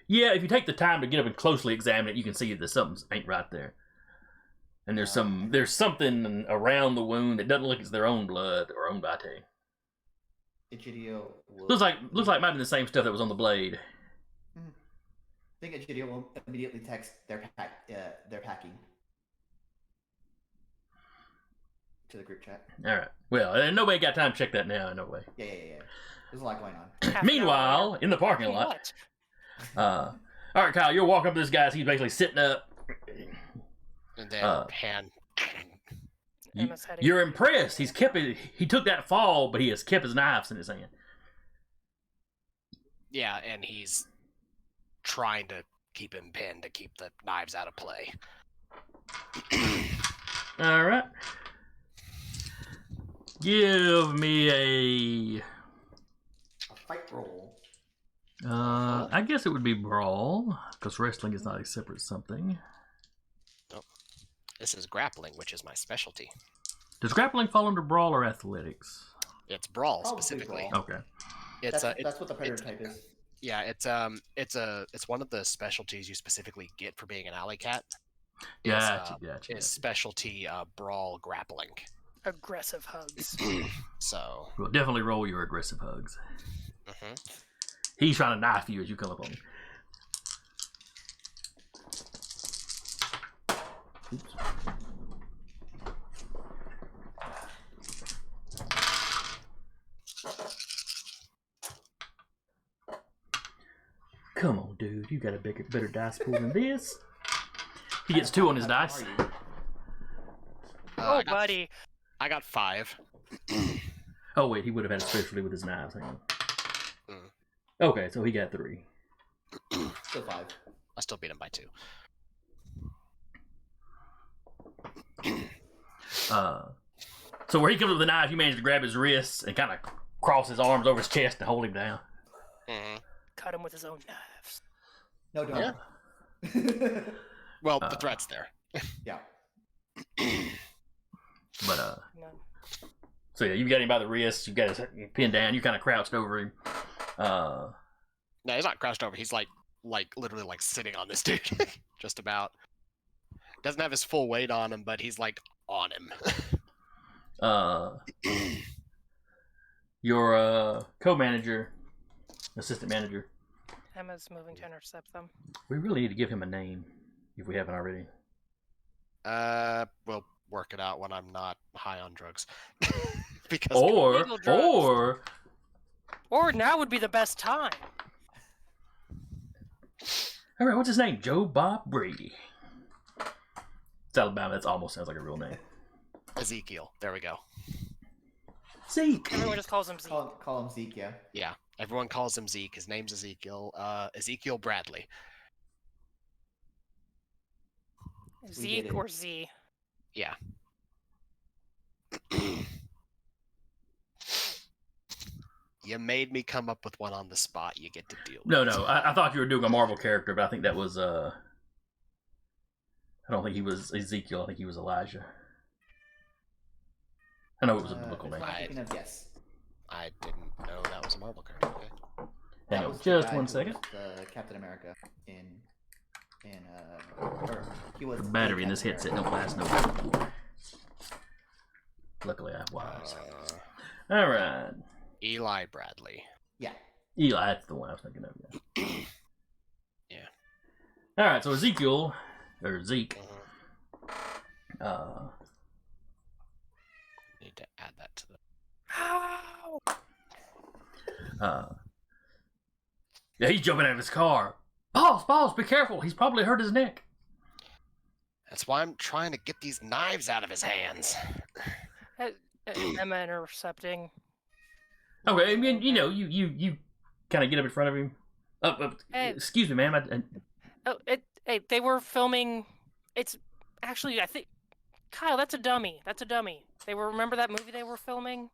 Yeah, if you take the time to get up and closely examine it, you can see that something ain't right there. And there's something around the wound that doesn't look as their own blood or own vitae. Egidio will... Looks like it might be the same stuff that was on the blade. I think Egidio will immediately text their packing to the group chat. All right. Well, nobody got time to check that now. No way. Yeah. There's a lot going on. Meanwhile, in the parking lot. All right, Kyle, you're walking up to this guy. He's basically sitting up. And then hand. You're impressed. He took that fall, but he has kept his knives in his hand. Yeah, and he's trying to keep him pinned to keep the knives out of play. All right. Give me A fight roll. I guess it would be brawl, because wrestling is not a separate something. Nope. This is grappling, which is my specialty. Does grappling fall under brawl or athletics? It's brawl Probably specifically. brawl. Okay. That's what the predator type is. Yeah, it's one of the specialties you specifically get for being an alley cat. Gotcha. Is specialty brawl grappling. Aggressive hugs. So. Well, definitely roll your aggressive hugs. Mm-hmm. He's trying to knife you as you come up on him. Oops. Come on, dude. You got a better dice pool than this. He gets 2 on his dice. Oh, I got, buddy. I got 5. Oh, wait. He would have had a specialty with his knives. Hang on. Mm. Okay, so he got 3. Still 5. I still beat him by 2. So where he comes up with the knife, you manage to grab his wrists and kind of cross his arms over his chest and hold him down. Mm-hmm. Cut him with his own knives. No, don't. Yeah. Well, the threat's there. Yeah. But, No. so yeah, you got him by the wrist, you got his pinned down, you kind of crouched over him. No, he's not crouched over. He's like literally like sitting on this dude, just about. Doesn't have his full weight on him, but he's like on him. Your co-manager, assistant manager. Emma's moving to intercept them. We really need to give him a name if we haven't already. We'll work it out when I'm not high on drugs. Because Illegal drugs. or now would be the best time. all right, what's his name? Joe Bob Brady. It's Alabama. That almost sounds like a real name. Ezekiel. There we go. Zeke. Everyone just calls him Zeke. Call him Zeke, yeah. Yeah, everyone calls him Zeke. His name's Ezekiel. Ezekiel Bradley. Zeke or Z. Yeah. You made me come up with one on the spot. You get to deal with it. No. I thought you were doing a Marvel character, but I think that was I don't think he was Ezekiel. I think he was Elijah. I know it was a biblical name. Yes. I didn't know that was a Marvel character. Okay. Hang That on, was the just guy one who second. was the Captain America or he was The battery in this Captain headset don't last no more. Luckily, I have wires. All right, Eli Bradley. Yeah. Eli. That's the one I was thinking of. Yeah. Yeah. All right, so Ezekiel or Zeke. Need to add that to the. Yeah, he's jumping out of his car. Boss, be careful. He's probably hurt his neck. That's why I'm trying to get these knives out of his hands. Emma intercepting. Okay, I mean, you kind of get up in front of him. Hey. Excuse me, ma'am. They were filming. It's actually, I think, Kyle, that's a dummy. They were, remember that movie they were filming?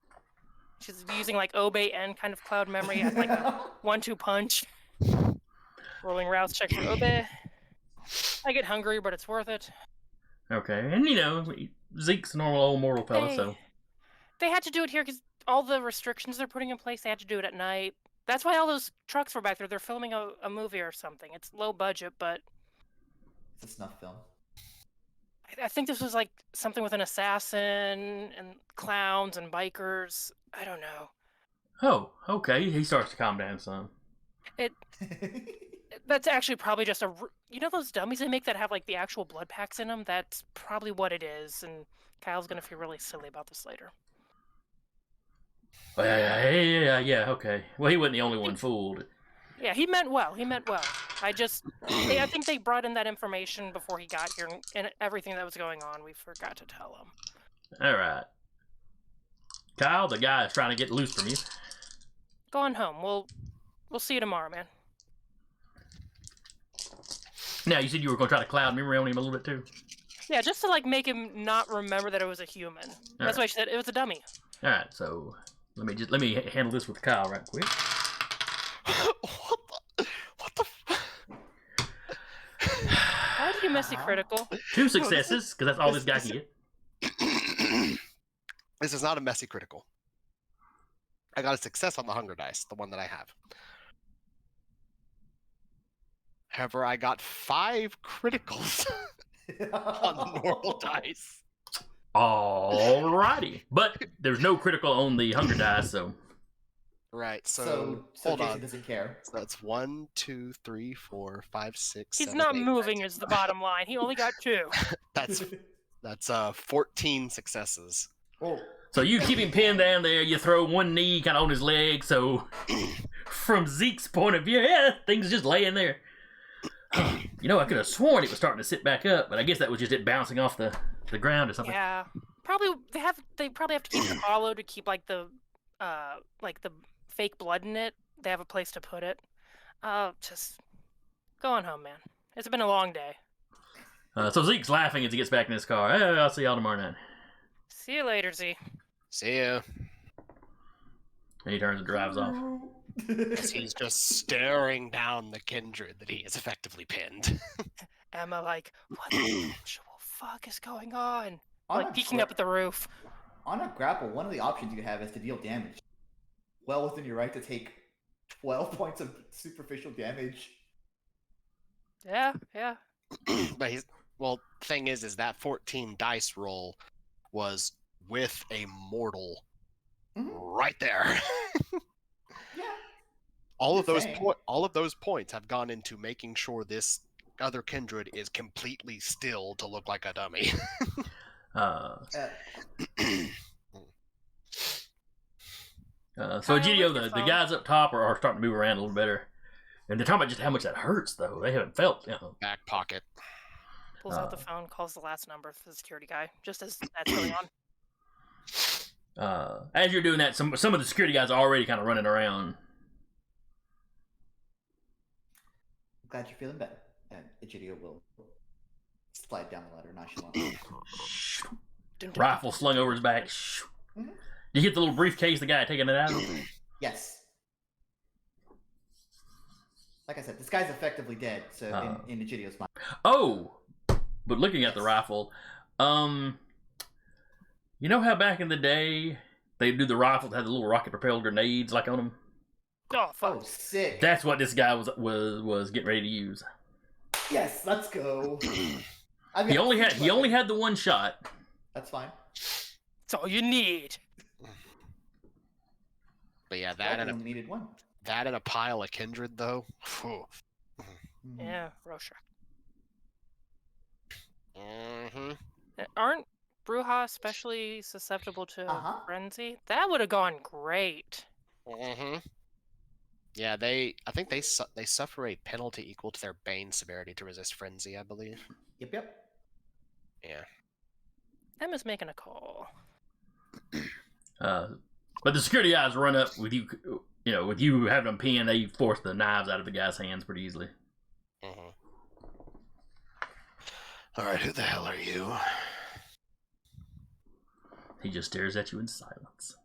She's using like Obey N kind of cloud memory as like 1-2 punch. Rolling routes check for Obey. I get hungry, but it's worth it. Okay, and Zeke's a normal old mortal fella, so. They had to do it here because all the restrictions they're putting in place, they had to do it at night. That's why all those trucks were back there. They're filming a movie or something. It's low budget, but... It's a snuff film. I think this was like something with an assassin and clowns and bikers. I don't know. Oh, okay. He starts to calm down some. That's actually probably just those dummies they make that have like the actual blood packs in them? That's probably what it is, and Kyle's gonna feel really silly about this later. Oh, yeah, okay. Well, he wasn't the only one fooled. Yeah, he meant well. I think they brought in that information before he got here, and everything that was going on, we forgot to tell him. All right. Kyle, the guy is trying to get loose from you. Go on home. We'll see you tomorrow, man. Now, you said you were going to try to cloud memory on him a little bit, too? Yeah, just to, like, make him not remember that it was a human. That's why she said it was a dummy. All right, so let me handle this with Kyle right quick. What the Why did you messy critical? 2 successes, because that's all this guy can get. This is not a messy critical. I got a success on the hunger dice, the one that I have. However, I got 5 criticals on the normal dice. Alrighty. But there's no critical on the hunger dice, so... Right. So, So hold Jason on. doesn't care. So that's 1, 2, 3, 4, 5, 6, He's 7, not 8, 9, moving 10. is the bottom line. He only got 2. That's 14 successes. Oh, So you keep him pinned down there. You throw one knee kind of on his leg. So from Zeke's point of view, yeah, things just laying there. You know, I could have sworn it was starting to sit back up, but I guess that was just it bouncing off the ground or something. Yeah. Probably they probably have to keep it hollow to keep like the fake blood in it. They have a place to put it. Just going home, man. It's been a long day. So Zeke's laughing as he gets back in his car. Hey, I'll see y'all tomorrow night. See you later, Z. See ya. And he turns and drives off. As he's just staring down the Kindred that he has effectively pinned. Emma, like, what the actual fuck is going on? On Like a peeking up at the roof. On a grapple, one of the options you have is to deal damage. Well within your right to take 12 points of superficial damage. Yeah. But thing is that 14 dice roll was with a mortal right there. Yeah. all of Just those saying. all of those points have gone into making sure this other Kindred is completely still to look like a dummy. So Kyle, Egidio, with your the phone. guys up top are starting to move around a little better. And they're talking about just how much that hurts, though. They haven't felt, you know. Back pocket. Pulls out the phone, calls the last number for the security guy, just as that's going on. As you're doing that, some of the security guys are already kind of running around. Glad you're feeling better. And Egidio will slide down the ladder nonchalantly. Rifle slung over his back. You get the little briefcase, the guy taking it out? Yes. Like I said, this guy's effectively dead, so in Egidio's mind. Oh! But looking at the rifle, you know how back in the day they do the rifles that had the little rocket-propelled grenades like on them? Oh, fuck. Oh, sick. That's what this guy was getting ready to use. Yes, let's go. He only had the one shot. That's fine. That's all you need. But yeah, I only needed one. that and a pile of Kindred though. Phew. Yeah, Rorschach. Mm-hmm. Aren't Brujah especially susceptible to frenzy? That would have gone great. Mm-hmm. Yeah, I think they suffer a penalty equal to their bane severity to resist frenzy, I believe. Yep. Yeah. Emma's making a call. But the security guys run up with you, with you having them pinned, they force the knives out of the guy's hands pretty easily. Mm-hmm. All right, who the hell are you? He just stares at you in silence.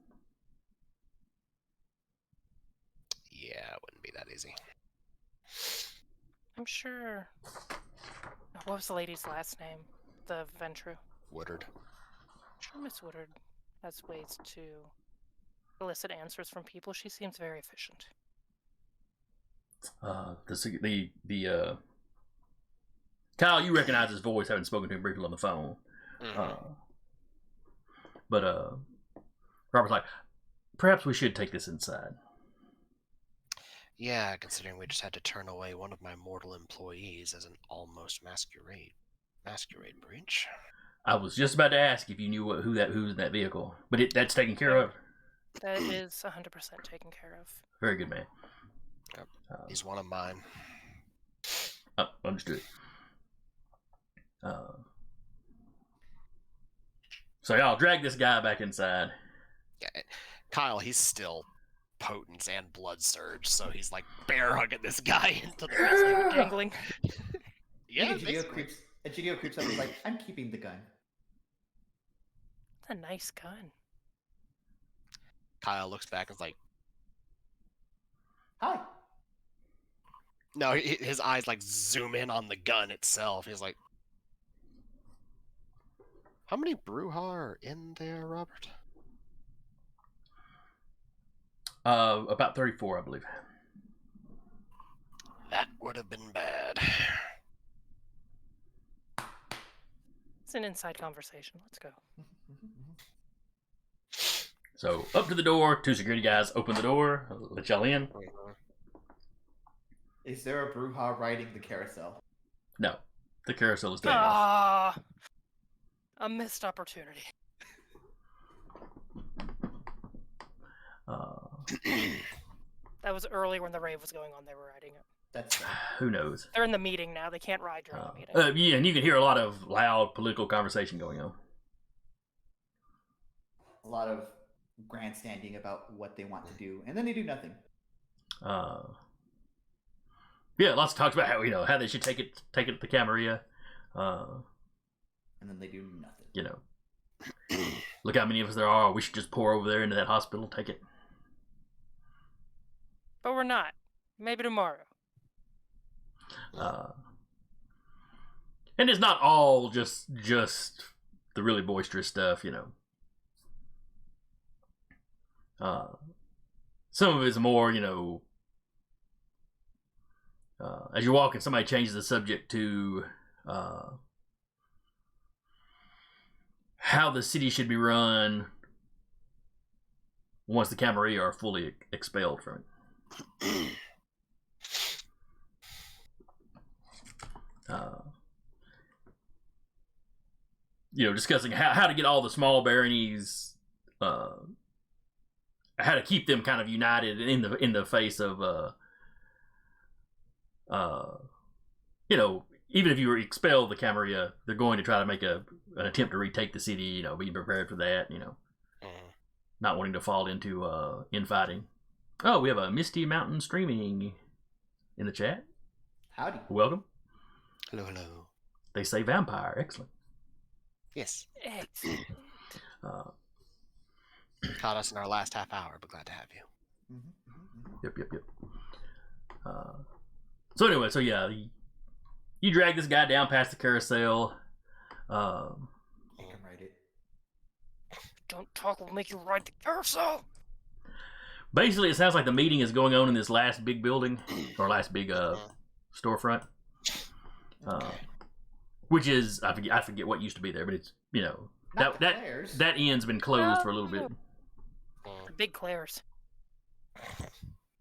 Yeah, it wouldn't be that easy. I'm sure. What was the lady's last name? The Ventru. Woodard. I'm sure Miss Woodard has ways to elicit answers from people. She seems very efficient. Kyle, you recognize his voice, having spoken to him briefly on the phone. Mm-hmm. But Robert's like, perhaps we should take this inside. Yeah, considering we just had to turn away one of my mortal employees as an almost masquerade breach. I was just about to ask if you knew who's in that vehicle, but that's taken care of. That is 100% taken care of. Very good, man. Yep. He's one of mine. Understood. So y'all drag this guy back inside. Yeah, Kyle, he's still potent and blood surge, so he's like bear hugging this guy into the Jangling. Yeah, Egidio creeps up and is like, I'm keeping the gun. That's a nice gun. Kyle looks back and is like, Hi. no, his eyes like zoom in on the gun itself. He's like, how many Brujah are in there, Robert? About 34, I believe. That would have been bad. It's an inside conversation. Let's go. So up to the door, 2 security guys open the door, let y'all in. Is there a Brujah riding the carousel? No, the carousel is taking off. Ah, a missed opportunity. That was early when the rave was going on. They were riding it. That's fair. Who knows? They're in the meeting now. They can't ride during the meeting. Yeah, and you can hear a lot of loud political conversation going on. A lot of grandstanding about what they want to do, and then they do nothing. Yeah, lots of talks about how they should take it to Camarilla. And then they do nothing. Look how many of us there are. We should just pour over there into that hospital, take it. But we're not. Maybe tomorrow. And it's not all just the really boisterous stuff, Some of it's more, as you're walking, somebody changes the subject to how the city should be run once the Camarilla are fully expelled from it. Discussing how to get all the small baronies, how to keep them kind of united in the face of, even if you were expelled the Camarilla, they're going to try to make an attempt to retake the city. Being prepared for that. Not wanting to fall into infighting. Oh, we have a Misty Mountain streaming in the chat. Howdy. Welcome. Hello. They say vampire. Excellent. Yes. Excellent. Caught us in our last half hour, but glad to have you. Yep. So anyway, yeah, you drag this guy down past the carousel. You can ride it. Don't talk, we'll make you ride the carousel. Basically, it sounds like the meeting is going on in this last big building, or last big storefront. Which is, I forget what used to be there, but it's, that end's been closed for a little bit. The big Claire's.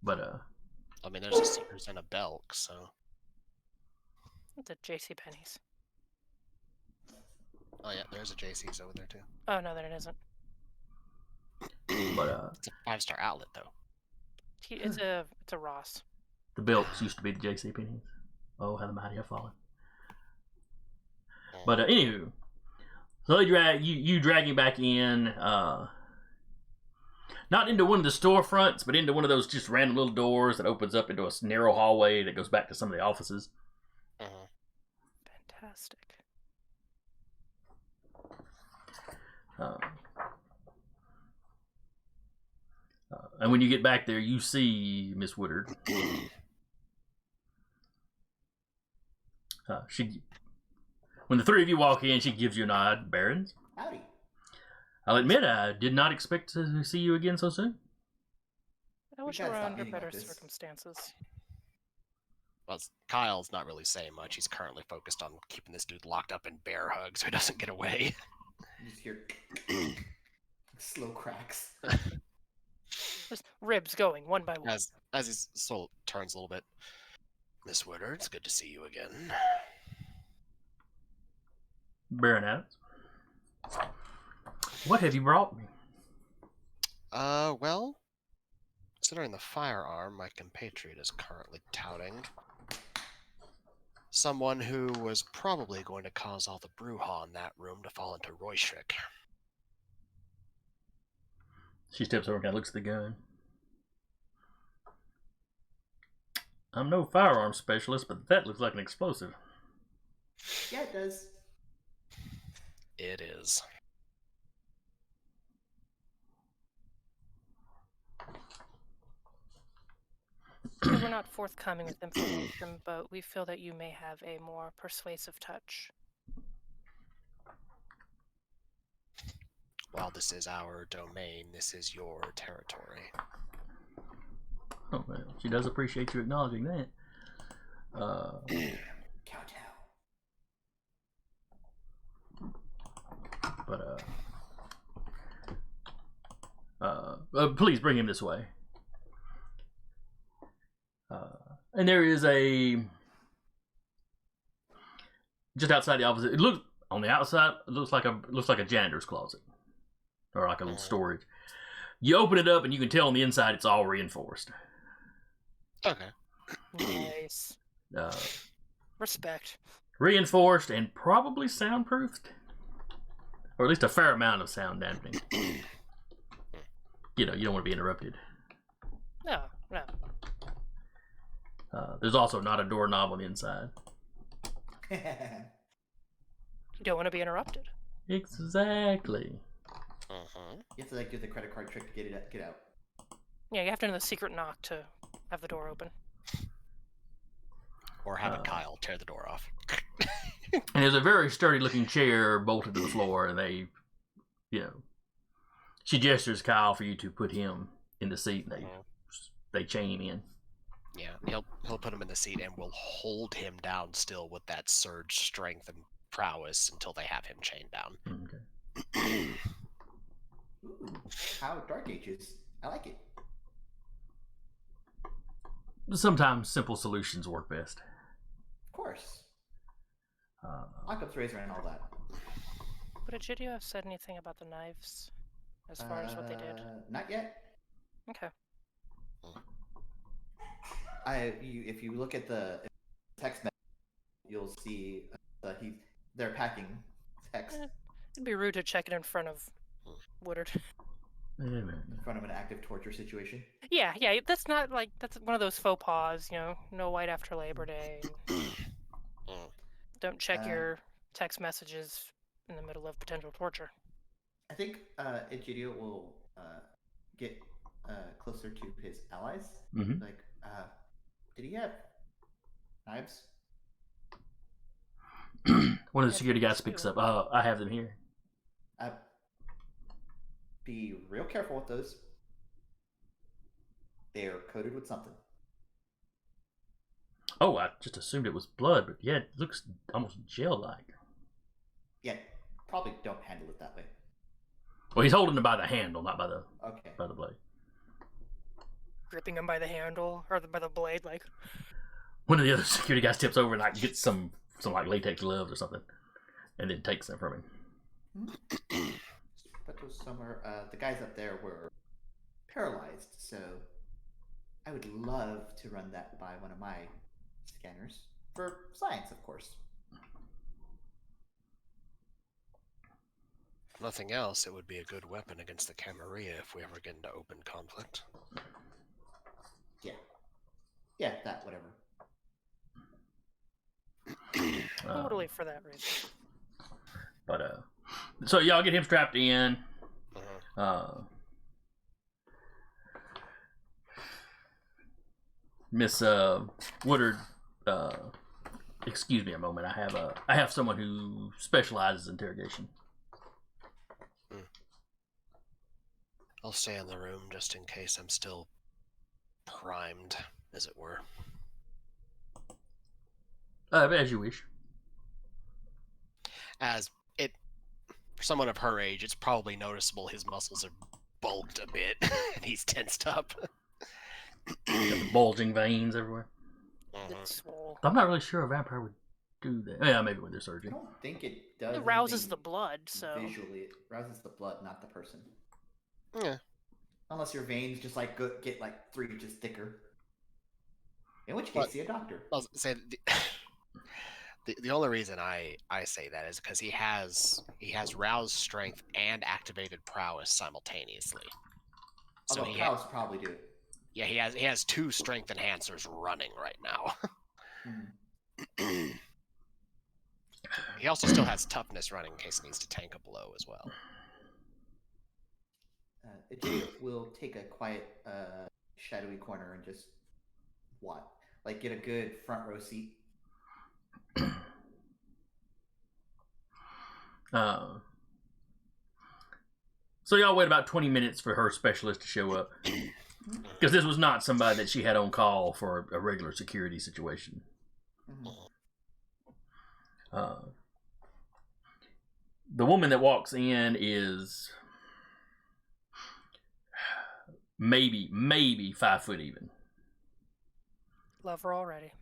But, I mean, there's a Seekers and a Belk, so. It's a J.C. Penney's. Oh yeah, there's a JC's over there too. Oh no, there it isn't. But It's a 5-star outlet though. It's a Ross. The Belks used to be the J.C. Penney's. Oh, how the mighty have fallen. But anywho, so they drag you drag him back in, not into one of the storefronts, but into one of those just random little doors that opens up into a narrow hallway that goes back to some of the offices. Fantastic. And when you get back there, you see Miss Woodard. When the three of you walk in, she gives you a nod. Barons? Howdy. I'll admit, I did not expect to see you again so soon. I wish I were under better circumstances. Well, Kyle's not really saying much. He's currently focused on keeping this dude locked up in bear hug so he doesn't get away. You just hear slow cracks. Just ribs going one by one. As his soul turns a little bit. Miss Woodard, it's good to see you again. Baron Adams, what have you brought me? Well, considering the firearm my compatriot is currently touting, someone who was probably going to cause all the brouhaha in that room to fall into Royshik. She steps over and kind of looks at the gun. I'm no firearms specialist, but that looks like an explosive. Yeah, it does. It is. We're not forthcoming with information, but we feel that you may have a more persuasive touch. While this is our domain, this is your territory. Oh, well, she does appreciate you acknowledging that. Kowtow. But Please bring him this way. And there is just outside the office. It looks on the outside. It looks like a janitor's closet, or like a little storage. You open it up, and you can tell on the inside it's all reinforced. Okay. Nice. Respect. Reinforced and probably soundproofed, or at least a fair amount of sound dampening. You don't want to be interrupted. No. There's also not a doorknob on the inside. You don't want to be interrupted. Exactly. You have to do the credit card trick to get out. Yeah, you have to know the secret knock to have the door open. Or have a Kyle tear the door off. And there's a very sturdy-looking chair bolted to the floor, and she gestures Kyle for you to put him in the seat, and they chain him in. Yeah, he'll put him in the seat, and we'll hold him down still with that surge strength and prowess until they have him chained down. Okay. Ooh, how Dark Ages. I like it. Sometimes simple solutions work best. Of course. Occup's razor and all that. Would Egidio have said anything about the knives as far as what they did? Not yet. Okay. If you look at the text message, you'll see they're packing text It'd be rude to check it in front of Woodard. in front of an active torture situation. Yeah, that's not that's one of those faux pas, no white after Labor Day. Don't check your text messages in the middle of potential torture. I think Egidio will get closer to his allies. Mm-hmm. Did he have knives? One of the security guys picks up. I have them here. Be real careful with those. They are coated with something. Oh, I just assumed it was blood, but yeah, it looks almost gel-like. Yeah, probably don't handle it that way. Well, he's holding it by the handle, not by the blade. Gripping him by the handle or by the blade, One of the other security guys tips over and gets some latex gloves or something, and then takes them from him. Put those somewhere. The guys up there were paralyzed, so I would love to run that by one of my scanners for science, of course. If nothing else, it would be a good weapon against the Camarilla if we ever get into open conflict. Yeah, that, whatever. totally for that reason. But so y'all get him strapped in. Miss Woodard, excuse me a moment. I have someone who specializes in interrogation. I'll stay in the room just in case I'm still primed, as it were. As you wish. For someone of her age, it's probably noticeable his muscles are bulked a bit, and he's tensed up. Got the bulging veins everywhere. It's swole. I'm not really sure a vampire would do that. Yeah, maybe when they're surging. I don't think it does. It rouses anything the blood, so visually, it rouses the blood, not the person. Yeah. Unless your veins just get 3 inches thicker. In which case, see a doctor. I'll say the only reason I say that is because he has roused strength and activated prowess simultaneously. Although prowess probably do it. Yeah, he has 2 strength enhancers running right now. He also still has toughness running in case he needs to tank a blow as well. Egidio will take a quiet, shadowy corner and just get a good front row seat. So y'all wait about 20 minutes for her specialist to show up. Because this was not somebody that she had on call for a regular security situation. The woman that walks in is maybe 5 foot even. Love her already.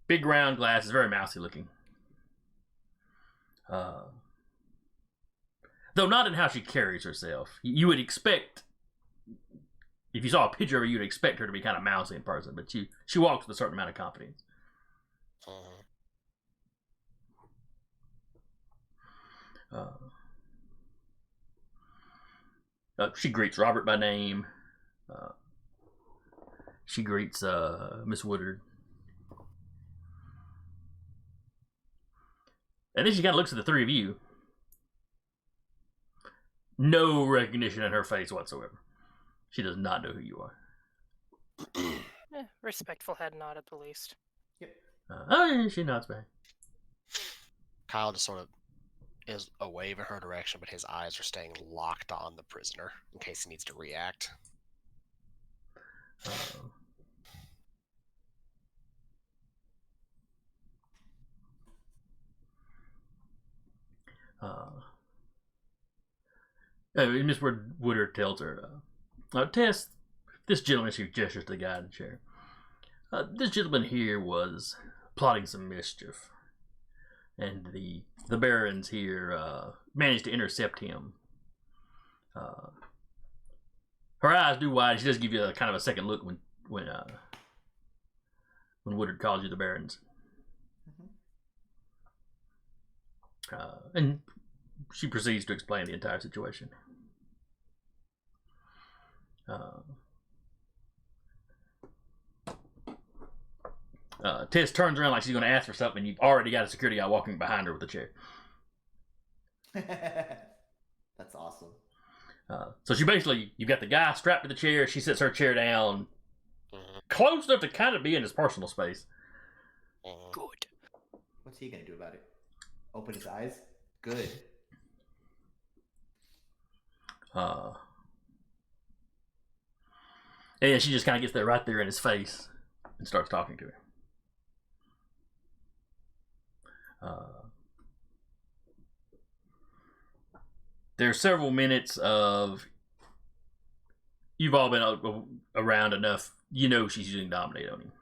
Big round glasses, very mousy looking. Though not in how she carries herself. You would expect, if you saw a picture of her, you'd expect her to be kind of mousy in person, but she walks with a certain amount of confidence. She greets Robert by name. She greets Miss Woodard. And then she kind of looks at the three of you. No recognition in her face whatsoever. She does not know who you are. Respectful head nod at the least. Yep. Oh, yeah, she nods back. Kyle just sort of is a wave in her direction, but his eyes are staying locked on the prisoner in case he needs to react. Miss Woodard tells her, Tess, this gentleman, she gestures to the guy in the chair. This gentleman here was plotting some mischief, and the barons here managed to intercept him. Her eyes do widen. She does give you a kind of a second look when Woodard calls you the barons. And she proceeds to explain the entire situation. Tess turns around like she's going to ask for something, and you've already got a security guy walking behind her with a chair. That's awesome. So she basically, you've got the guy strapped to the chair. She sits her chair down, close enough to kind of be in his personal space. Good. What's he gonna do about it? Open his eyes? Good. And she just kind of gets there right there in his face and starts talking to him. There's several minutes of, you've all been around enough, you know she's using Dominate on him.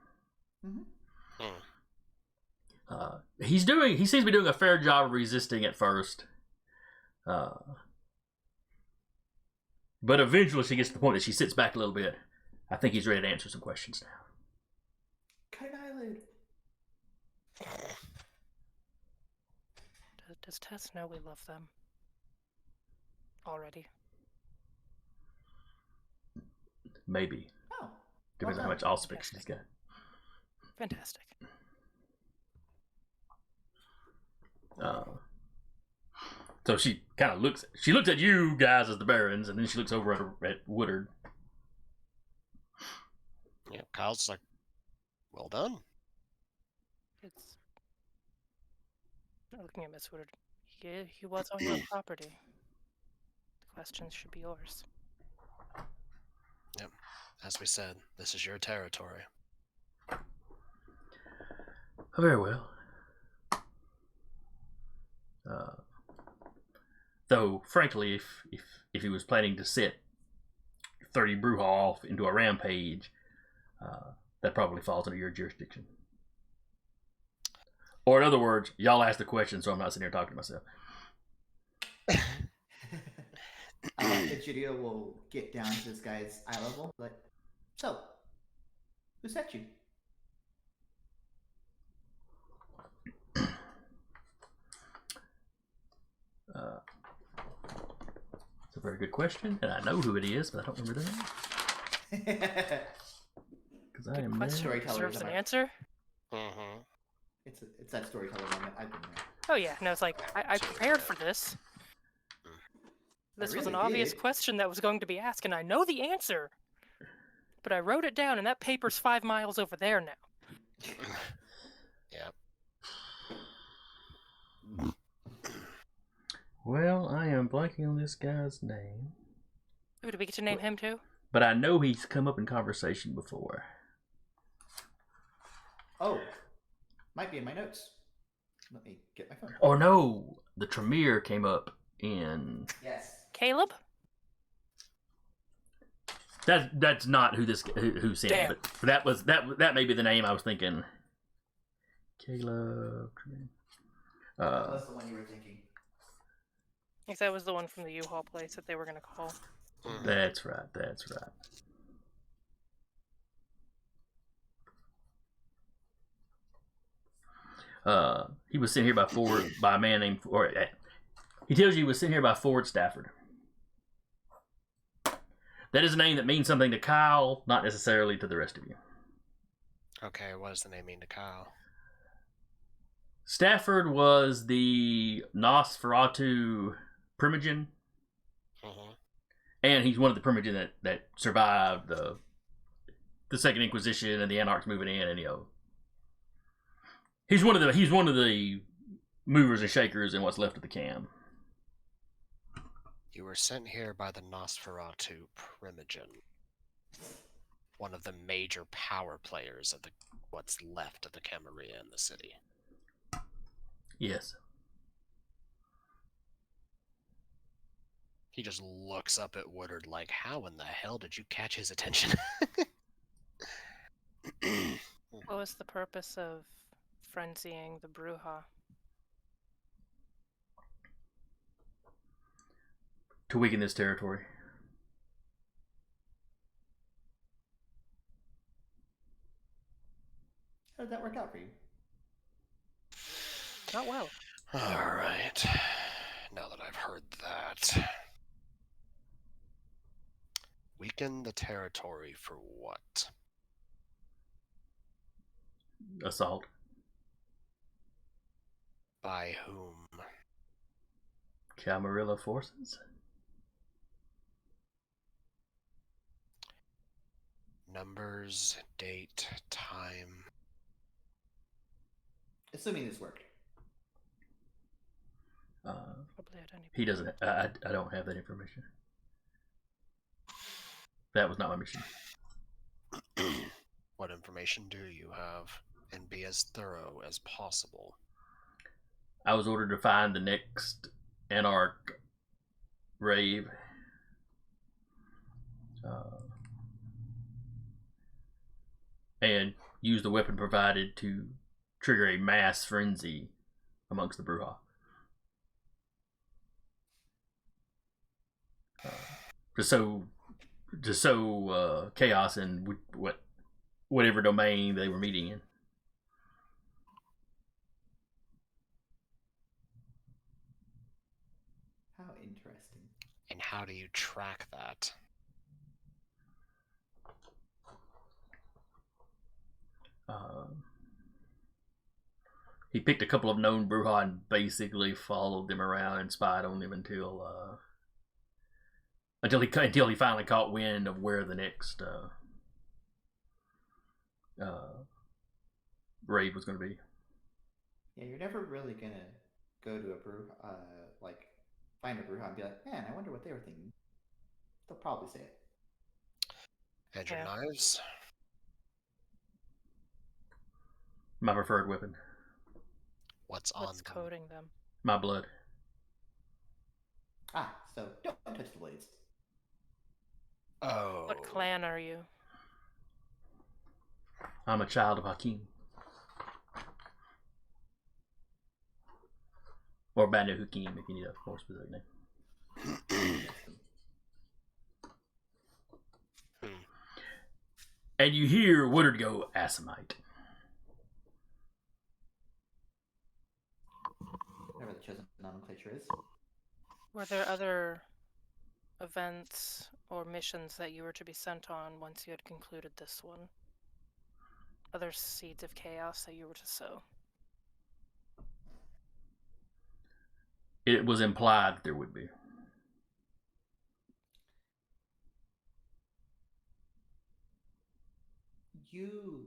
He seems to be doing a fair job of resisting at first. But eventually she gets to the point that she sits back a little bit. I think he's ready to answer some questions now. Cut an eyelid. Does Tess know we love them? Already? Maybe. Oh. Depends on how much allspice she's got. Fantastic. So she kind of looks at you guys as the barons, and then she looks over at Woodard. Yeah, Kyle's like, well done. It's looking at Miss Woodard. He was on your property. The questions should be yours. Yep. As we said, this is your territory. Very well. Though, frankly, if he was planning to set 30 Brujah off into a rampage, that probably falls under your jurisdiction. Or in other words, y'all ask the question, so I'm not sitting here talking to myself. Egidio will get down to this guy's eye level. Like, so, who set you? It's a very good question, and I know who it is, but I don't remember the name. Because I am Question Storyteller deserves is an right. answer. Mm-hmm. It's that storyteller moment. I've been there. Oh yeah, no, it's like I prepared for this. This was an really obvious did. question that was going to be asked, and I know the answer. But I wrote it down, and that paper's 5 miles over there now. Yeah. Well, I am blanking on this guy's name. Ooh, do we get to name him too? But I know he's come up in conversation before. Oh, might be in my notes. Let me get my phone. Oh no, the Tremere came up in... Yes. Caleb? That's not who who sent Damn. it, but that may be the name I was thinking. Caleb. That's the one you were thinking. I think that was the one from the U-Haul place that they were going to call. That's right. That's right. He was sent here by a man named, or he tells you he was sent here by Ford Stafford. That is a name that means something to Kyle, not necessarily to the rest of you. Okay, what does the name mean to Kyle? Stafford was the Nosferatu Primogen, and he's one of the Primogen that survived the Second Inquisition and the Anarchs moving in, and he's one of the movers and shakers in what's left of the camp. You were sent here by the Nosferatu Primogen, one of the major power players of what's left of the Camarilla in the city. Yes. He just looks up at Woodard like, how in the hell did you catch his attention? What was the purpose of frenzying the Brujah? To weaken this territory. How did that work out for you? Not well. Alright. Now that I've heard that. Weaken the territory for what? Assault. By whom? Camarilla forces. Numbers, date, time. Assuming this worked. Probably at any He doesn't. I don't have that information. That was not my mission. What information do you have? And be as thorough as possible. I was ordered to find the next Anarch rave. And use the weapon provided to trigger a mass frenzy amongst the Brujah. To sow chaos in whatever domain they were meeting in. How interesting. And how do you track that? He picked a couple of known Brujah and basically followed them around and spied on them until he finally caught wind of where the next raid was going to be. Yeah, you're never really gonna go to a find a Brujah and be like, man, I wonder what they were thinking. They'll probably say it. And your Yeah. knives? My preferred weapon. What's on What's them? coding them? My blood. Ah, so don't touch the blades. Oh. What clan are you? I'm a child of Hakim. Or Banu Hakim, if you need a more specific name. And you hear Woodard go, Asimite. Whatever the chosen nomenclature is. Were there other events or missions that you were to be sent on once you had concluded this one? Other seeds of chaos that you were to sow? It was implied that there would be. You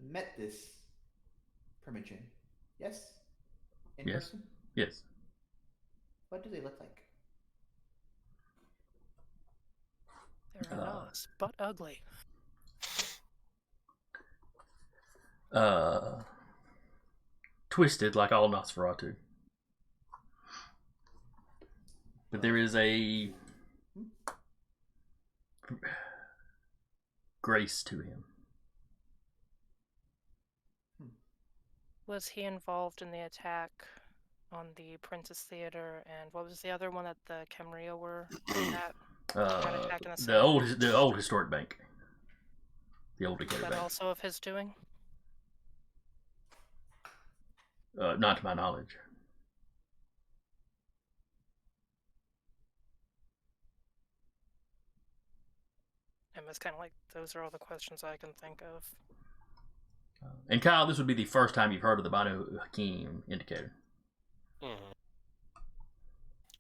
met this Primogen, yes? In Yes. person? Yes. What do they look like? They're nice, but ugly. Twisted like all Nosferatu. But there is a grace to him. Was he involved in the attack on the Princess Theater, and what was the other one that the Kemria were at? Got attacked in the same The old historic bank. The old Was Decatur that bank. also of his doing? Not to my knowledge. And it's kind of like, those are all the questions I can think of. And Kyle, this would be the first time you've heard of the Banu Hakim indicator. Mm-hmm.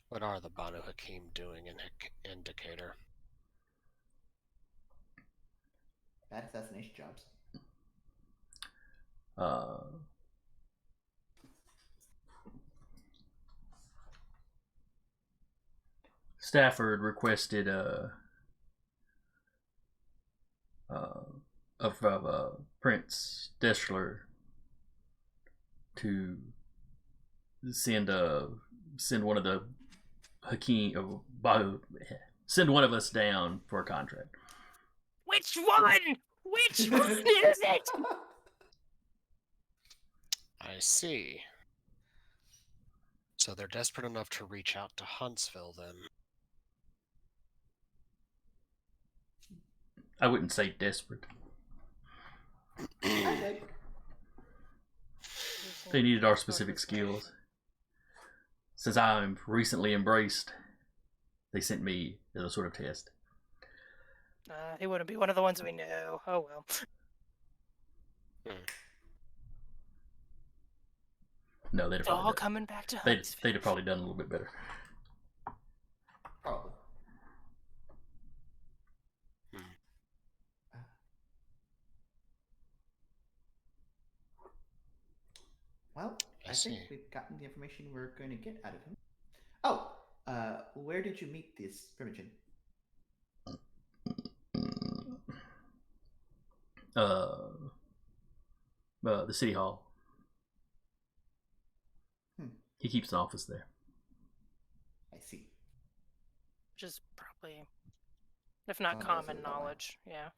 What are the Banu Hakim doing in Indicator? Bad assassination jobs. Stafford requested of Prince Deschler to send one of the Hakim send one of us down for a contract. Which one? Which one is it? I see. So they're desperate enough to reach out to Huntsville, then. I wouldn't say desperate. They needed our specific skills. Since I'm recently embraced, they sent me as a sort of test. He wouldn't be one of the ones we know. Oh well. No, they'd have It's all probably coming back to they'd Huntsville. have probably done a little bit better. Probably. Well, I think we've gotten the information we're going to get out of him. Oh, where did you meet this Primogen? The city hall. He keeps an office there. I see. Which is probably, if not common knowledge, yeah.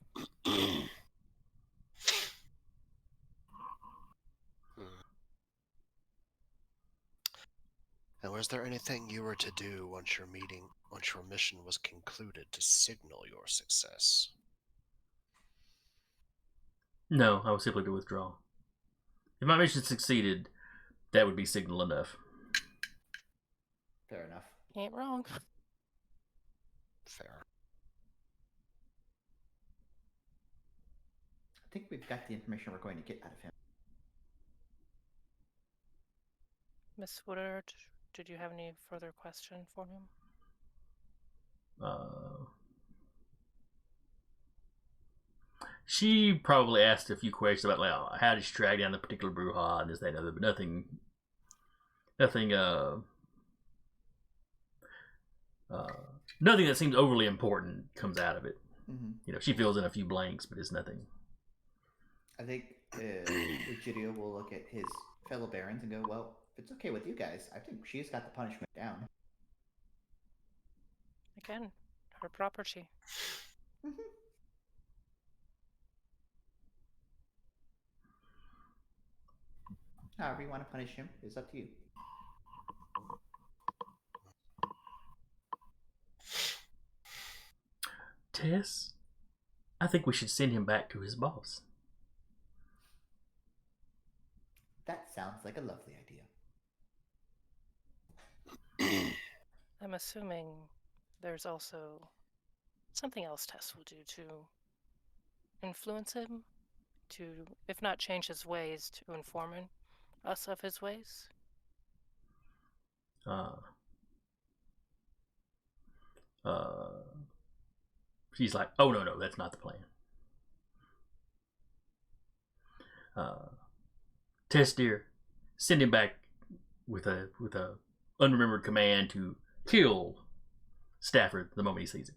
And was there anything you were to do once your mission was concluded to signal your success? No, I was simply to withdraw. If my mission succeeded, that would be signal enough. Fair enough. Ain't wrong. Fair. I think we've got the information we're going to get out of him. Miss Woodard, did you have any further question for him? She probably asked a few questions about like how did she track down the particular Brujah and this, that, and other, but nothing that seems overly important comes out of it. Mm-hmm. You know, she fills in a few blanks, but it's nothing. I think Egidio will look at his fellow barons and go, well, if it's okay with you guys, I think she's got the punishment down. Again, her property. Mm-hmm. However you want to punish him is up to you. Tess, I think we should send him back to his boss. That sounds like a lovely idea. I'm assuming there's also something else Tess will do to influence him, to, if not change his ways, to inform us of his ways. She's like, oh no, that's not the plan. Tess, dear, send him back with a unremembered command to kill Stafford the moment he sees him.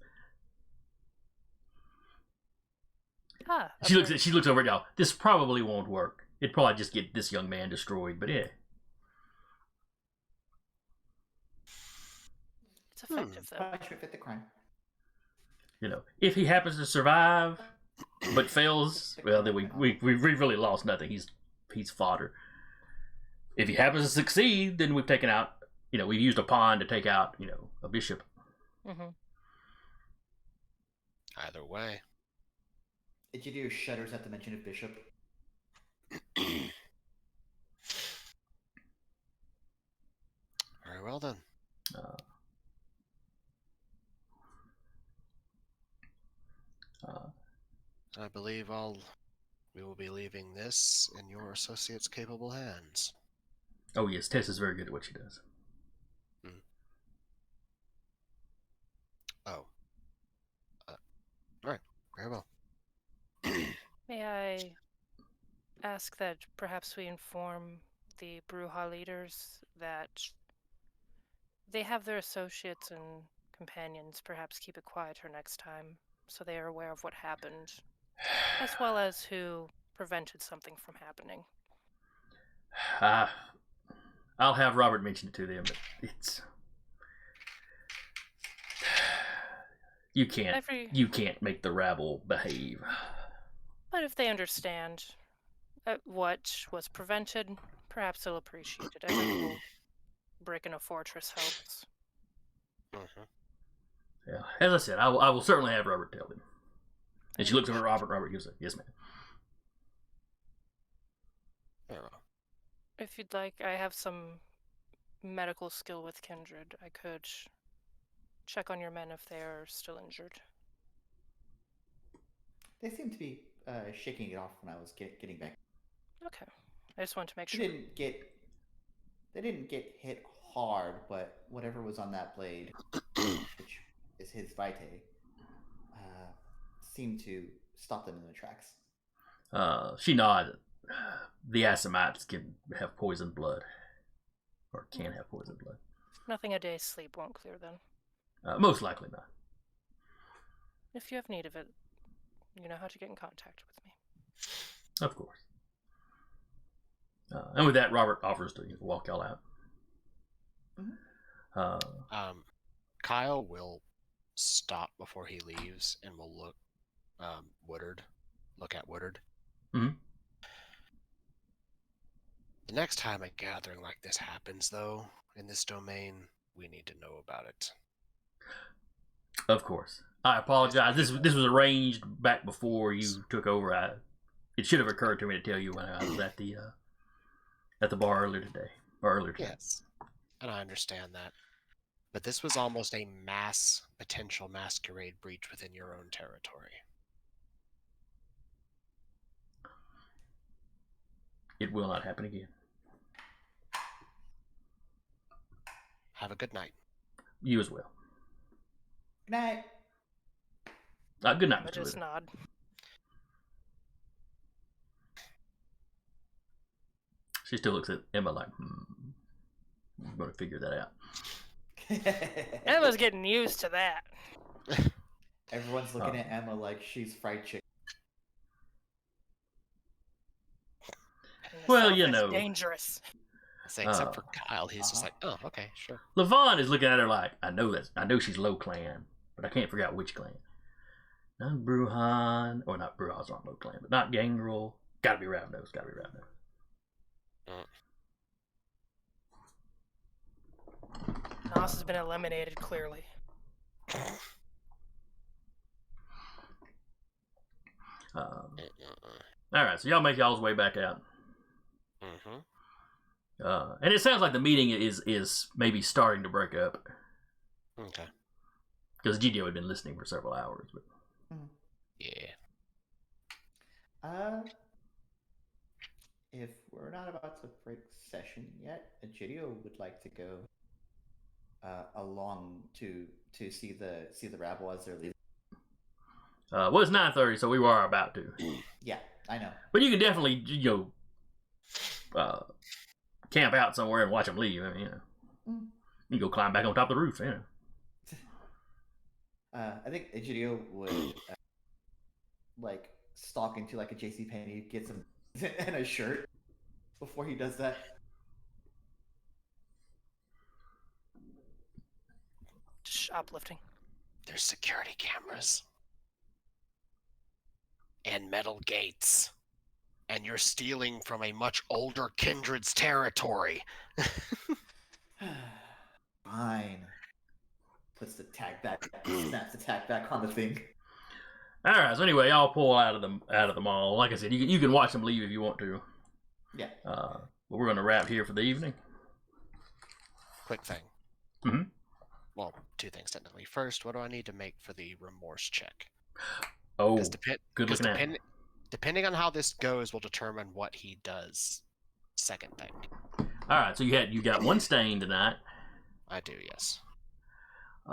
She looks over at y'all. This probably won't work. It'd probably just get this young man destroyed, but yeah. It's effective though. Punishment fit the crime. You know, if he happens to survive, but fails, well, then we really lost nothing. He's fodder. If he happens to succeed, then we've taken out, we've used a pawn to take out, a bishop. Mm-hmm. Either way. Did you do shudders at the mention of bishop? Very well then. I believe we will be leaving this in your associate's capable hands. Oh yes, Tess is very good at what she does. Oh. Alright, very well. May I ask that perhaps we inform the Brujah leaders that they have their associates and companions perhaps keep it quieter next time, so they are aware of what happened, as well as who prevented something from happening. I'll have Robert mention it to them, but it's you can't make the rabble behave. But if they understand what was prevented, perhaps they'll appreciate it. Every little brick in a fortress helps. Yeah, as I said, I will certainly have Robert tell them. And she looks over at Robert. Robert gives a yes, ma'am. If you'd like, I have some medical skill with Kindred. I could check on your men if they are still injured. They seem to be shaking it off when I was getting back. Okay. I just wanted to make sure. They didn't get hit hard, but whatever was on that blade, which is his vitae, seemed to stop them in their tracks. She nods. The Assamites can have poisoned blood. Or can have poisoned blood. Nothing a day's sleep won't clear then. Most likely not. If you have need of it, you know how to get in contact with me. Of course. And with that, Robert offers to walk y'all out. Mm-hmm. Kyle will stop before he leaves and will look at Woodard. Mm-hmm. The next time a gathering like this happens, though, in this domain, we need to know about it. Of course. I apologize. This was arranged back before you took over. It should have occurred to me to tell you when I was at the bar earlier today. Yes, and I understand that. But this was almost a potential masquerade breach within your own territory. It will not happen again. Have a good night. You as well. Good night. Good night, I Mr. just Litter. nod. She still looks at Emma like, I'm going to figure that out. Emma's getting used to that. Everyone's looking at Emma like she's fried chicken. Well, That's dangerous. Except for Kyle, he's just like, oh, okay, sure. Levon is looking at her like, I know she's low clan, but I can't figure out which clan. Not Bruhan, or not Bruhan's not low clan, but not Gangrel. Gotta be Ravnos. Nos has been eliminated, clearly. Alright, so y'all make y'all's way back out. And it sounds like the meeting is maybe starting to break up. Okay. Because GDO had been listening for several hours. But... Yeah. If we're not about to break session yet, Egidio would like to go along to see the rabble as they're leaving. Well, it's 9:30, so we were about to. Yeah, I know. But you can definitely camp out somewhere and watch them leave. I mean, you can go climb back on top of the roof. I think Egidio would stalk into a JCPenney, get some and a shirt before he does that. Shoplifting. There's security cameras. and metal gates. And you're stealing from a much older Kindred's territory. Fine. Puts the tag back, snaps the tag back on the thing. All right. So anyway, I'll pull out of the mall. Like I said, you can watch them leave if you want to. Yeah. But we're going to wrap here for the evening. Quick thing. Mm-hmm. Well, two things technically. First, what do I need to make for the remorse check? Oh, 'Cause good looking at it. Depending on how this goes will determine what he does. Second thing. All right. So you got one stain tonight. I do, yes. So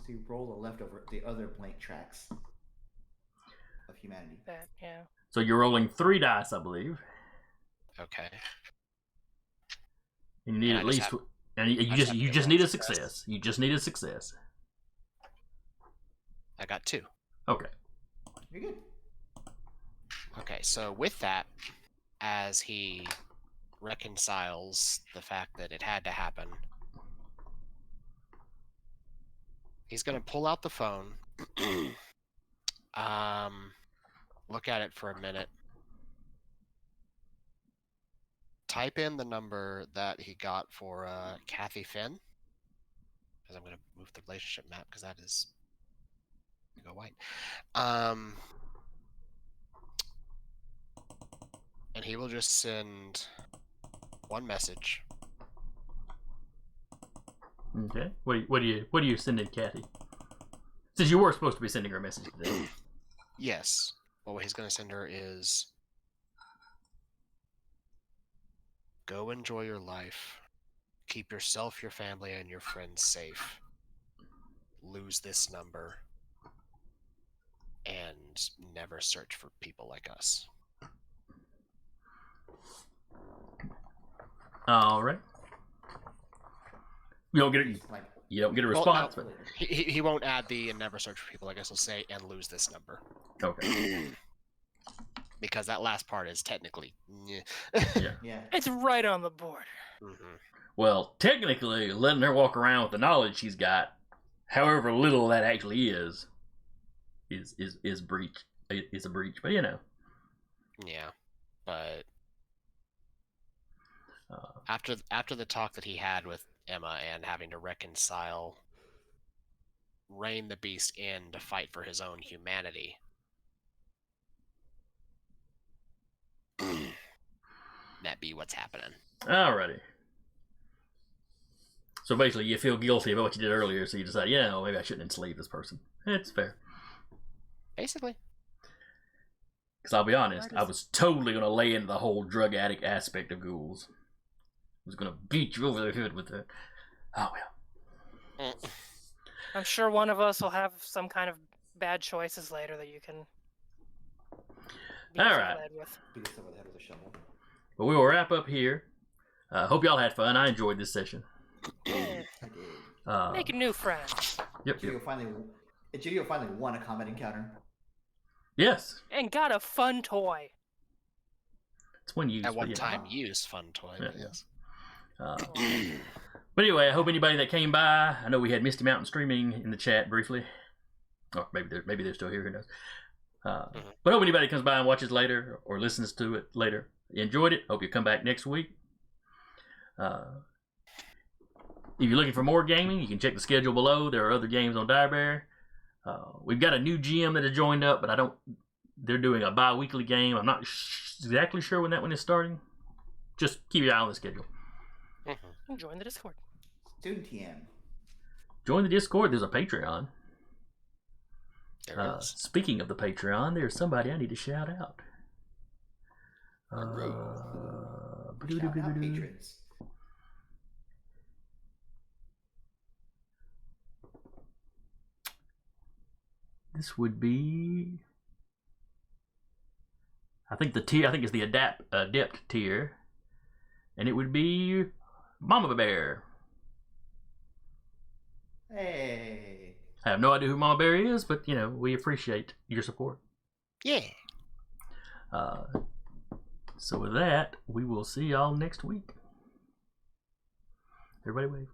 you roll the leftover, the other blank tracks of humanity. That, yeah. So you're rolling 3 dice, I believe. Okay. And you need And at I just least, have- and you I just have you to just roll need a success. success. You just need a success. I got 2. Okay. You're good. Okay, so with that, as he reconciles the fact that it had to happen, he's going to pull out the phone, look at it for a minute, type in the number that he got for Kathy Finn, because I'm going to move the relationship map because that is go white. And he will just send one message. Okay. What do you sending Kathy? Since you were supposed to be sending her a message today. Yes. Well, what he's going to send her is, go enjoy your life. Keep yourself, your family, and your friends safe. Lose this number. And never search for people like us. All right. You don't get He's like, a Well, response, no. but He won't add the and never search for people. I guess he'll say and lose this number. okay. Because that last part is technically. Yeah. It's right on the border. Mm-hmm. Well, technically, letting her walk around with the knowledge she's got, however little that actually is breach. Is a breach, but you know. Yeah, but after the talk that he had with Emma and having to reconcile, rein the beast in to fight for his own humanity. That be what's happening. Alrighty. So basically, you feel guilty about what you did earlier, so you decide, maybe I shouldn't enslave this person. It's fair. Basically. Because I'll be honest, I was totally going to lay into the whole drug addict aspect of ghouls. I was going to beat you over the head with it. Oh, well. I'm sure one of us will have some kind of bad choices later that you can beat us over Alright. the head with. Beat us over the head with a shovel. But we will wrap up here. Hope y'all had fun. I enjoyed this session. I did. Making new friends. Yep. Jigio finally won a combat encounter. Yes. And got a fun toy. It's one use. At one but, time, used fun toy. Yeah. Yes. But anyway, I hope anybody that came by, I know we had Misty Mountain streaming in the chat briefly. Or maybe they're still here, who knows. But I hope anybody comes by and watches later or listens to it later. You enjoyed it. Hope you come back next week. If you're looking for more gaming, you can check the schedule below. There are other games on Direbear. We've got a new GM that has joined up, but they're doing a bi-weekly game. I'm not exactly sure when that one is starting. Just keep your eye on the schedule. And join the Discord. Student TM. Join the Discord. There's a Patreon. There is. Speaking of the Patreon, there's somebody I need to shout out. Shout out patrons. This would be, I think it's the adept tier, and it would be Mama Bear. Hey. I have no idea who Mama Bear is, but we appreciate your support. Yeah. So with that, we will see y'all next week. Everybody wave.